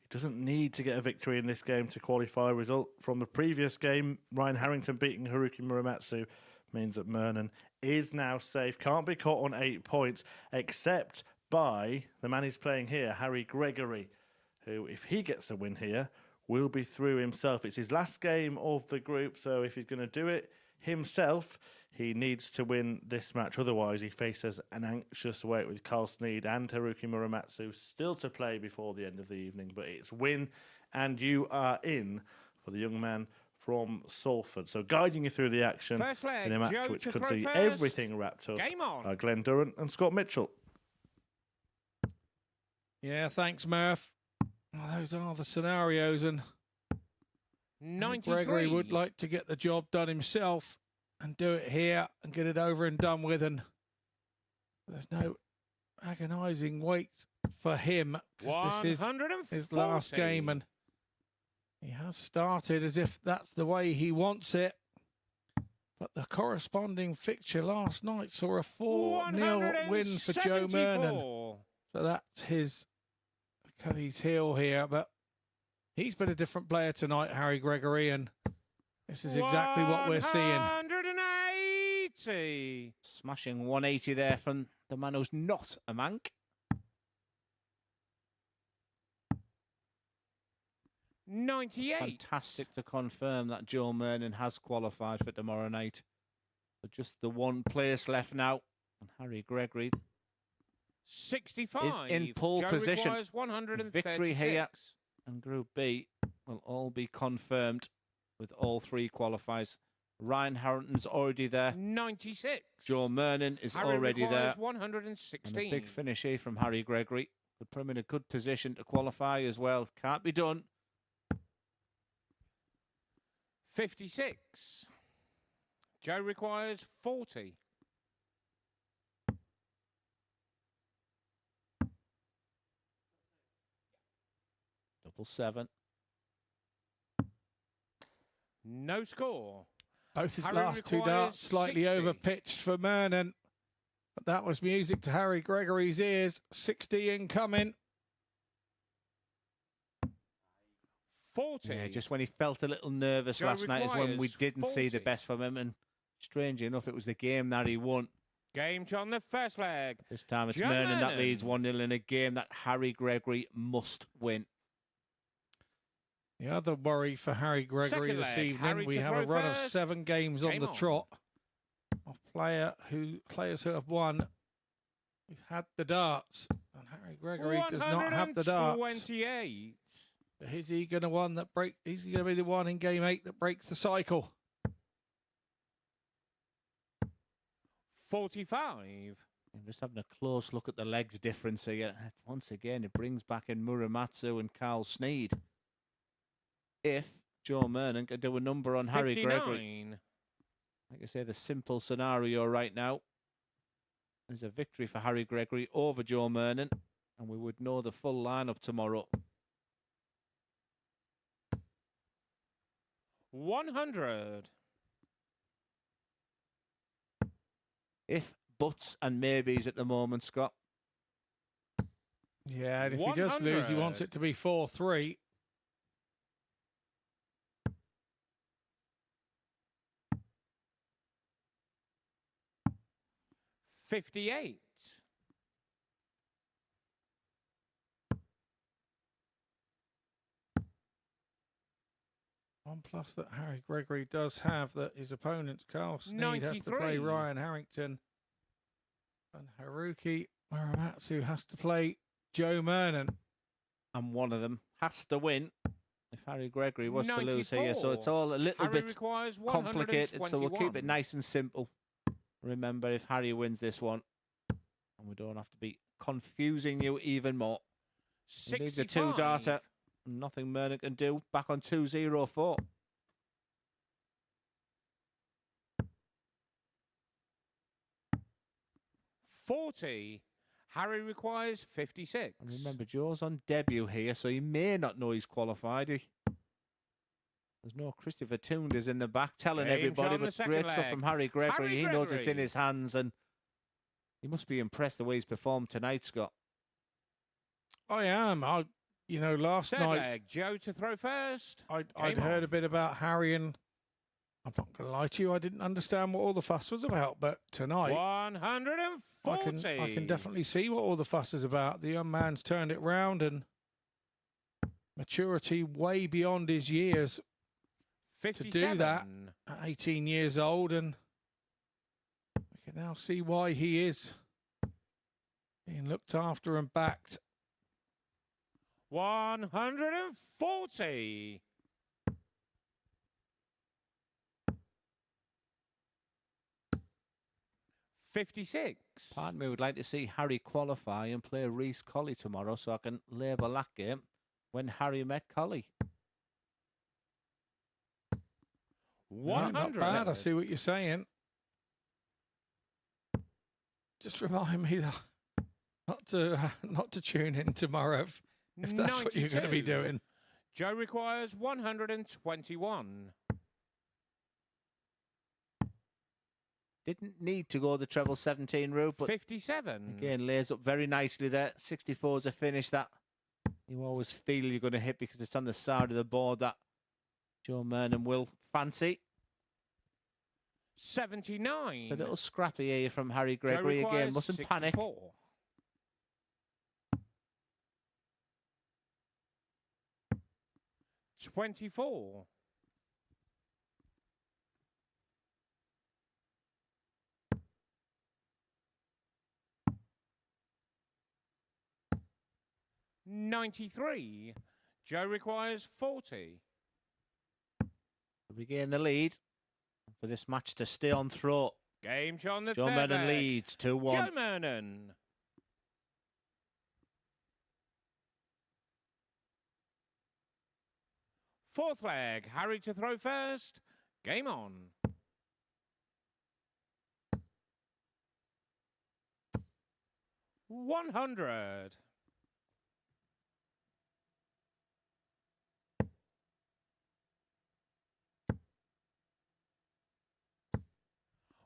He doesn't need to get a victory in this game to qualify. Result from the previous game, Ryan Harrington beating Haruki Muramatsu, means that Mernon is now safe. Can't be caught on 8 points, except by the man he's playing here, Harry Gregory, who, if he gets a win here, will be through himself. It's his last game of the group, so if he's going to do it himself, he needs to win this match. Otherwise, he faces an anxious wait with Carl Sneed and Haruki Muramatsu still to play before the end of the evening. But it's win and you are in for the young man from Salford. So guiding you through the action First leg, in a match Joe which to could throw see first. everything wrapped up Game on. are Glenn Durrant and Scott Mitchell. Yeah, thanks, Murph. Well, those are the scenarios, and 93. Gregory would like to get the job done himself and do it here and get it over and done with. And there's no agonising wait for him, because this is his last game, and he has started as if that's the way he wants it. But the corresponding fixture last night saw a 4-0 win for Joe Mernon. So that's his Achilles heel here. But he's been a different player tonight, Harry Gregory, and this is exactly what we're seeing. 180. Smashing 180 there from the man who's not a Manc. 98. Fantastic to confirm that Joe Mernon has qualified for tomorrow night. But just the one place left now. And Harry Gregory 65 is in pole Joe position. requires 136. Victory here. And Group B will all be confirmed with all three qualifiers. Ryan Harrington's already there. 96. Joe Mernon is Harry already there. 116. And a big finish here from Harry Gregory. Could put him in a good position to qualify as well. Can't be done. 56. Joe requires 40. Double 7. No score. Both his Harry last two requires darts slightly 60. over pitched for Mernon. But that was music to Harry Gregory's ears. 60 incoming. 40. Yeah, just when he felt a little nervous Joe last night is when we requires didn't see the 40. best from him. And strangely enough, it was the game that he won. Game on the first leg. This time it's Joe Mernon that Mernon. leads 1-0 in a game that Harry Gregory must win. The other worry for Harry Gregory Second this leg, evening, Harry we to have a throw run of first. 7 games on Game the on. trot of players who have won. We've had the darts, and Harry Gregory does not have the darts. 128. Is he going to one that break? Is he going to be the one in game 8 that breaks the cycle? 45. I'm just having a close look at the legs difference here. Once again, it brings back in Muramatsu and Carl Sneed. If Joe Mernon can do a number on Harry 59. Gregory, like I say, the simple scenario right now is a victory for Harry Gregory over Joe Mernon, and we would know the full lineup tomorrow. 100. If buts and maybes at the moment, Scott. Yeah, and if he does lose, he wants 100. it to be 4-3. $58. One plus that Harry Gregory does have that his opponent, Carl Sneed, has to play 93. Ryan Harrington. And Haruki Muramatsu has to play Joe Mernon. And one of them has to win if Harry Gregory was to lose here. So it's 94. all a little Harry bit requires complicated. So we'll keep it 121. nice and simple. Remember, if Harry wins this one, and we don't have to be confusing you even more. He leaves a 65. two-darter. Nothing Mernon can do. Back on 2-0-4. $40. Harry requires 56. And remember, Joe's on debut here, so he may not know he's qualified. There's no Christopher Toonders in the back telling Game's everybody, on the but second great stuff leg. from Harry Gregory. Harry He knows it's in Gregory. his hands, and he must be impressed the way he's performed tonight, Scott. I am. Last Third night leg, Joe to throw first. I'd Game heard on. a bit about Harry, and I'm not going to lie to you, I didn't understand what all the fuss was about. But tonight, 140. I can definitely see what all the fuss is about. The young man's turned it round, and maturity way beyond his years 57. do that. at 18 years old, and we can now see why he is being looked after and backed. 140. $56. Part of me would like to see Harry qualify and play Reece Colley tomorrow so I can label that game when Harry met Colley. No, 100. not bad. I see what you're saying. Just remind me that not to tune in tomorrow if that's what you're going to be 92. doing. Joe requires 121. Didn't need to go the treble 17 route, but 57. again, lays up very nicely there. 64 is a finish that you always feel you're going to hit because it's on the side of the board that Joe Mernon will fancy. 79. A little scrappy here from Harry Joe Gregory again. requires Mustn't panic. 64. 24. 93. Joe requires 40. We gain the lead for this match to stay on throat. Game on the Joe third Mernon leg. leads 2-1. Joe Mernon. Fourth leg. Harry to throw first. Game on. $100.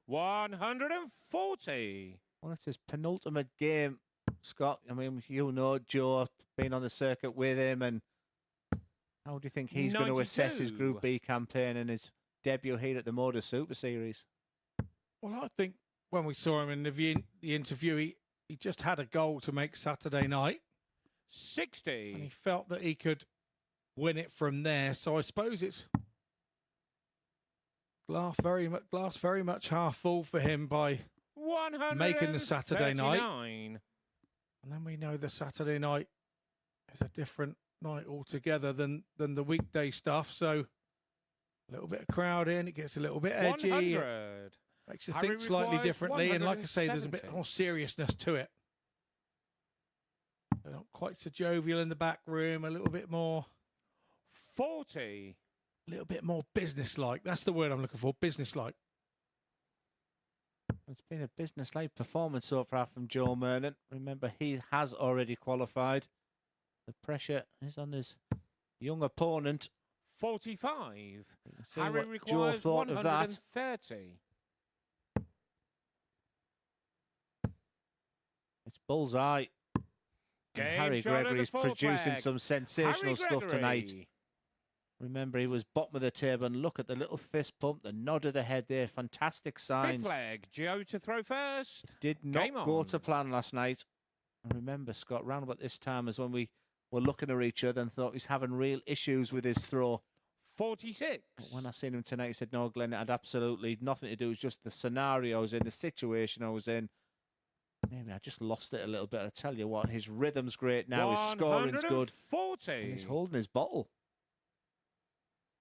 140. Well, it's his penultimate game, Scott. I mean, you know Joe, been on the circuit with him, and how do you think he's going to assess his 92. Group B campaign and his debut here at the MODUS Super Series? Well, I think when we saw him in the interview, he just had a goal to make Saturday night, and 60. he felt that he could win it from there. So I suppose it's glass very much half full for him by making the Saturday night. 139. And then we know the Saturday night is a different night altogether than the weekday stuff. So a little bit of crowd in, it gets a little bit edgy. 100. Makes you Harry think slightly requires differently. And like I say, there's a bit 170. more seriousness to it. They're not quite so jovial in the back room, a little bit more 40. business-like. That's the word I'm looking for, business-like. It's been a business-like performance so far from Joe Mernon. Remember, he has already qualified. The pressure is on his young opponent. 45. See Harry what Joe requires thought of that. 130. It's bullseye. And Game Harry shot of the Gregory's fourth producing leg. some sensational Harry stuff tonight. Gregory. Remember, he was bottom of the table, and look at the little fist pump, the nod of the head there. Fantastic signs. Fifth leg. Joe to throw first. Did not Game go on. to plan last night. And remember, Scott, round about this time is when we were looking at each other and thought he's having real issues with his throw. 46. But when I seen him tonight, he said, no, Glenn, it had absolutely nothing to do. It was just the scenario I was in, the situation I was in. Maybe I just lost it a little bit. I tell you what, his rhythm's great now. His scoring's good. 140. And he's holding his bottle.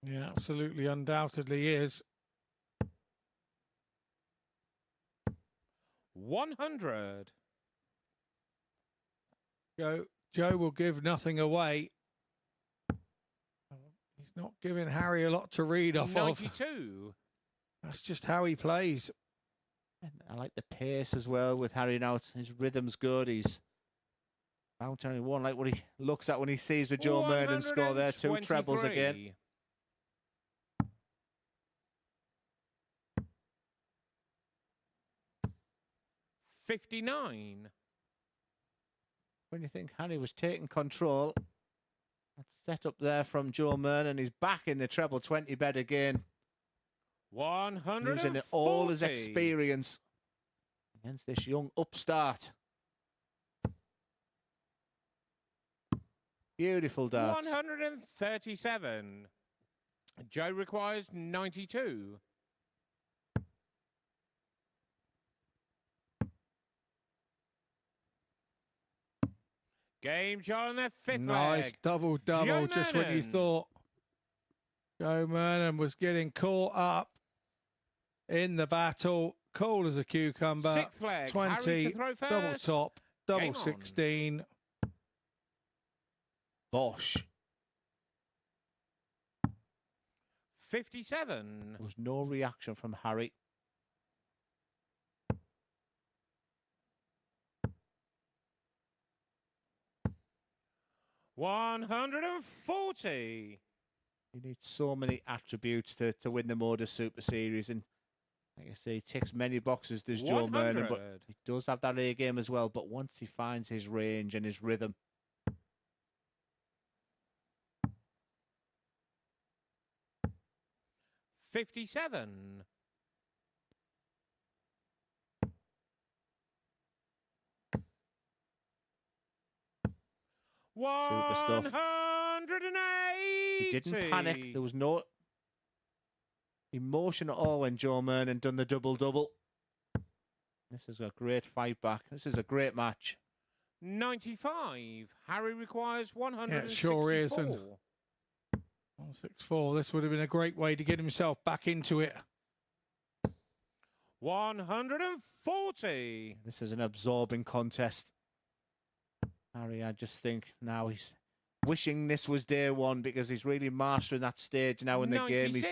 Yeah, absolutely, undoubtedly is. 100. Joe will give nothing away. He's not giving Harry a lot to read off of. 92. That's just how he plays. And I like the pace as well with Harry now. His rhythm's good. He's bouncing. He won't like what he looks at when he sees the Joe Mernon score there. 2 trebles again. 59. When you think Harry was taking control, that's set up there from Joe Mernon. He's back in the treble 20 bed again. 140. Using all his experience against this young upstart. Beautiful darts. 137. Joe requires 92. Game shot on their fifth Nice leg. double, Joe just when you Mernon. thought Joe Mernon was getting caught up in the battle. Cool as a cucumber. Sixth leg. 20, Harry to throw first. double top, double Game on. 16. Bosh. 57. There was no reaction from Harry. 140. He needs so many attributes to win the Modus Super Series, and like I say, he ticks many boxes. There's Joe Mernon, but 100. he does have that A game as well. But once he finds his range and his rhythm, 57. Super stuff. 180. he didn't panic. There was no emotion at all when Joe Mernon done the double-double. This is a great fight back. This is a great match. 95. Harry requires 164. Yeah, it sure is. And 164. This would have been a great way to get himself back into it. 140. This is an absorbing contest. Harry, I just think now he's wishing this was day one, because he's really mastering that stage now in the 96. game. He's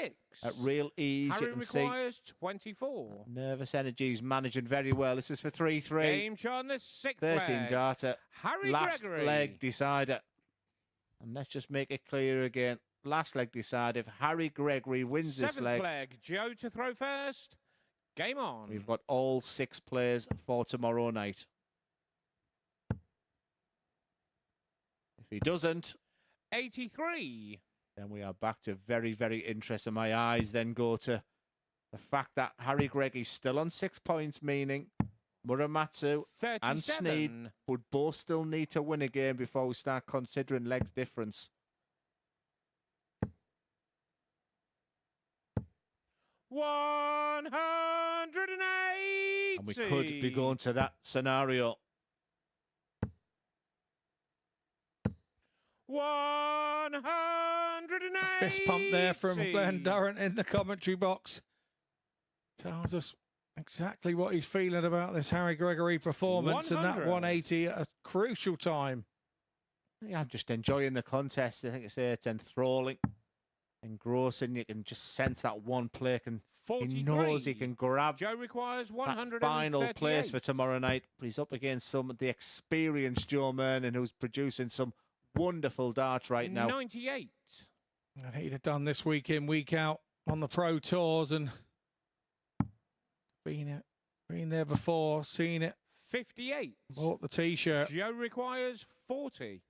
at real ease. Harry You can see requires 24. nervous energy. He's managing very well. This is for 3-3. Game shot on the 6th 13 leg. data. Harry Last Gregory. leg decider. And let's just make it clear again. Last leg decider. If Harry Gregory wins this 7th leg, leg. Joe to throw first. Game on. we've got all 6 players for tomorrow night. If he doesn't, 83. then we are back to very, very interesting. My eyes then go to the fact that Harry Gregory's still on 6 points, meaning Muramatsu 37. and Sneed would both still need to win a game before we start considering legs difference. 180. And we could be going to that scenario. 180. Fist pump there from Glenn Durrant in the commentary box. Tells us exactly what he's feeling about this Harry Gregory performance and that 100. 180 at a crucial time. Yeah, I'm just enjoying the contest. I think it's enthralling, engrossing. You can just sense that one play he 43. knows he can grab Joe requires that 138. final place for tomorrow night. But he's up against some of the experienced Joe Mernon, who's producing some wonderful darts right now. 98. And he'd have done this week in, week out on the pro tours and been there before, seen it, 58. bought the t-shirt. Joe requires 40.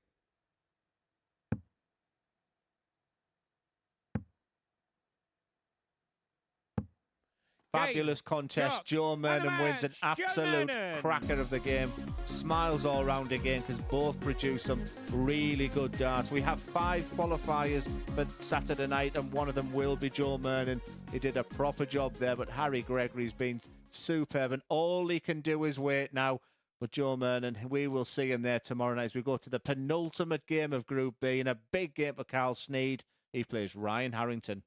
Fabulous contest. Shot. Joe Mernon And the wins an match, Joe absolute Mernon. cracker of the game. Smiles all round again, because both produce some really good darts. We have 5 qualifiers for Saturday night, and one of them will be Joe Mernon. He did a proper job there, but Harry Gregory's been superb, and all he can do is wait now. But Joe Mernon, we will see him there tomorrow night as we go to the penultimate game of Group B, and a big game for Carl Sneed. He plays Ryan Harrington.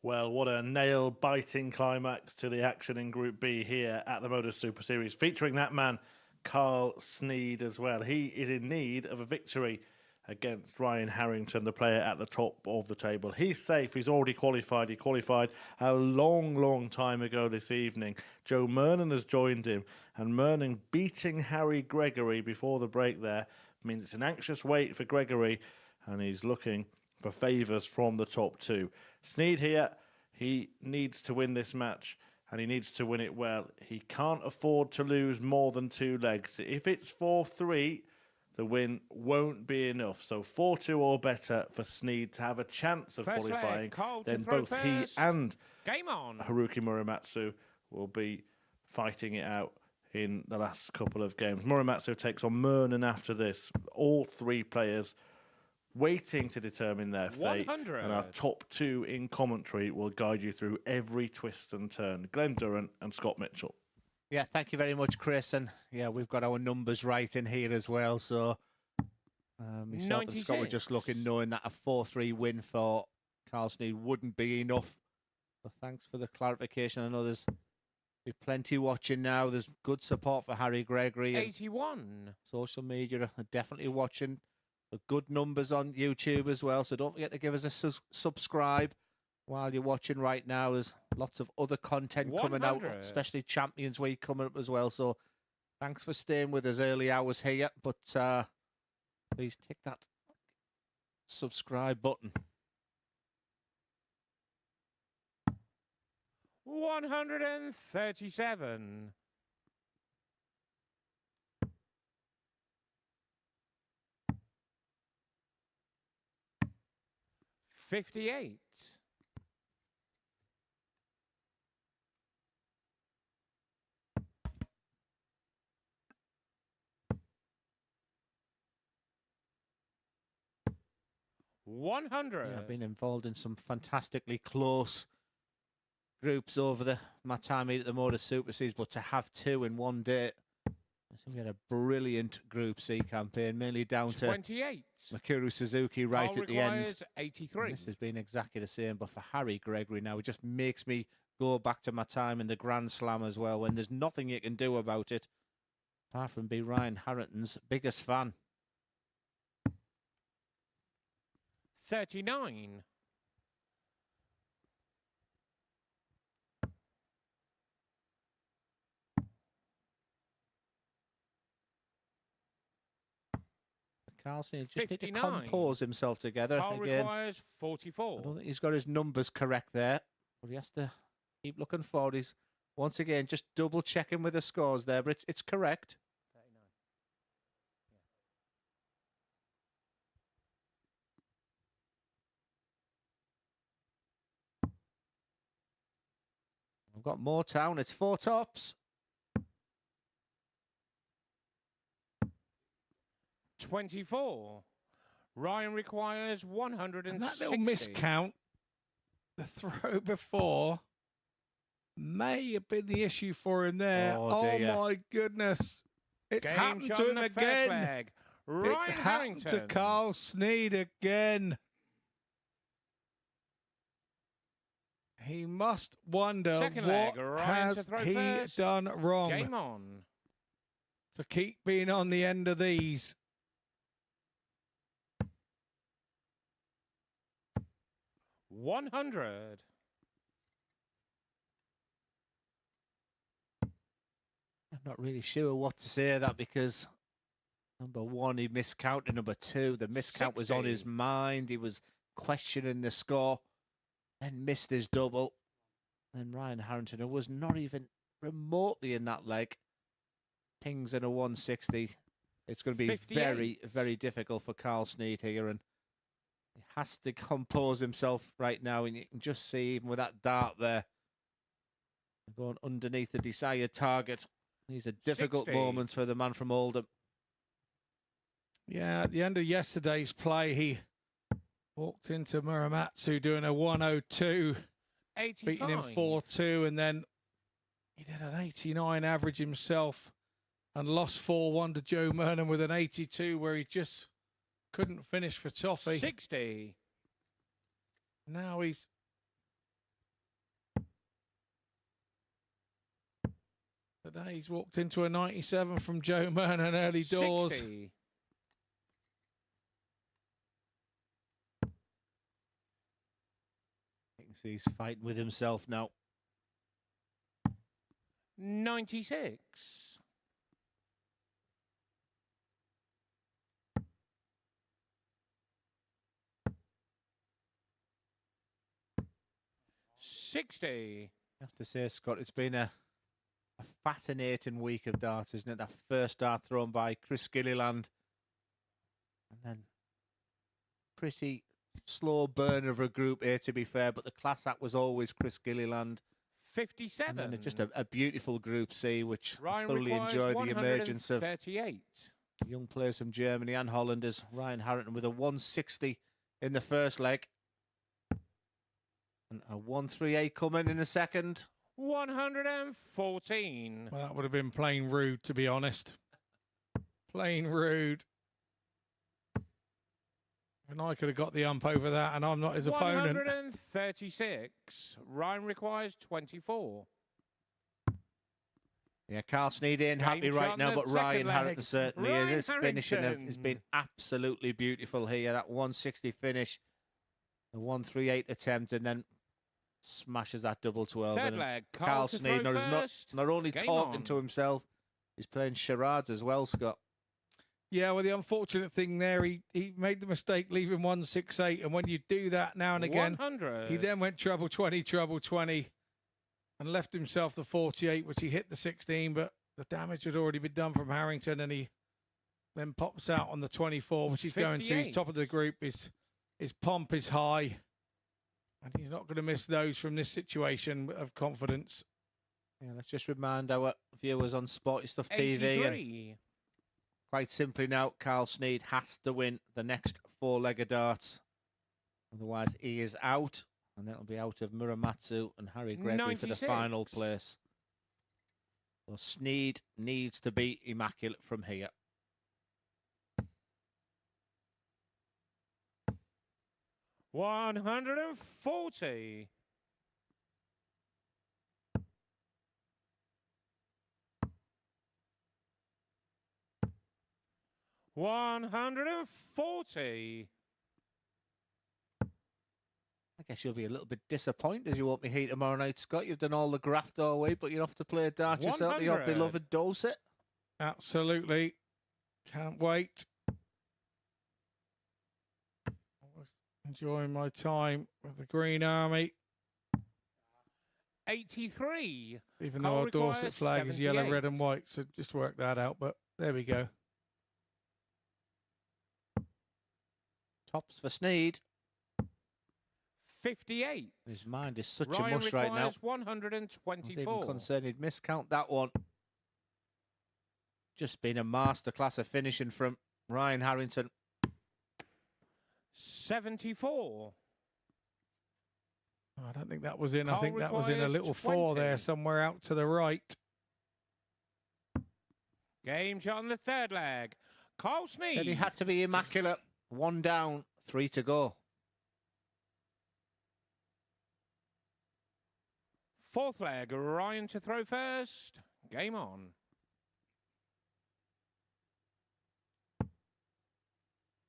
Well, what a nail-biting climax to the action in Group B here at the MODUS Super Series, featuring that man, Carl Sneed, as well. He is in need of a victory against Ryan Harrington, the player at the top of the table. He's safe. He's already qualified. He qualified a long, long time ago this evening. Joe Mernon has joined him, and Mernon beating Harry Gregory before the break there means it's an anxious wait for Gregory, and he's looking for favours from the top two. Sneed here, he needs to win this match, and he needs to win it well. He can't afford to lose more than 2 legs. If it's 4-3, the win won't be enough. So 4-2 or better for Sneed to have a chance of qualifying. Then both he and Haruki Muramatsu will be fighting it out in the last couple of games. Muramatsu takes on Mernon after this. All 3 players waiting to determine their fate. 100. And our top 2 in commentary will guide you through every twist and turn. Glenn Durrant and Scott Mitchell. Yeah, thank you very much, Chris. And yeah, we've got our numbers right in here as well. So myself and Scott were just looking, knowing that a 4-3 win for Carl Sneed wouldn't be enough. So thanks for the clarification. I know there's plenty watching now. There's good support for Harry Gregory. 81. Social media are definitely watching. The good numbers on YouTube as well. So don't forget to give us a subscribe while you're watching right now. There's lots of other content 100. coming out, especially Champions Week coming up as well. So thanks for staying with us early hours here. But please tick that subscribe button. 137. 58. 100. Yeah, I've been involved in some fantastically close groups over my time here at the MODUS Super Series, but to have 2 in one day, I think we had a brilliant Group C campaign, mainly down 28. to Makuru Suzuki right Carl at the end. 83. And this has been exactly the same, but for Harry Gregory now, it just makes me go back to my time in the Grand Slam as well, when there's nothing you can do about it, apart from be Ryan Harrington's biggest fan. 39. Carlson just need to compose himself together. Carl again, requires 44. I don't think he's got his numbers correct there, but he has to keep looking forward. He's once again just double checking with the scores there, but it's correct. 39. I've got more town. It's 4 tops. 24. Ryan requires 160. And that little miscount, the throw before, may have been the issue for him there. Oh, dear. My goodness. It's Game happened shot to on him the first again. leg. It's Ryan happened to Harrington. Carl Sneed again. He must wonder Second what leg, Ryan to has throw he first. done wrong Game on. to keep being on the end of these. 100. I'm not really sure what to say of that, because number 1, he miscounted. Number 2, the miscount was on his 60. mind. He was questioning the score, then missed his double. Then Ryan Harrington, who was not even remotely in that leg, pings in a 160. It's going to be 58. very, very difficult for Carl Sneed here, and he has to compose himself right now. And you can just see, even with that dart there, going underneath the desired target. These are difficult 60. moments for the man from Oldham. Yeah, at the end of yesterday's play, he walked into Muramatsu doing a 102, 85. beating him 4-2, and then he did an 89 average himself and lost 4-1 to Joe Mernon with an 82, where he just couldn't finish for Toffee. 60. Now he's Today he's walked into a 97 from Joe Mernon early doors. 60. You can see he's fighting with himself now. 96. 60. I have to say, Scott, it's been a fascinating week of darts, isn't it? That first dart thrown by Chris Gilliland. And then pretty slow burn of a Group A, to be fair, but the class act was always Chris Gilliland. 57. And then just a beautiful Group C, which Ryan I thoroughly requires enjoyed the emergence of 138. young players from Germany and Hollanders. Ryan Harrington with a 160 in the first leg. And a 138 coming in the second. 114. Well, that would have been plain rude, to be honest. Plain rude. And I could have got the ump over that, and I'm not his opponent. 136. Ryan requires 24. Yeah, Carl Sneed ain't Game happy shot right in now, the but second Ryan leg. Harrington certainly Ryan is. His finishing has Harrington. been absolutely beautiful here. That 160 finish, the 138 attempt, and then smashes that double 12. Third And leg. Carl to Sneed throw is first. not only Game talking on. to himself, he's playing charades as well, Scott. Yeah, well, the unfortunate thing there, he made the mistake leaving 168, and when you do that now and again, 100. he then went treble 20, and left himself the 48, which he hit the 16, but the damage had already been done from Harrington, and he then pops out on the 24, which he's going to. 58. He's top of the group. His pomp is high, and he's not going to miss those from this situation of confidence. Yeah, let's just remind our viewers on Sporty Stuff TV. 83. Quite simply now, Carl Sneed has to win the next four-leg of darts. Otherwise, he is out. And that'll be out of Muramatsu and Harry Gregory for the 96. final place. So Sneed needs to be immaculate from here. $140. $140. I guess you'll be a little bit disappointed as you won't be here tomorrow night, Scott. You've done all the graft all week, but you have to play a dart yourself. Your 100. beloved Dorset. Absolutely. Can't wait. Always enjoying my time with the Green Army, 83. even Cole though our Dorset requires flag is yellow, red 78. and white. So just work that out, but there we go. Tops for Sneed. 58. His mind is such Ryan a mush right now. requires I was even 124. concerned he'd miscount that one. Just been a masterclass of finishing from Ryan Harrington. 74. I don't think that was in. I Cole think that was in a requires little four there, 20. somewhere out to the right. Game shot on the third leg. Carl Sneed. Said he had to be immaculate. One down, 3 to go. Fourth leg. Ryan to throw first. Game on.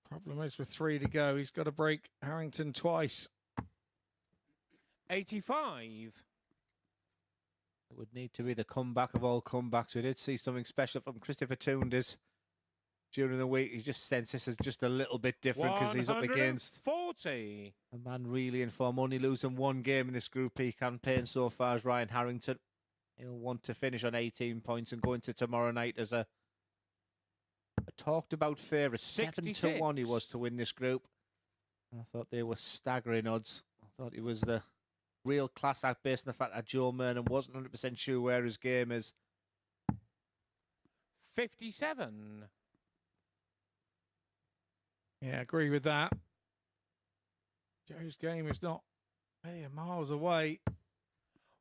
Problem is with 3 to go, he's got to break Harrington twice. 85. It would need to be the comeback of all comebacks. We did see something special from Christopher Toonders during the week. He just sensed this is just a little bit different because he's up against 140. a man really in form, only losing one game in this Group E campaign so far as Ryan Harrington. He'll want to finish on 18 points and go into tomorrow night as a talked about favourite. 7-1 he was to win this group. I thought they were staggering odds. I thought he was the real class act based on the fact that Joe Mernon wasn't 100% sure where his game is. 57. Yeah, agree with that. Joe's game is not miles away.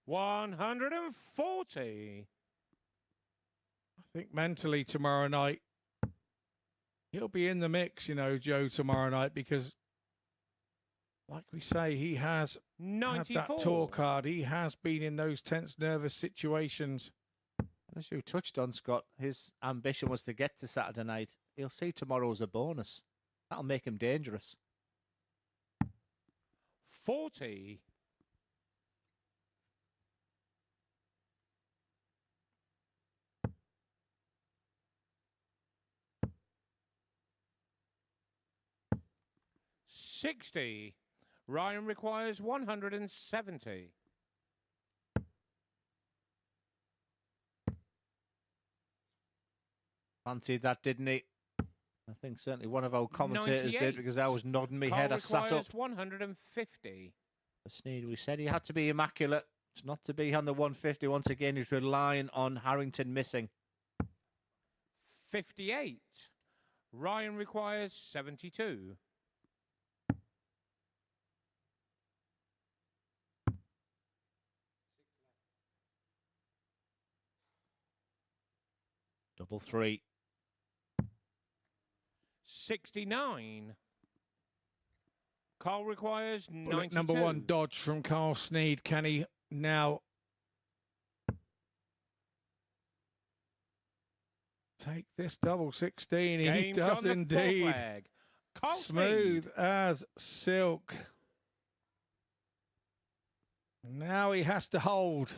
140. I think mentally tomorrow night, he'll be in the mix, you know, Joe, tomorrow night, because, like we say, he has had 94. that tour card. He has been in those tense, nervous situations. As you touched on, Scott, his ambition was to get to Saturday night. He'll see tomorrow as a bonus. That'll make him dangerous. 40.60. Ryan requires 170. Fancied that, didn't he? I think certainly one of our commentators 98. did, because I was nodding my Carl head. I sat up. requires 150. For Sneed, we said he had to be immaculate. It's not to be on the 150. Once again, he's relying on Harrington missing. 58. Ryan requires 72. Double three. 69. Carl requires 92. Bullet number 1 dodge from Carl Sneed. Can he now take this double 16? He Game's does on the indeed. fourth leg. Carl Smooth Sneed. as silk. Now he has to hold.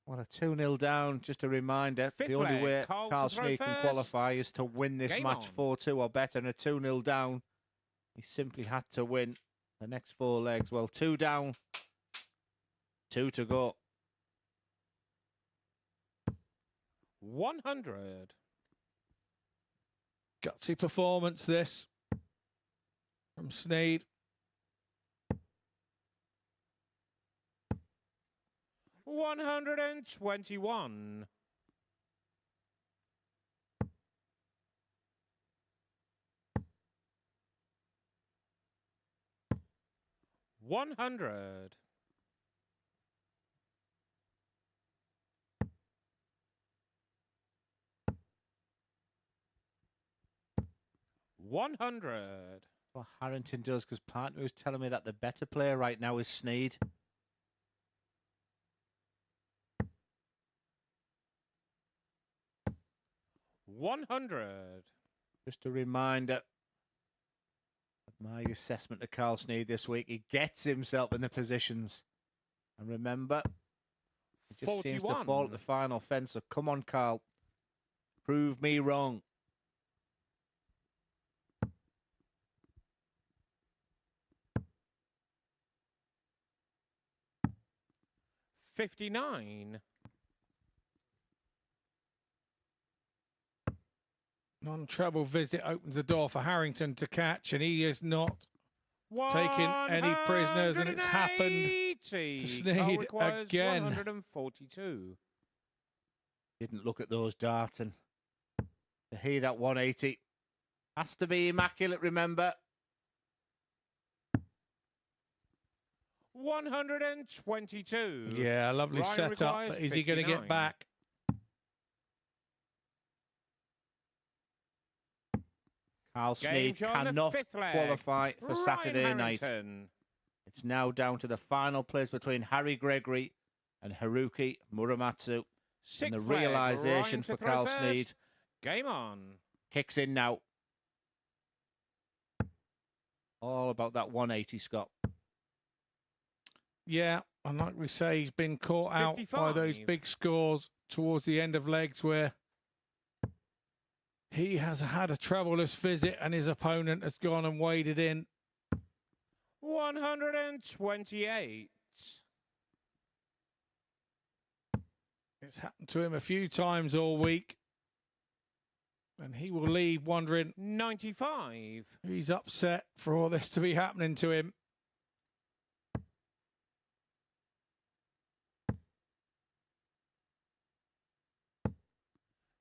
Well, a 2-0 down. Just a reminder, Fifth the only leg, way Carl Carl to throw Sneed can first. qualify is to win this Game match on. 4-2 or better, and a 2-0 down. He simply had to win the next 4 legs. Well, 2 down, 2 to go. 100. Gutsy performance this from Sneed. 121. 100. 100. Well, Harrington does, because partner was telling me that the better player right now is Sneed. $100. Just a reminder of my assessment of Carl Sneed this week. He gets himself in the positions. And remember, he just seems to 41. fall at the final fence. So come on, Carl. Prove me wrong. $59. Non-treble visit opens the door for Harrington to catch, and he is not taking any prisoners, and it's happened to Sneed again. 142. Didn't look at those darts, and to hear that 180 has to be immaculate, remember. 122. Yeah, lovely Ryan setup, requires but is he going to 59. get back? Carl Sneed Game's on the cannot fifth leg. qualify for Ryan Saturday night. Harrington. It's now down to the final place between Harry Gregory and Haruki Muramatsu. Sixth And the leg, realisation Ryan for to throw Carl first. Sneed Game on. kicks in now. All about that 180, Scott. Yeah, and like we say, he's been caught out by those 55. big scores towards the end of legs where he has had a troubleless visit and his opponent has gone and waded in. 128. It's happened to him a few times all week. And he will leave wondering 95. if he's upset for all this to be happening to him.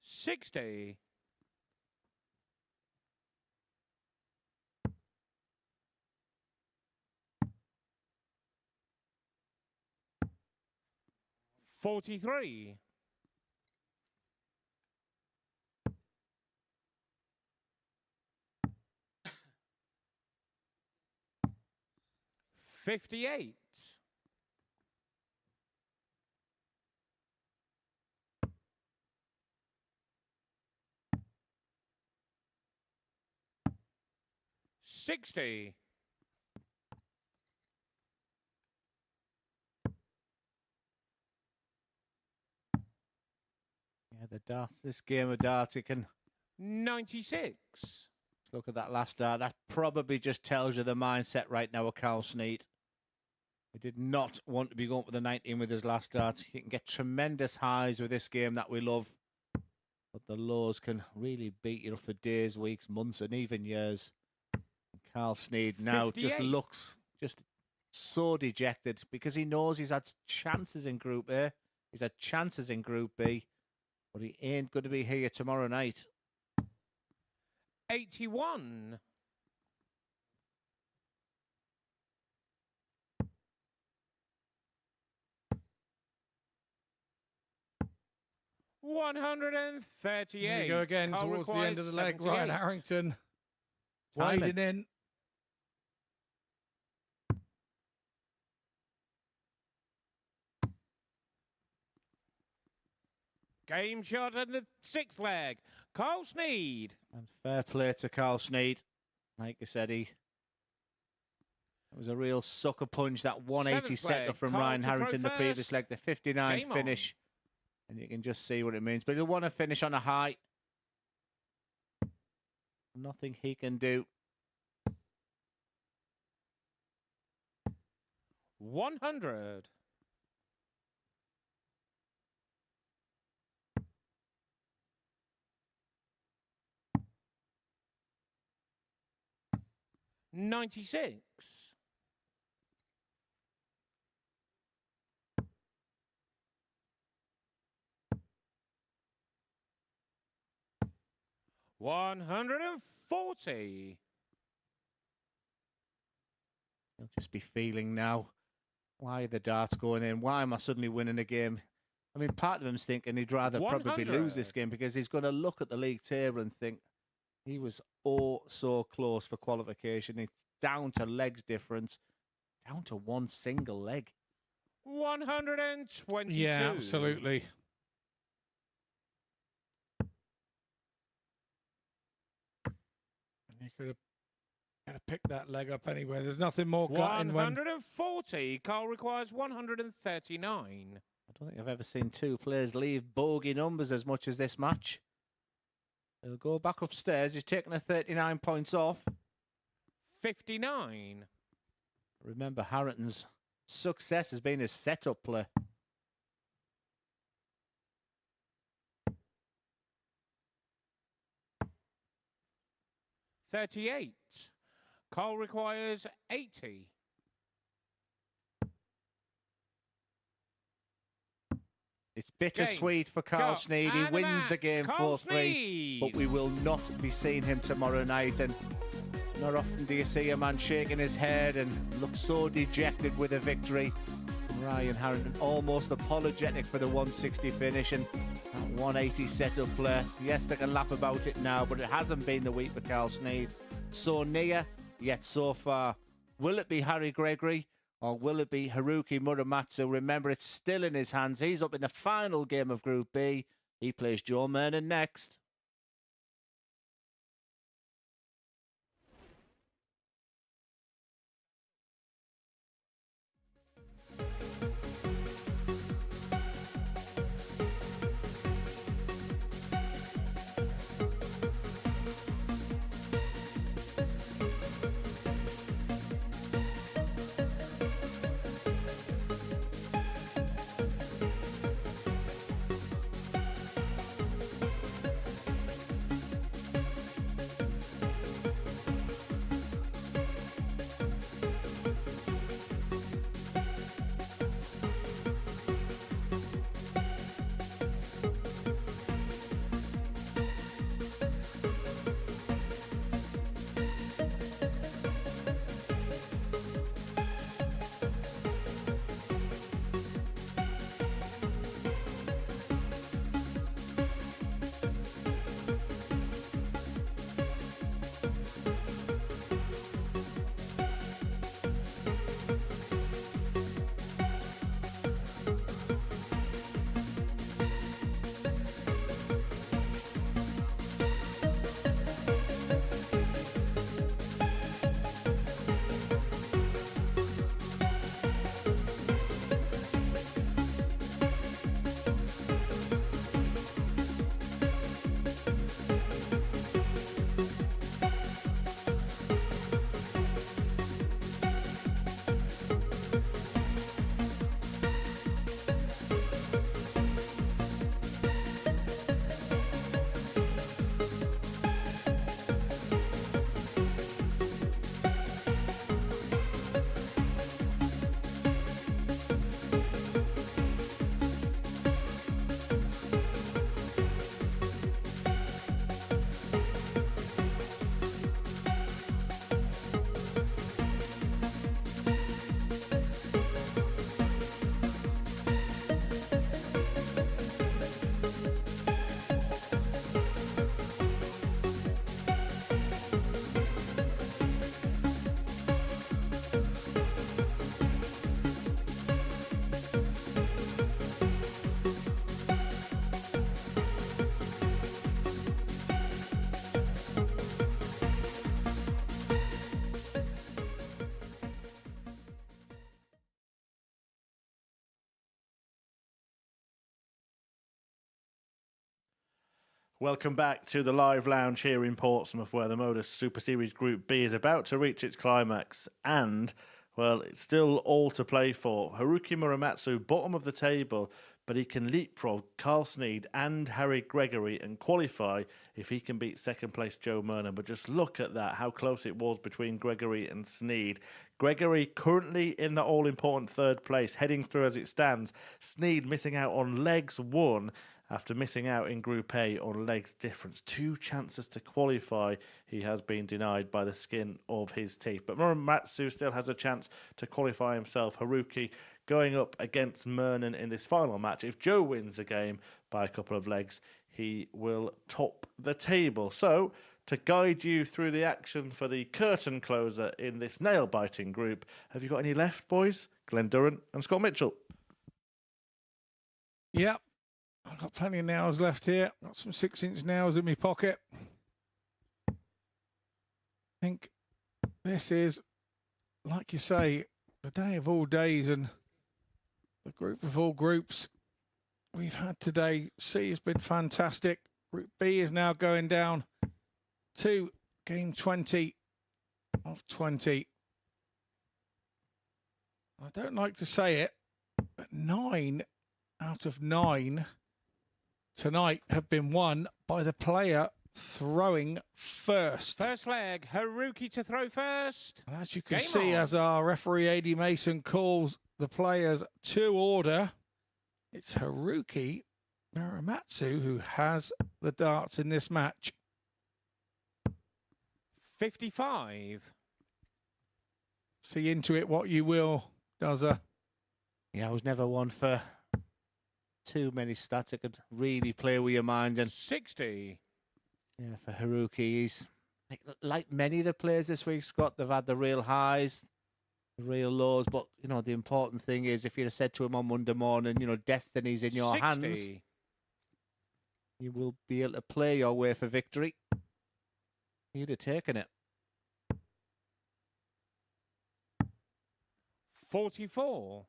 $60. $43. 58. 60. Yeah, the darts. This game of darts, it can 96. look at that last dart. That probably just tells you the mindset right now of Carl Snead. He did not want to be going for the 19 with his last dart. He can get tremendous highs with this game that we love, but the lows can really beat you up for days, weeks, months, and even years. Carl Snead now 58. just looks just so dejected because he knows he's had chances in Group A. He's had chances in Group B, but he ain't going to be here tomorrow night. 81. $138. Here we go again Cole towards the end of the leg. 78. Ryan Harrington Timing. winding in. Game shot in the sixth leg. Cole Snead. And fair play to Carl Snead. Like I said, it was a real sucker punch, that 180 Seventh leg, setter from Carl Ryan to Harrington throw the previous first. leg, the 59 Game on. finish. And you can just see what it means. But he'll want to finish on a high. Nothing he can do. 100. $96. $140. He'll just be feeling now, why are the darts going in? Why am I suddenly winning a game? I mean, part of him's thinking he'd rather probably lose this 100. game because he's going to look at the league table and think he was so close for qualification. It's down to legs difference, down to one single leg. 122. Yeah, absolutely. And he could have picked that leg up anyway. There's nothing more gutting when 140. Cole requires 139. I don't think I've ever seen two players leave bogey numbers as much as this match. He'll go back upstairs. He's taken a 39 points off. 59. Remember, Harrington's success has been his setup play. $38. Cole requires 80. It's bittersweet for Carl Shot. Snead. He And the wins the match. game Cole 4-3, Snead. but we will not be seeing him tomorrow night. And not often do you see a man shaking his head and look so dejected with a victory. Ryan Harrington almost apologetic for the 160 finish and that 180 setup play. Yes, they can laugh about it now, but it hasn't been the week for Carl Snead. So near, yet so far. Will it be Harry Gregory or will it be Haruki Muramatsu? Remember, it's still in his hands. He's up in the final game of Group B. He plays Joe Mernon next. Welcome back to the live lounge here in Portsmouth, where the MODUS Super Series Group B is about to reach its climax. And, well, it's still all to play for. Haruki Muramatsu, bottom of the table, but he can leapfrog Carl Sneed and Harry Gregory and qualify if he can beat second place Joe Murnan. But just look at that, how close it was between Gregory and Sneed. Gregory currently in the all-important third place, heading through as it stands. Sneed missing out on legs one after missing out in Group A on legs difference. 2 chances to qualify. He has been denied by the skin of his teeth. But Muramatsu still has a chance to qualify himself. Haruki going up against Murnan in this final match. If Joe wins the game by a couple of legs, he will top the table. So, to guide you through the action for the curtain closer in this nail-biting group, have you got any left, boys? Glenn Durrant and Scott Mitchell. Yep. I've got plenty of nails left here. Got some 6-inch nails in my pocket. I think this is, like you say, the day of all days and the group of all groups we've had today. C has been fantastic. Group B is now going down to game 20 of 20. I don't like to say it, but 9 out of 9 tonight have been won by the player throwing first. First leg, Haruki to throw first. And as you can Game see, on. as our referee A.D. Mason calls the players to order, it's Haruki Muramatsu who has the darts in this match. 55. See into it what you will, Dozer. Yeah, I was never one for too many stats. It could really play with your mind. And 60. yeah, for Haruki, he's like many of the players this week, Scott, they've had the real highs, the real lows. But, you know, the important thing is if you'd have said to him on Monday morning, you know, destiny's in your 60. hands, you will be able to play your way for victory. You'd have taken it. 44.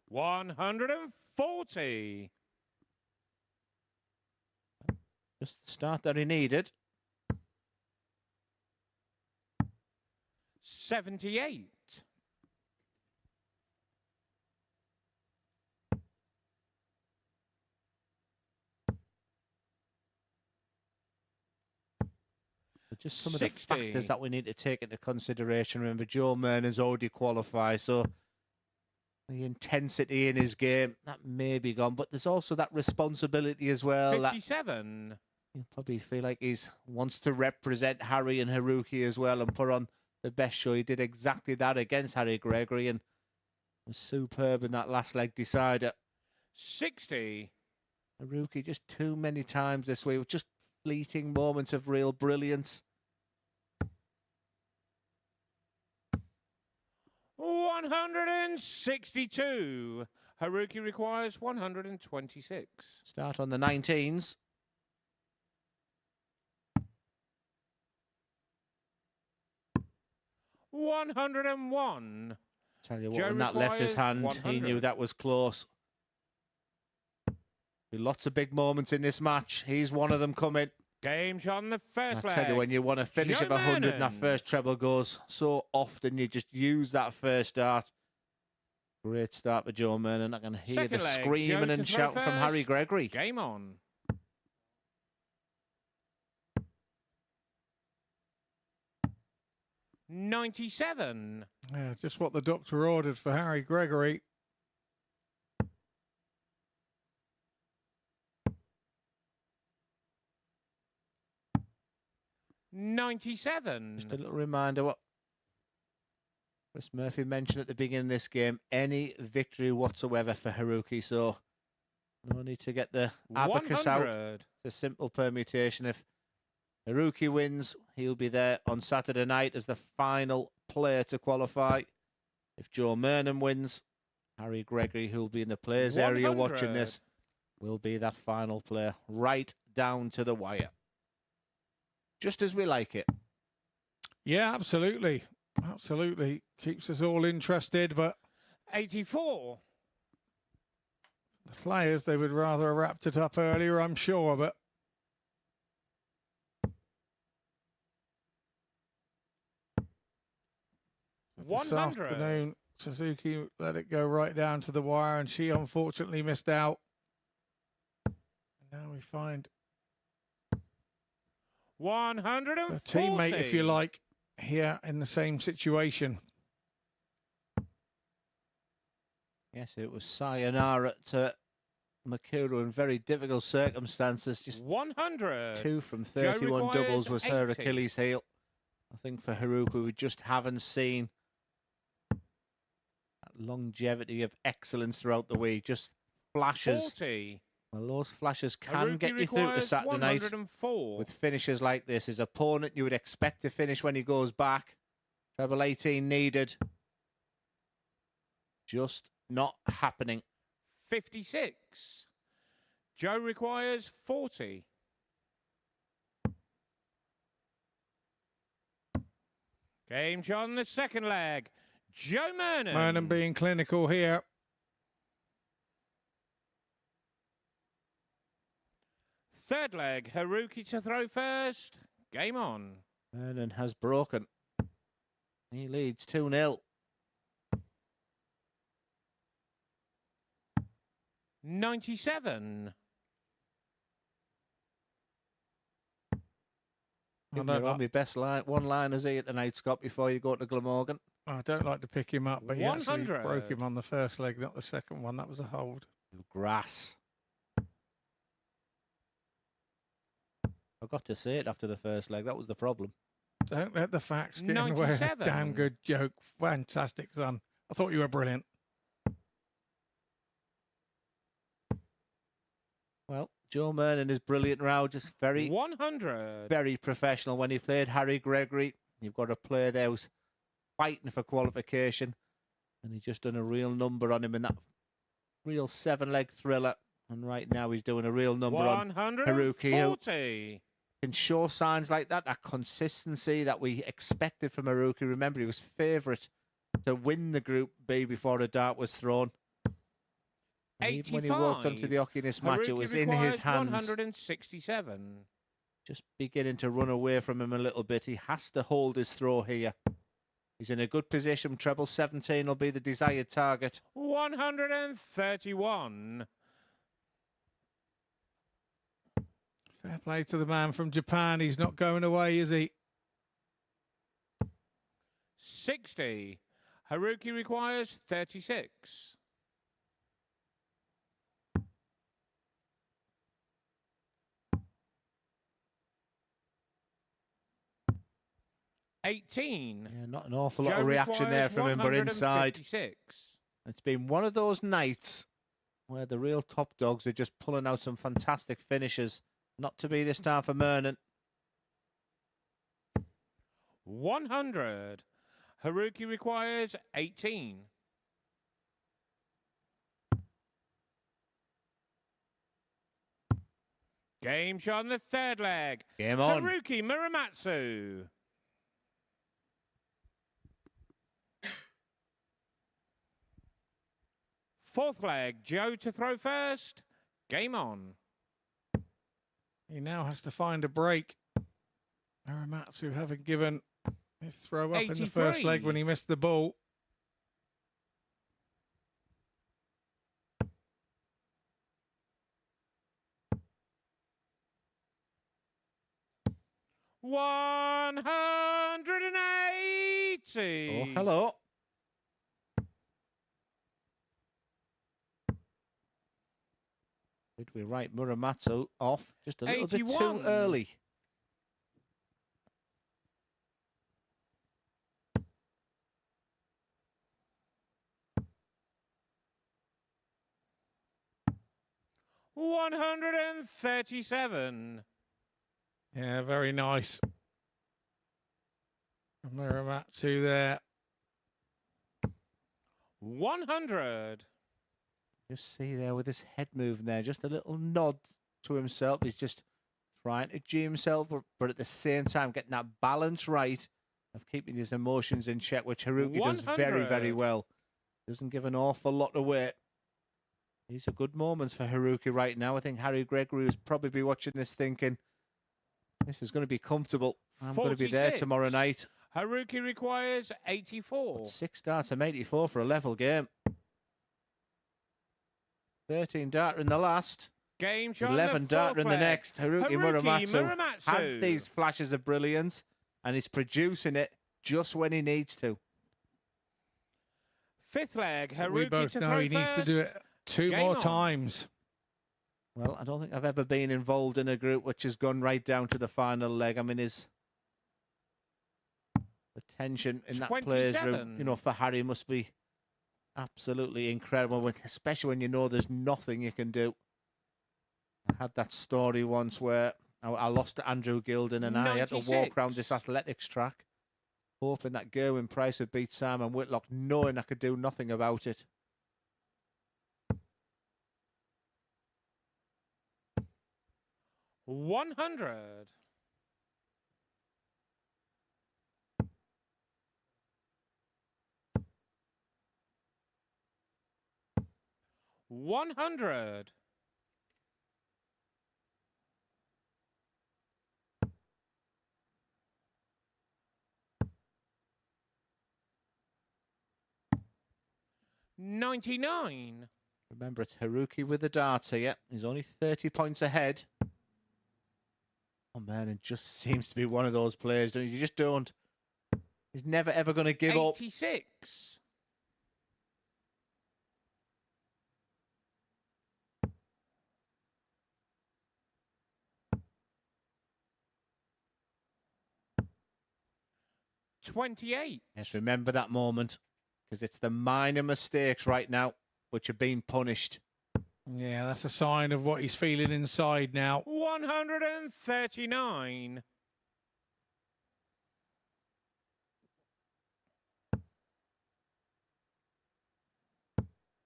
140. Just the start that he needed. 78. But just some of 60. the factors that we need to take into consideration. Remember, Joe Murnan's already qualified, so the intensity in his game, that may be gone. But there's also that responsibility as well. 57. That you probably feel like he wants to represent Harry and Haruki as well and put on the best show. He did exactly that against Harry Gregory and was superb in that last leg decider. 60. Haruki just too many times this way with just fleeting moments of real brilliance. 162. Haruki requires 126. Start on the 19s. $101. Tell you what, Joe when that left his requires hand, he knew 100. that was close. Be lots of big moments in this match. He's one of them coming. Game shot on the first I leg. tell you, when you want to finish Joe at 100 and that Murnan. first treble goes, so often you just use that first start. Great start for Joe Murnan. I can hear Second the leg, screaming Joe and to throw shouting from Harry first. Gregory. Game on. $97. Yeah, just what the doctor ordered for Harry Gregory. $97. Just a little reminder what Chris Murphy mentioned at the beginning of this game. Any victory whatsoever for Haruki, so no need to get the abacus out. 100. It's a simple permutation. If Haruki wins, he'll be there on Saturday night as the final player to qualify. If Joe Murnan wins, Harry Gregory, who'll be in the players area watching 100. this, will be that final player right down to the wire. Just as we like it. Yeah, absolutely. Absolutely. Keeps us all interested, but 84. the players, they would rather have wrapped it up earlier, I'm sure, but this 100. afternoon, Suzuki let it go right down to the wire, and she unfortunately missed out. Now we find 140. a teammate, if you like, here in the same situation. Yes, it was sayonara to Makuru in very difficult circumstances. Just 100. 2 from 31 requires doubles was her 80. Achilles heel. I think for Haruki, we just haven't seen that longevity of excellence throughout the week. Just flashes. 40. Well, those flashes can Haruki get you through to requires Saturday night 104. with finishes like this. His opponent, you would expect to finish when he goes back. Treble 18 needed. Just not happening. 56. Joe requires 40. Game shot on the second leg. Joe Mernon. Mernon being clinical here. Third leg, Haruki to throw first. Game on. Mernon has broken. He leads 2-0. 97. You're on my best one-liners here tonight, Scott, before you go to Glamorgan. I don't like to pick him up, but he actually 100. broke him on the first leg, not the second one. That was a hold. Grass. I got to say it after the first leg. That was the problem. Don't let the facts get in the way of a 97. damn good joke. Fantastic, son. I thought you were brilliant. Well, Joe Mernon is brilliant now, just very, 100. very professional. When he played Harry Gregory, you've got a player there who's fighting for qualification, and he just done a real number on him in that real 7-leg thriller. And right now he's doing a real number on Haruki, who can show signs like that, that consistency that we expected from Haruki. Remember, he was favourite to win the Group B before a dart was thrown. Even when he walked onto the Oculus match, it was in his hands. 167. Just beginning to run away from him a little bit. He has to hold his throw here. He's in a good position. Treble 17 will be the desired target. 131. Fair play to the man from Japan. He's not going away, is he? 60. Haruki requires 36. $18. Yeah, not an awful lot of reaction there from him, but inside. It's been one of those nights where the real top dogs are just pulling out some fantastic finishes. Not to be this time for Mernon. 100. Haruki requires 18. Game shot on the third leg. Game on. Haruki Muramatsu. Fourth leg, Joe to throw first. Game on. He now has to find a break. Muramatsu having given his throw up in the first leg when he missed the ball. $180. Oh, hello. Did we write Muramatsu off just a little bit too early? $137. Yeah, very nice. Muramatsu there. 100. Just see there with his head moving there, just a little nod to himself. He's just trying to G himself, but at the same time getting that balance right of keeping his emotions in check, which Haruki does 100. very, very well. Doesn't give an awful lot away. These are good moments for Haruki right now. I think Harry Gregory will probably be watching this thinking, this is going to be comfortable. I'm going to be there 46. tomorrow night. Haruki requires 84. But 6 darts from 84 for a level game. 13 dart in the last. Game shot 11 dart in the next. Haruki Muramatsu has Muramatsu. these flashes of brilliance and he's producing it just when he needs to. Fifth leg, Haruki We both to know throw he needs to do first. it 2 Game more on. times. Well, I don't think I've ever been involved in a group which has gone right down to the final leg. I mean, the tension in that players room, 27. for Harry must be absolutely incredible, especially when you know there's nothing you can do. I had that story once where I lost to Andrew Gilden and I had to walk around this 96. athletics track hoping that Gerwin Price would beat Simon Whitlock, knowing I could do nothing about it. $100. $100. $99. Remember, it's Haruki with the darts here. He's only 30 points ahead. Oh, man, it just seems to be one of those players. You just don't. He's never, ever going to give up. 86. $28. Yes, remember that moment, because it's the minor mistakes right now which are being punished. Yeah, that's a sign of what he's feeling inside now. 139.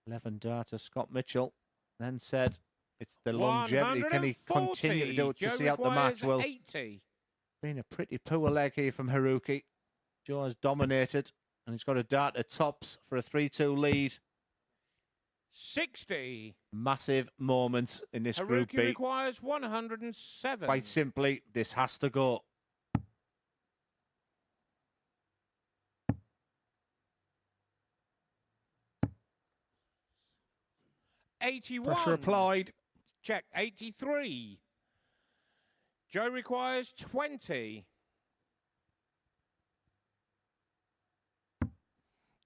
Eleven darter Scott Mitchell then said, it's the longevity. Can he 140. continue to do it to Joe see out the match? requires Well, 80. been a pretty poor leg here from Haruki. Joe has dominated, and he's got a dart at tops for a 3-2 lead. 60. Massive moments in this Group Haruki B. requires 107. Quite simply, this has to go. Pressure 81. applied. Check. 83. Joe requires 20.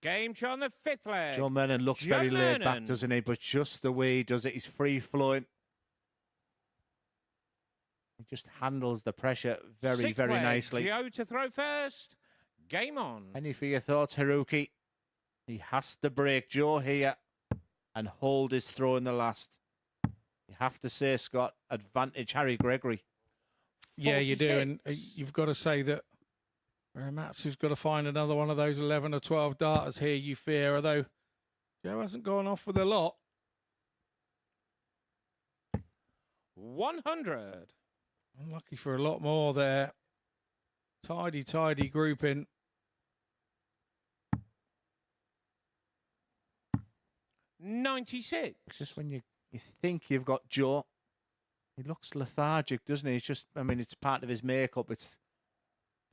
Game shot on the fifth leg. Joe Mernon looks Joe very laid back, Mernon. doesn't he? But just the way he does it, he's free-flowing. He just handles the pressure very, Sixth very leg, nicely. Joe to throw first. Game on. Any for your thoughts, Haruki? He has to break Joe here and hold his throw in the last. You have to say, Scott, advantage Harry Gregory. Yeah, you do. 46. And you've got to say that Matsu's got to find another one of those 11 or 12 darters here, you fear, although Joe hasn't gone off with a lot. 100. Unlucky for a lot more there. Tidy grouping. $96. Just when you think you've got Joe, he looks lethargic, doesn't he? It's just, I mean, it's part of his makeup. It's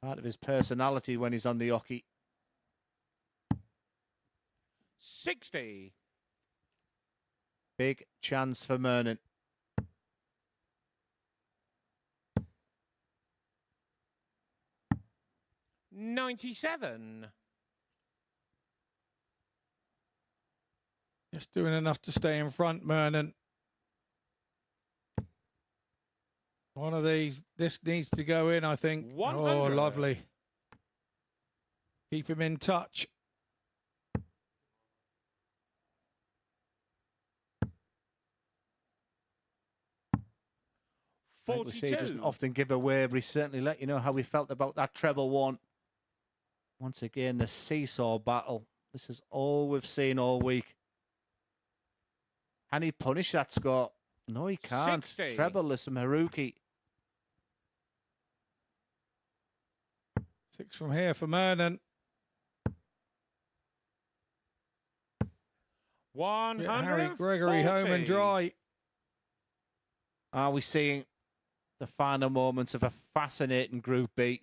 part of his personality when he's on the hockey. 60. Big chance for Mernon. $97. Just doing enough to stay in front, Mernon. One of these, this needs to go in, I think. 100. Oh, lovely. Keep him in touch. Like we say, 42. he doesn't often give away, but he certainly let you know how he felt about that treble one. Once again, the seesaw battle. This is all we've seen all week. Can he punish that, Scott? No, he can't. 60. Treble-less from Haruki. 6 from here for Mernon. 140. Harry Gregory home and dry. Are we seeing the final moments of a fascinating Group B?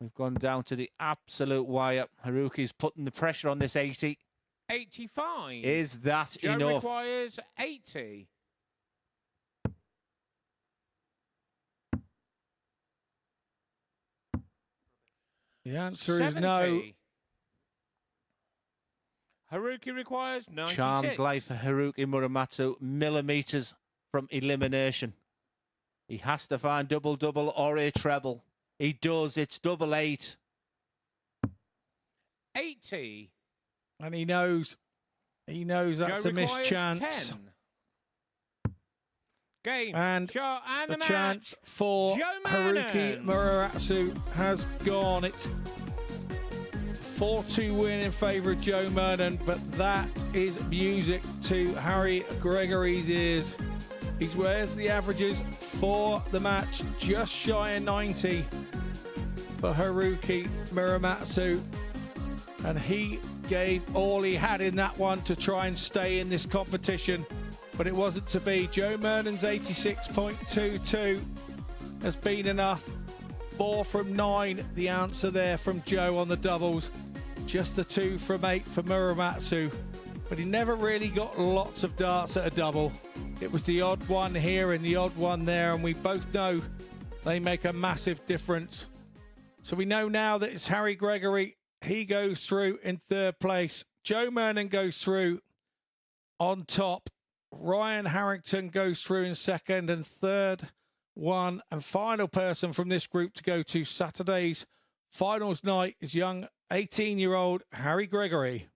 We've gone down to the absolute wire. Haruki's putting the pressure on this 80. 85. Is that Joe enough? requires 80. The answer 70. is no. Haruki requires 96. Charmed life for Haruki Muramatsu, millimetres from elimination. He has to find double-double or a treble. He does, it's double 8. 80. And he knows that's Joe a missed requires chance. 10. Game. And shot and the the match. chance for Joe Haruki Mernon. Muramatsu has gone. It's 4-2 win in favour of Joe Mernon, but that is music to Harry Gregory's ears. He's where's the averages for the match, just shy of 90 for Haruki Muramatsu, and he gave all he had in that one to try and stay in this competition, but it wasn't to be. Joe Mernon's 86.22 has been enough. 4 from 9, the answer there from Joe on the doubles. Just the 2 from 8 for Muramatsu, but he never really got lots of darts at a double. It was the odd one here and the odd one there, and we both know they make a massive difference. So we know now that it's Harry Gregory. He goes through in 3rd place. Joe Mernon goes through on top. Ryan Harrington goes through in 2nd, and 3rd one and final person from this group to go to Saturday's finals night is young 18-year-old Harry Gregory.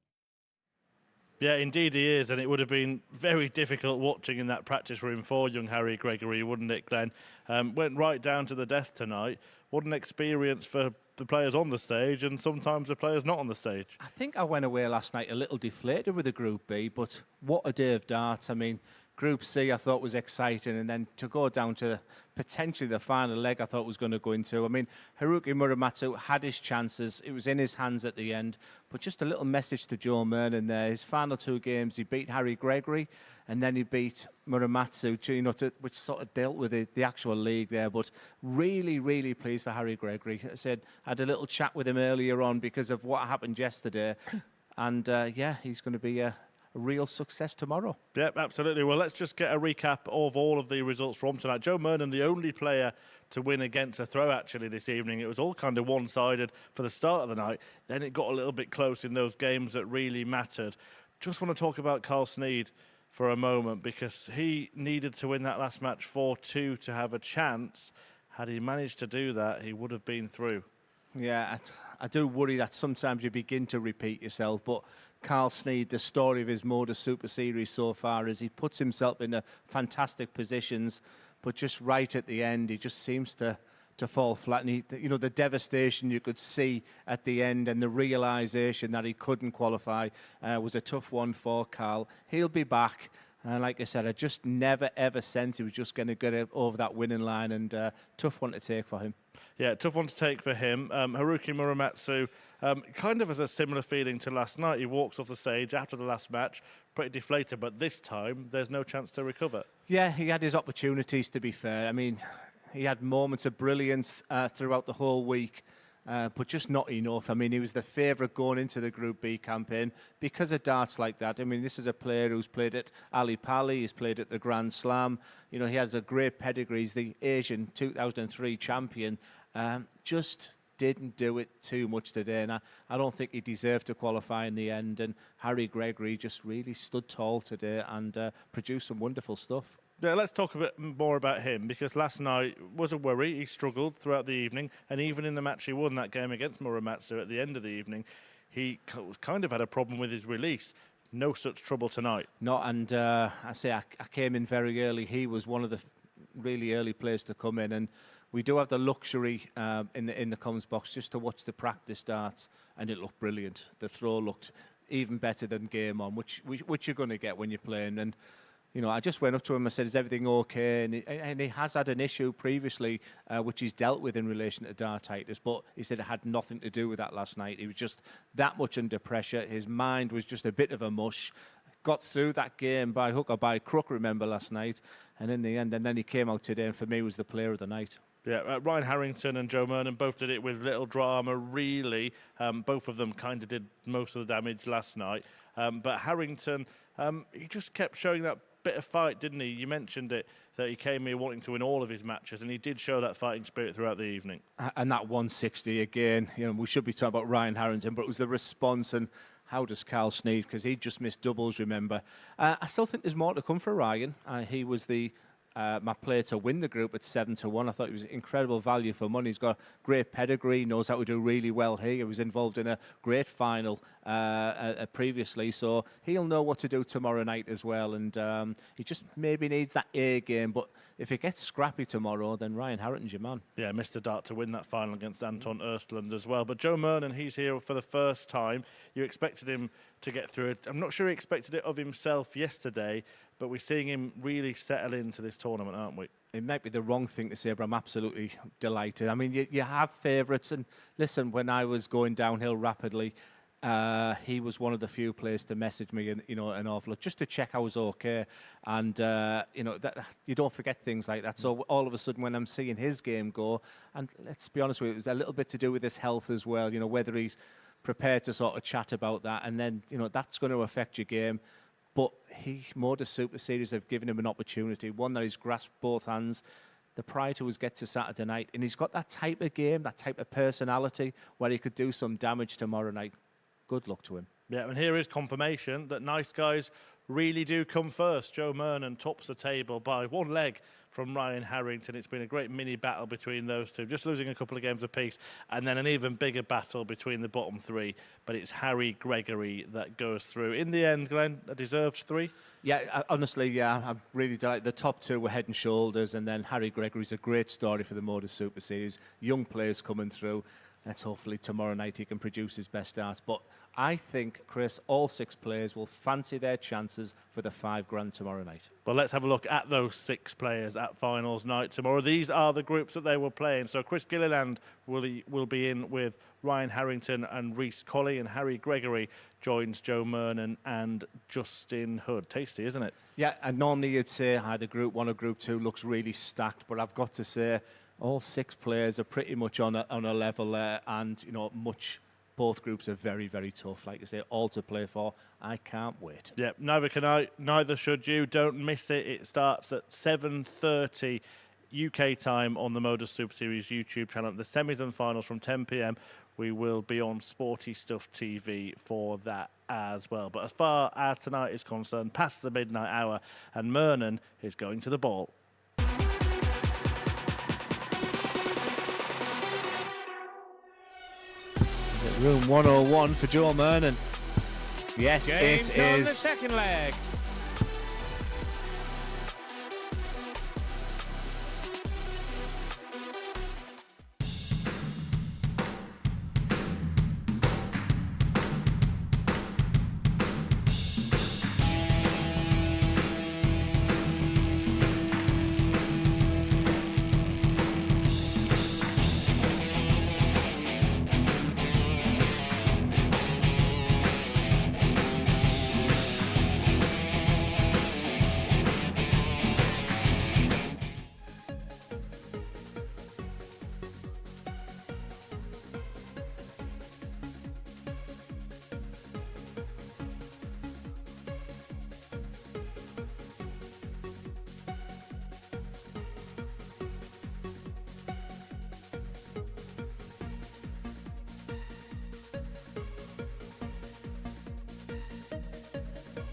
Yeah, indeed he is, and it would have been very difficult watching in that practice room for young Harry Gregory, wouldn't it, Glenn? Went right down to the death tonight. What an experience for the players on the stage and sometimes the players not on the stage. I think I went away last night a little deflated with the Group B, but what a day of darts. I mean, Group C I thought was exciting, and then to go down to potentially the final leg I thought was going to go into. I mean, Haruki Muramatsu had his chances. It was in his hands at the end. But just a little message to Joe Mernon there. His final 2 games, he beat Harry Gregory, and then he beat Muramatsu, which sort of dealt with the actual league there. But really, really pleased for Harry Gregory. I said, I had a little chat with him earlier on because of what happened yesterday. And yeah, he's going to be a real success tomorrow. Yep, absolutely. Well, let's just get a recap of all of the results from tonight. Joe Mernon, the only player to win against a throw, actually, this evening. It was all kind of one-sided for the start of the night. Then it got a little bit close in those games that really mattered. Just want to talk about Carl Sneed for a moment, because he needed to win that last match 4-2 to have a chance. Had he managed to do that, he would have been through. Yeah, I do worry that sometimes you begin to repeat yourself, but Carl Sneed, the story of his MODUS Super Series so far is he puts himself in fantastic positions, but just right at the end, he just seems to fall flat. And the devastation you could see at the end and the realisation that he couldn't qualify was a tough one for Carl. He'll be back. And like I said, I just never, ever sensed he was just going to get over that winning line, and tough one to take for him. Yeah, tough one to take for him. Haruki Muramatsu kind of has a similar feeling to last night. He walks off the stage after the last match, pretty deflated, but this time there's no chance to recover. Yeah, he had his opportunities, to be fair. I mean, he had moments of brilliance throughout the whole week. But just not enough. I mean, he was the favourite going into the Group B campaign because of darts like that. I mean, this is a player who's played at Ali Pali, he's played at the Grand Slam. You know, he has a great pedigree. He's the Asian 2003 champion. Just didn't do it too much today, and I don't think he deserved to qualify in the end. And Harry Gregory just really stood tall today and produced some wonderful stuff. Yeah, let's talk a bit more about him, because last night was a worry. He struggled throughout the evening, and even in the match he won, that game against Muramatsu at the end of the evening, he kind of had a problem with his release. No such trouble tonight. No, and I came in very early. He was one of the really early players to come in, and we do have the luxury in the comms box just to watch the practice darts, and it looked brilliant. The throw looked even better than game on, which you're going to get when you're playing. And you know, I just went up to him and said, is everything okay? And he has had an issue previously, which he's dealt with in relation to dartitis, but he said it had nothing to do with that last night. He was just that much under pressure. His mind was just a bit of a mush. Got through that game by hook or by crook, remember, last night. And in the end, and then he came out today and for me was the player of the night. Yeah, Ryan Harrington and Joe Mernon both did it with little drama, really. Both of them kind of did most of the damage last night. But Harrington, he just kept showing that bit of fight, didn't he? You mentioned it, that he came here wanting to win all of his matches, and he did show that fighting spirit throughout the evening. And that 160 again, you know, we should be talking about Ryan Harrington, but it was the response and how does Carl Sneed, because he just missed doubles, remember. I still think there's more to come for Ryan. He was my player to win the group at 7-1. I thought he was incredible value for money. He's got great pedigree, knows how to do really well here. He was involved in a great final previously, so he'll know what to do tomorrow night as well. And he just maybe needs that A game, but if it gets scrappy tomorrow, then Ryan Harrington's your man. Yeah, Mr. Dart to win that final against Anton Östland as well. But Joe Mernon, he's here for the first time. You expected him to get through it. I'm not sure he expected it of himself yesterday, but we're seeing him really settle into this tournament, aren't we? It might be the wrong thing to say, but I'm absolutely delighted. I mean, you have favourites, and listen, when I was going downhill rapidly, he was one of the few players to message me, and an awful lot, just to check I was okay. And that you don't forget things like that. So all of a sudden, when I'm seeing his game go, and let's be honest with you, it was a little bit to do with his health as well. You know, whether he's prepared to sort of chat about that, and then that's going to affect your game. But MODUS Super Series have given him an opportunity, one that he's grasped both hands. The prior to his get to Saturday night, and he's got that type of game, that type of personality where he could do some damage tomorrow night. Good luck to him. Yeah, and here is confirmation that nice guys really do come first. Joe Mernon tops the table by one leg from Ryan Harrington. It's been a great mini battle between those two, just losing a couple of games apiece, and then an even bigger battle between the bottom three. But it's Harry Gregory that goes through. In the end, Glenn, a deserved 3? Yeah, honestly, yeah, I'm really delighted. The top 2 were head and shoulders, and then Harry Gregory's a great story for the MODUS Super Series. Young players coming through. Let's hopefully tomorrow night he can produce his best art. But I think, Chris, all 6 players will fancy their chances for the $5,000 tomorrow night. Well, let's have a look at those 6 players at finals night tomorrow. These are the groups that they were playing. So Chris Gilliland will be in with Ryan Harrington and Reece Colley, and Harry Gregory joins Joe Mernon and Justin Hood. Tasty, isn't it? Yeah, and normally you'd say either Group 1 or Group 2 looks really stacked, but I've got to say all 6 players are pretty much on a level there, and both groups are very, very tough. Like I say, all to play for. I can't wait. Yeah, neither can I. Neither should you. Don't miss it. It starts at 7:30 UK time on the MODUS Super Series YouTube channel. The semis and finals from 10 p.m. We will be on Sporty Stuff TV for that as well. But as far as tonight is concerned, past the midnight hour, and Mernon is going to the ball. Room 101 for Joe Mernon. Yes, Game's it on is. the second leg.